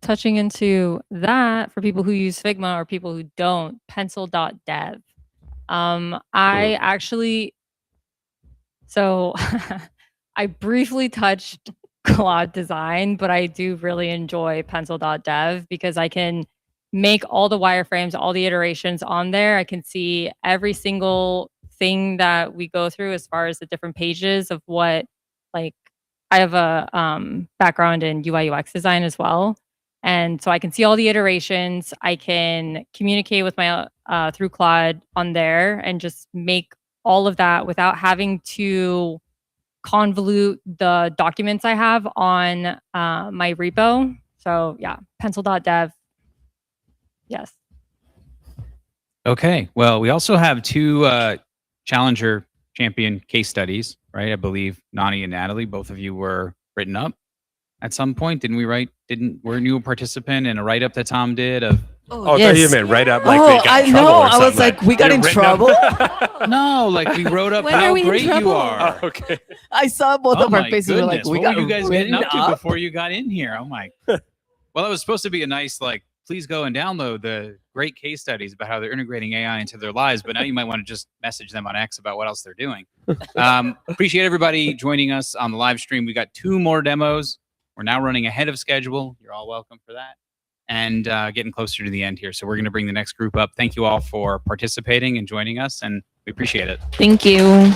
Touching into that for people who use Figma or people who don't, pencil.dev. I actually, so I briefly touched Claude Design, but I do really enjoy pencil.dev because I can make all the wireframes, all the iterations on there. I can see every single thing that we go through as far as the different pages of what, like, I have a background in UI UX design as well. And so I can see all the iterations. I can communicate with my through Claude on there and just make all of that without having to convolute the documents I have on my repo. So yeah, pencil.dev. Yes. Okay. Well, we also have two Challenger champion case studies, right? I believe Nani and Natalie, both of you were written up at some point. Didn't we write? Weren't you a participant in a write up that Tom did of? Oh, I thought you meant write up like Oh, they got I in trouble know. or I was something. like, we got You're in written up. trouble. No, like we wrote up When are how we in great you trouble? are. Oh, okay. I saw both Oh of our my faces. We were like, goodness. we What got were you guys getting written up to up. before you got in here? Oh my. Well, it was supposed to be a nice, like, please go and download the great case studies about how they're integrating AI into their lives. But now you might want to just message them on X about what else they're doing. Appreciate everybody joining us on the live stream. We got 2 more demos. We're now running ahead of schedule. You're all welcome for that. And getting closer to the end here. So we're going to bring the next group up. Thank you all for participating and joining us, and we appreciate it. Thank you.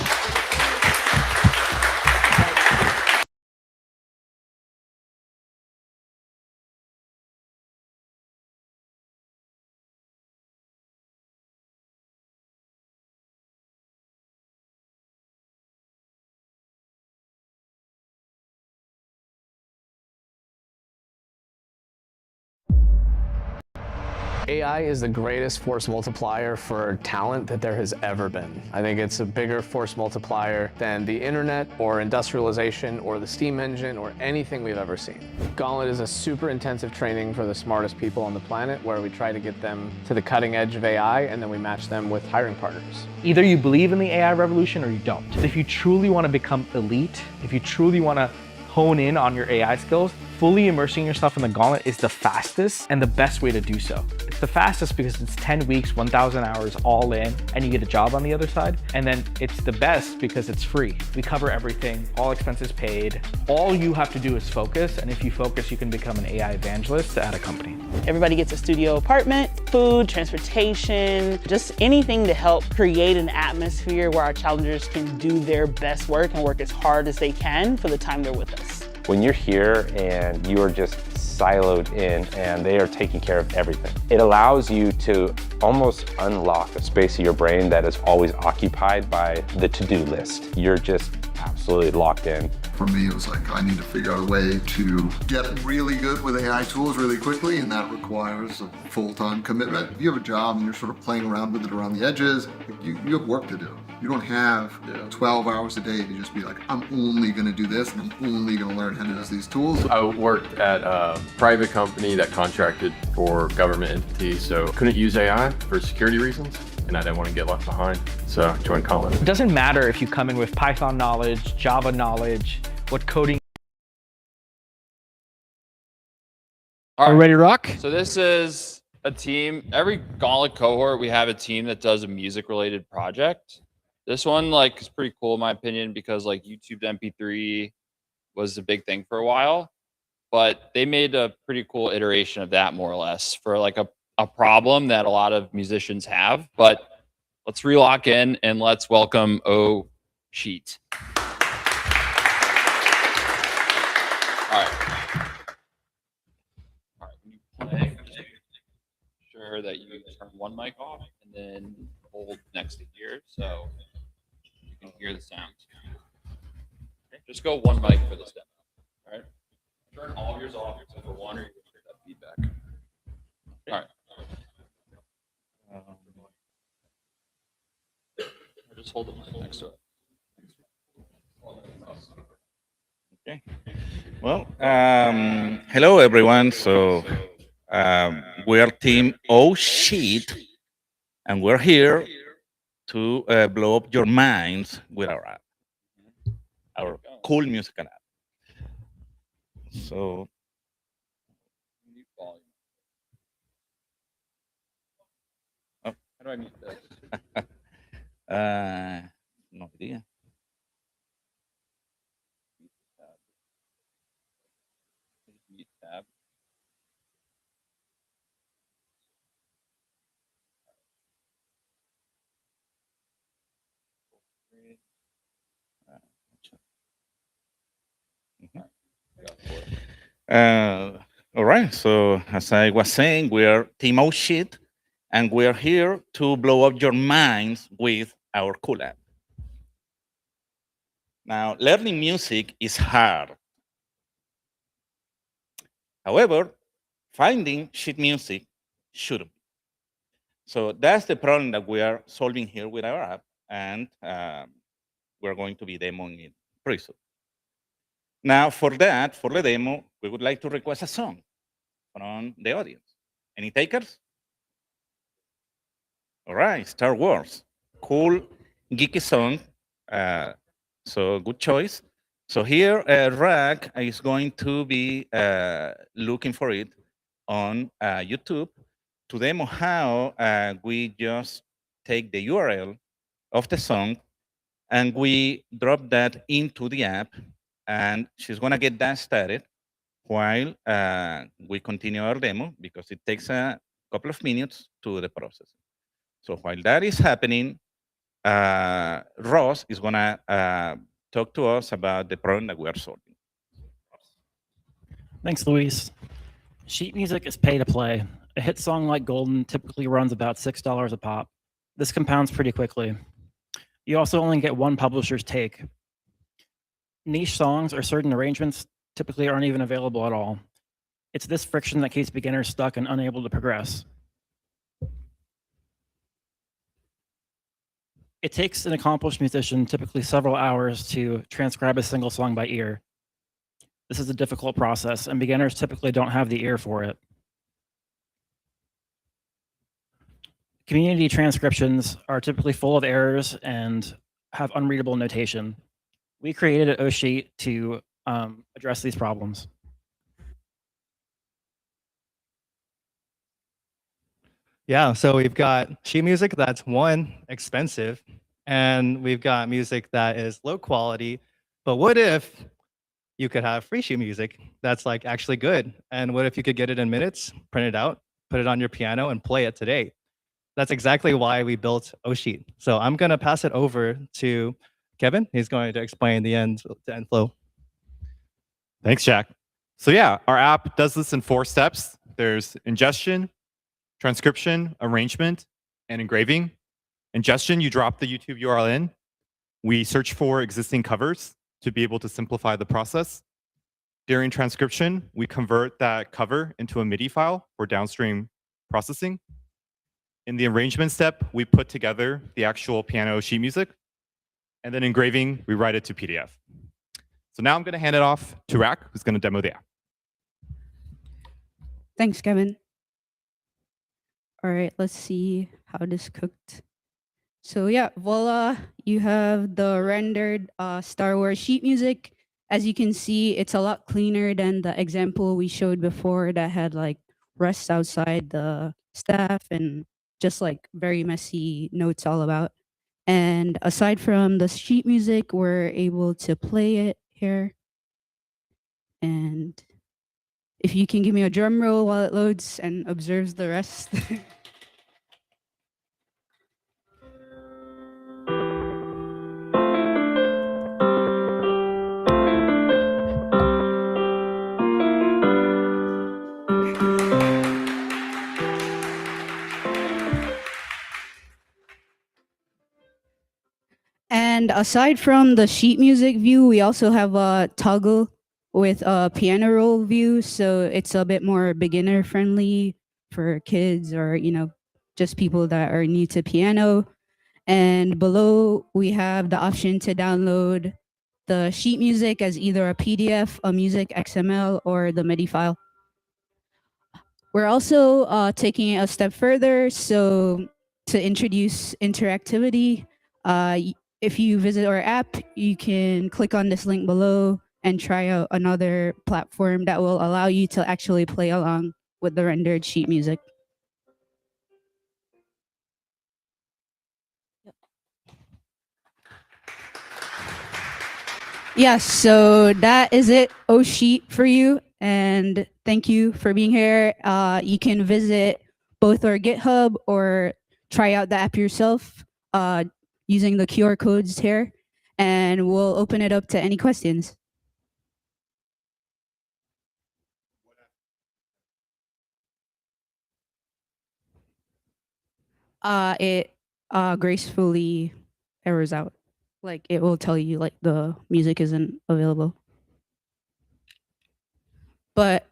AI is the greatest force multiplier for talent that there has ever been. I think it's a bigger force multiplier than the internet or industrialization or the steam engine or anything we've ever seen. Gauntlet is a super intensive training for the smartest people on the planet where we try to get them to the cutting edge of AI and then we match them with hiring partners. Either you believe in the AI revolution or you don't. If you truly want to become elite, if you truly want to hone in on your AI skills, fully immersing yourself in the Gauntlet is the fastest and the best way to do so. It's the fastest because it's 10 weeks, 1,000 hours all in, and you get a job on the other side. And then it's the best because it's free. We cover everything, all expenses paid. All you have to do is focus, and if you focus, you can become an AI evangelist at a company. Everybody gets a studio apartment, food, transportation, just anything to help create an atmosphere where our challengers can do their best work and work as hard as they can for the time they're with us. When you're here and you are just siloed in and they are taking care of everything, it allows you to almost unlock a space of your brain that is always occupied by the to-do list. You're just absolutely locked in. For me, it was like, I need to figure out a way to get really good with AI tools really quickly, and that requires a full-time commitment. If you have a job and you're sort of playing around with it around the edges, you have work to do. You don't have 12 hours a day to just be like, I'm only going to do this and I'm only going to learn how to use these tools. I worked at a private company that contracted for government entities, so couldn't use AI for security reasons, and I didn't want to get left behind, so I joined Cohort. It doesn't matter if you come in with Python knowledge, Java knowledge, what coding. All Are we ready to rock? So this is a team. Every Gauntlet cohort, we have a team that does a music-related project. This one, like, is pretty cool in my opinion because, like, YouTube MP3 was a big thing for a while, but they made a pretty cool iteration of that, more or less, for like a problem that a lot of musicians have. But let's relock in and let's welcome O Sheet. All right. All right. When you play, make sure that you turn one mic off and then hold next to here so you can hear the sounds. Okay. Just go one mic for this demo. All right. Turn all of yours off except for one, or you will hear that feedback. All right. Just hold the mic next to it. Okay. Well, hello everyone. So we're team Oh Shit, and we're here to blow up your minds with our app, our cool musical app. So. Oh. How do I mute this? No idea. Mute tab. All right. So as I was saying, we are Team Oh Shit, and we are here to blow up your minds with our cool app. Now, learning music is hard. However, finding sheet music shouldn't be. So that's the problem that we are solving here with our app, and we're going to be demoing it pretty soon. Now, for that, for the demo, we would like to request a song from the audience. Any takers? All right, Star Wars. Cool, geeky song. So good choice. So here, Rag is going to be looking for it on YouTube to demo how we just take the URL of the song and we drop that into the app, and she's gonna get that started while we continue our demo, because it takes a couple of minutes to the process. So while that is happening, Ross is gonna talk to us about the problem that we are solving. Thanks, Luis. Sheet music is pay to play. A hit song like Golden typically runs about $6 a pop. This compounds pretty quickly. You also only get one publisher's take. Niche songs or certain arrangements typically aren't even available at all. It's this friction that keeps beginners stuck and unable to progress. It takes an accomplished musician typically several hours to transcribe a single song by ear. This is a difficult process, and beginners typically don't have the ear for it. Community transcriptions are typically full of errors and have unreadable notation. We created an OSheet to address these problems. Yeah, so we've got sheet music that's one, expensive, and we've got music that is low quality. But what if you could have free sheet music that's like actually good? And what if you could get it in minutes, print it out, put it on your piano, and play it today? That's exactly why we built OSheet. So I'm going to pass it over to Kevin. He's going to explain the end-to-end flow. Thanks, Jack. So yeah, our app does this in 4 steps. There's ingestion, transcription, arrangement, and engraving. Ingestion, you drop the YouTube URL in. We search for existing covers to be able to simplify the process. During transcription, we convert that cover into a MIDI file for downstream processing. In the arrangement step, we put together the actual piano sheet music. And then engraving, we write it to PDF. So now I'm going to hand it off to Rack, who's going to demo the app. Thanks, Kevin. All right, let's see how this cooked. So yeah, voila, you have the rendered Star Wars sheet music. As you can see, it's a lot cleaner than the example we showed before that had like rust outside the staff and just like very messy notes all about. And aside from the sheet music, we're able to play it here. And if you can give me a drum roll while it loads and observes the rest. aside from the sheet music view, we also have a toggle with a piano roll view, so it's a bit more beginner friendly for kids or just people that are new to piano. And below we have the option to download the sheet music as either a PDF, a music XML, or the MIDI file. We're also taking it a step further, so to introduce interactivity, if you visit our app, you can click on this link below and try out another platform that will allow you to actually play along with the rendered sheet music. Yes, so that is it, sheet for you. And thank you for being here. You can visit both our GitHub or try out the app yourself using the QR codes here. And we'll open it up to any questions. It gracefully errors out. Like it will tell you like the music isn't available. But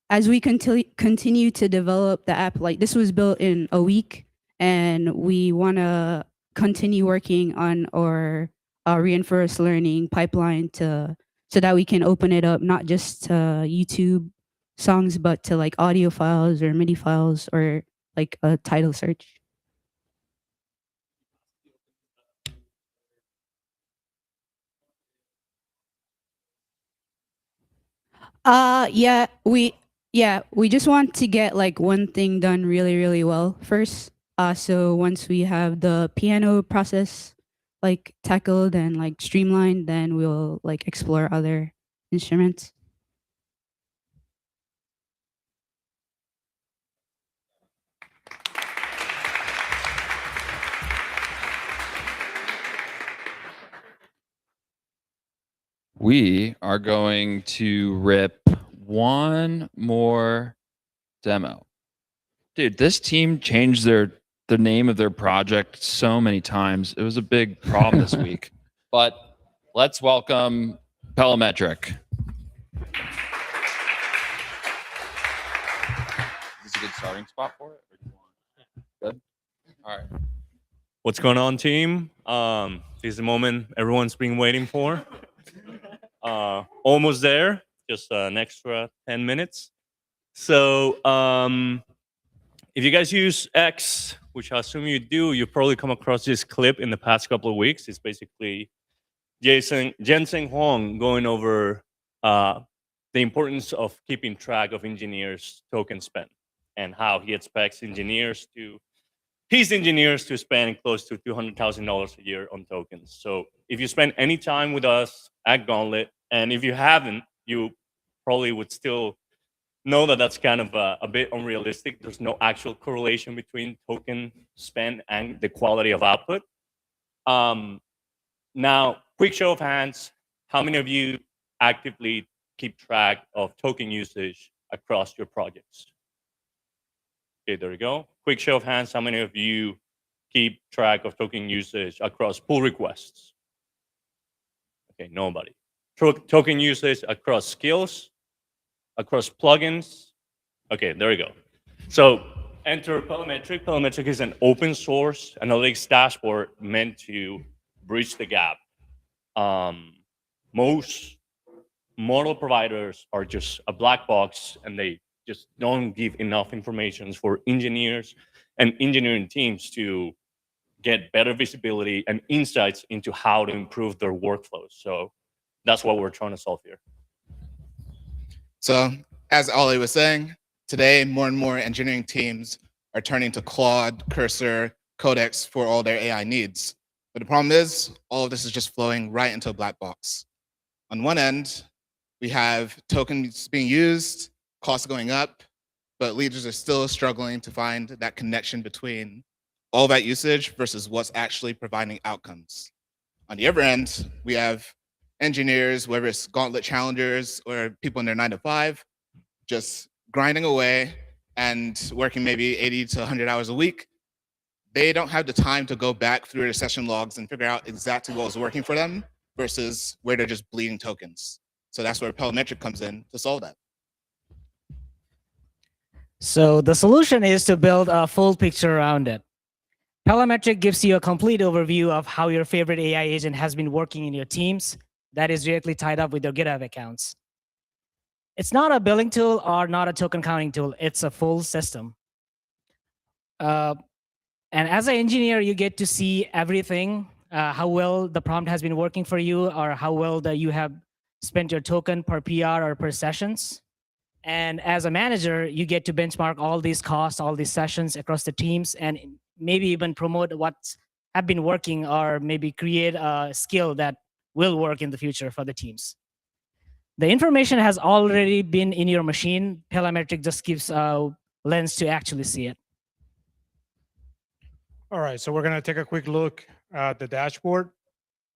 as we continue to develop the app, like this was built in a week, and we want to continue working on our reinforced learning pipeline so that we can open it up not just to YouTube songs, but to like audio files or MIDI files or like a title search. We just want to get like one thing done really, really well first. So once we have the piano process like tackled and like streamlined, then we'll like explore other instruments. We are going to rip one more demo. Dude, this team changed the name of their project so many times. It was a big problem this week. But let's welcome Pelometric. Is this a good starting spot for it? Or do you want... Good? All right. What's going on, team? This is the moment everyone's been waiting for. Almost there, just an extra 10 minutes. So if you guys use X, which I assume you do, you've probably come across this clip in the past couple of weeks. It's basically Jensen Huang going over the importance of keeping track of engineers' token spend and how he expects his engineers to spend close to $200,000 a year on tokens. So if you spend any time with us at Gauntlet, and if you haven't, you probably would still know that that's kind of a bit unrealistic. There's no actual correlation between token spend and the quality of output. Now, quick show of hands, how many of you actively keep track of token usage across your projects? Okay, there we go. Quick show of hands, how many of you keep track of token usage across pull requests? Okay, nobody. Token usage across skills, across plugins. Okay, there we go. So enter Pelometric. Pelometric is an open source analytics dashboard meant to bridge the gap. Most model providers are just a black box, and they just don't give enough information for engineers and engineering teams to get better visibility and insights into how to improve their workflows. So that's what we're trying to solve here. So as Ollie was saying, today more and more engineering teams are turning to Claude, Cursor, Codex for all their AI needs. But the problem is all of this is just flowing right into a black box. On one end, we have tokens being used, costs going up, but leaders are still struggling to find that connection between all that usage versus what's actually providing outcomes. On the other end, we have engineers, whether it's Gauntlet challengers or people in their 9 to 5, just grinding away and working maybe 80 to 100 hours a week, they don't have the time to go back through their session logs and figure out exactly what was working for them versus where they're just bleeding tokens. So that's where Parametric comes in to solve that. So the solution is to build a full picture around it. Parametric gives you a complete overview of how your favorite AI agent has been working in your teams that is directly tied up with your GitHub accounts. It's not a billing tool or not a token counting tool. It's a full system. And as an engineer, you get to see everything, how well the prompt has been working for you or how well that you have spent your token per PR or per sessions. And as a manager, you get to benchmark all these costs, all these sessions across the teams, and maybe even promote what have been working or maybe create a skill that will work in the future for the teams. The information has already been in your machine. Parametric just gives a lens to actually see it. All right, so we're going to take a quick look at the dashboard.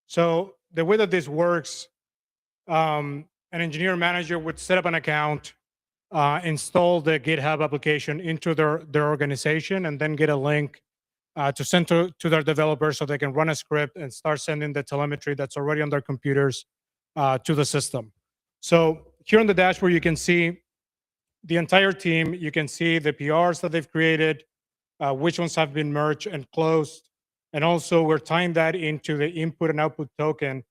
So the way that this works, an engineer manager would set up an account, install the GitHub application into their organization, and then get a link to send to their developers so they can run a script and start sending the telemetry that's already on their computers to the system. So here on the dashboard, you can see the entire team. You can see the PRs that they've created, which ones have been merged and closed. And also we're tying that into the input and output token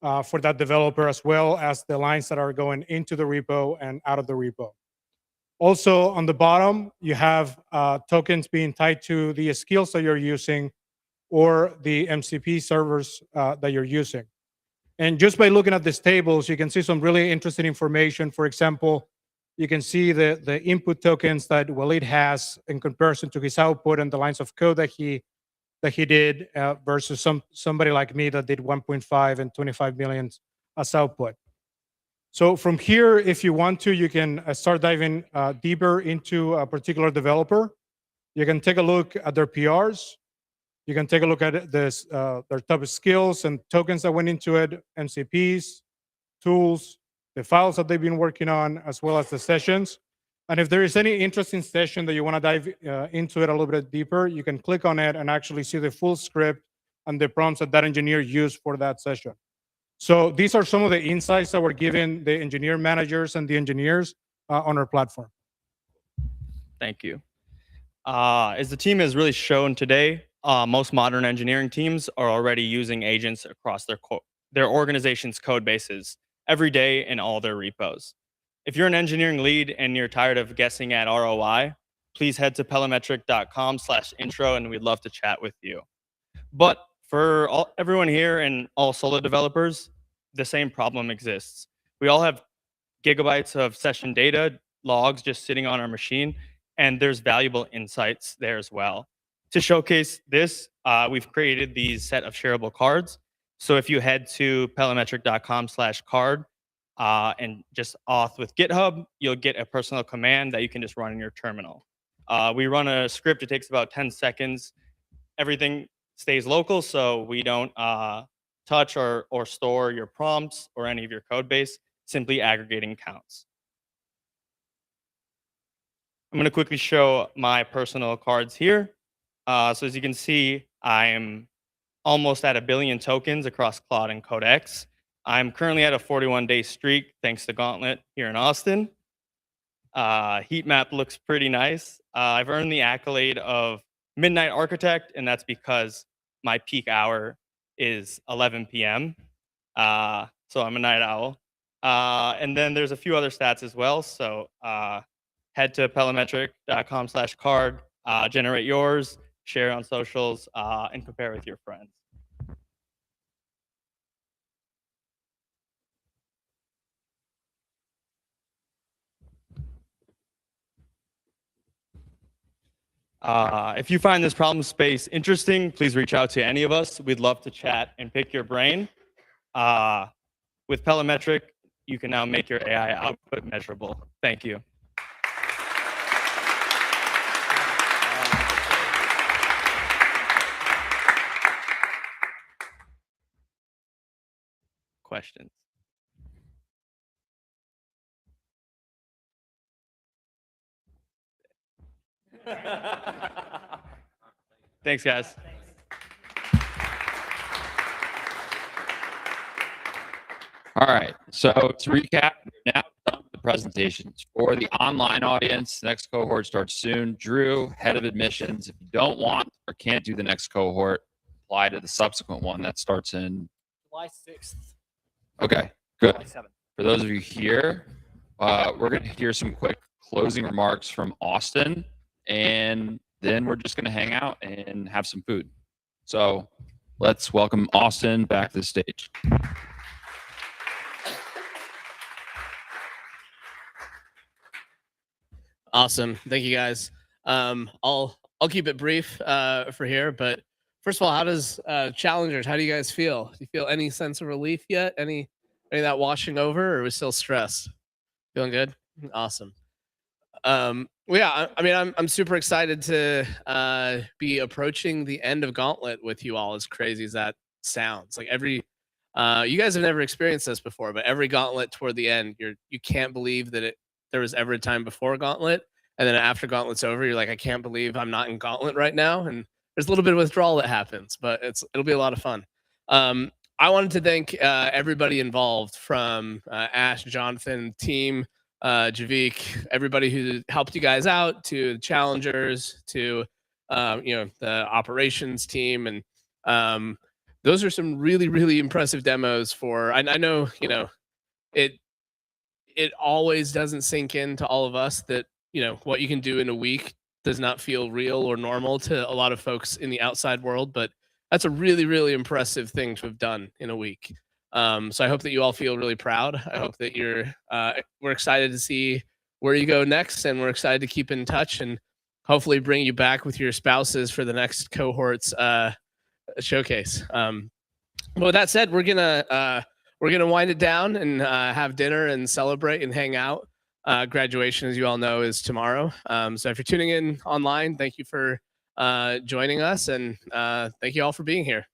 for that developer, as well as the lines that are going into the repo and out of the repo. Also on the bottom, you have tokens being tied to the skills that you're using or the MCP servers that you're using. And just by looking at these tables, you can see some really interesting information. For example, you can see the input tokens that Walid has in comparison to his output and the lines of code that he did versus somebody like me that did 1.5 and 25 million as output. So from here, if you want to, you can start diving deeper into a particular developer. You can take a look at their PRs. You can take a look at this, their type of skills and tokens that went into it, MCPs, tools, the files that they've been working on, as well as the sessions. And if there is any interesting session that you want to dive into it a little bit deeper, you can click on it and actually see the full script and the prompts that engineer used for that session. So these are some of the insights that we're giving the engineer managers and the engineers on our platform. Thank you. As the team has really shown today, most modern engineering teams are already using agents across their organization's code bases every day in all their repos. If you're an engineering lead and you're tired of guessing at ROI, please head to parametric.com/intro and we'd love to chat with you. But for everyone here and all solo developers, the same problem exists. We all have gigabytes of session data, logs just sitting on our machine, and there's valuable insights there as well. To showcase this, we've created these set of shareable cards. So if you head to parametric.com/card and just auth with GitHub, you'll get a personal command that you can just run in your terminal. We run a script. It takes about 10 seconds. Everything stays local, so we don't touch or store your prompts or any of your code base, simply aggregating counts. I'm going to quickly show my personal cards here. So as you can see, I'm almost at 1 billion tokens across Claude and Codex. I'm currently at a 41-day streak thanks to Gauntlet here in Austin. Heat map looks pretty nice. I've earned the accolade of Midnight Architect, and that's because my peak hour is 11 p.m. So I'm a night owl. And then there's a few other stats as well. So head to parametric.com/card, generate yours, share on socials, and compare with your friends. If you find this problem space interesting, please reach out to any of us. We'd love to chat and pick your brain. With Parametric, you can now make your AI output measurable. Thank you. Questions? Thanks, guys. All right. So to recap, now done with the presentations. For the online audience, the next cohort starts soon. Drew, head of admissions. If you don't want or can't do the next cohort, apply to the subsequent one that starts in July 6th. Okay, good. July 7th. For those of you here, we're going to hear some quick closing remarks from Austin, and then we're just going to hang out and have some food. So let's welcome Austin back to the stage. Awesome. Thank you, guys. I'll keep it brief for here, but first of all, how does challengers? How do you guys feel? Do you feel any sense of relief yet? Any of that washing over, or are we still stressed? Feeling good? Awesome. Well, yeah, I mean, I'm super excited to be approaching the end of Gauntlet with you all. As crazy as that sounds, like you guys have never experienced this before, but every Gauntlet toward the end, you can't believe that there was ever a time before Gauntlet, and then after Gauntlet's over, you're like, I can't believe I'm not in Gauntlet right now, and there's a little bit of withdrawal that happens, but it'll be a lot of fun. I wanted to thank everybody involved, from Ash, Jonathan, team, Javik, everybody who helped you guys out, to the challengers, to the operations team, and those are some really impressive demos. I know it always doesn't sink into all of us that what you can do in a week does not feel real or normal to a lot of folks in the outside world, but that's a really impressive thing to have done in a week. So I hope that you all feel really proud. I hope that we're excited to see where you go next, and we're excited to keep in touch and hopefully bring you back with your spouses for the next cohort's showcase. But with that said, we're gonna wind it down and have dinner and celebrate and hang out. Graduation, as you all know, is tomorrow. So if you're tuning in online, thank you for joining us, and thank you all for being here.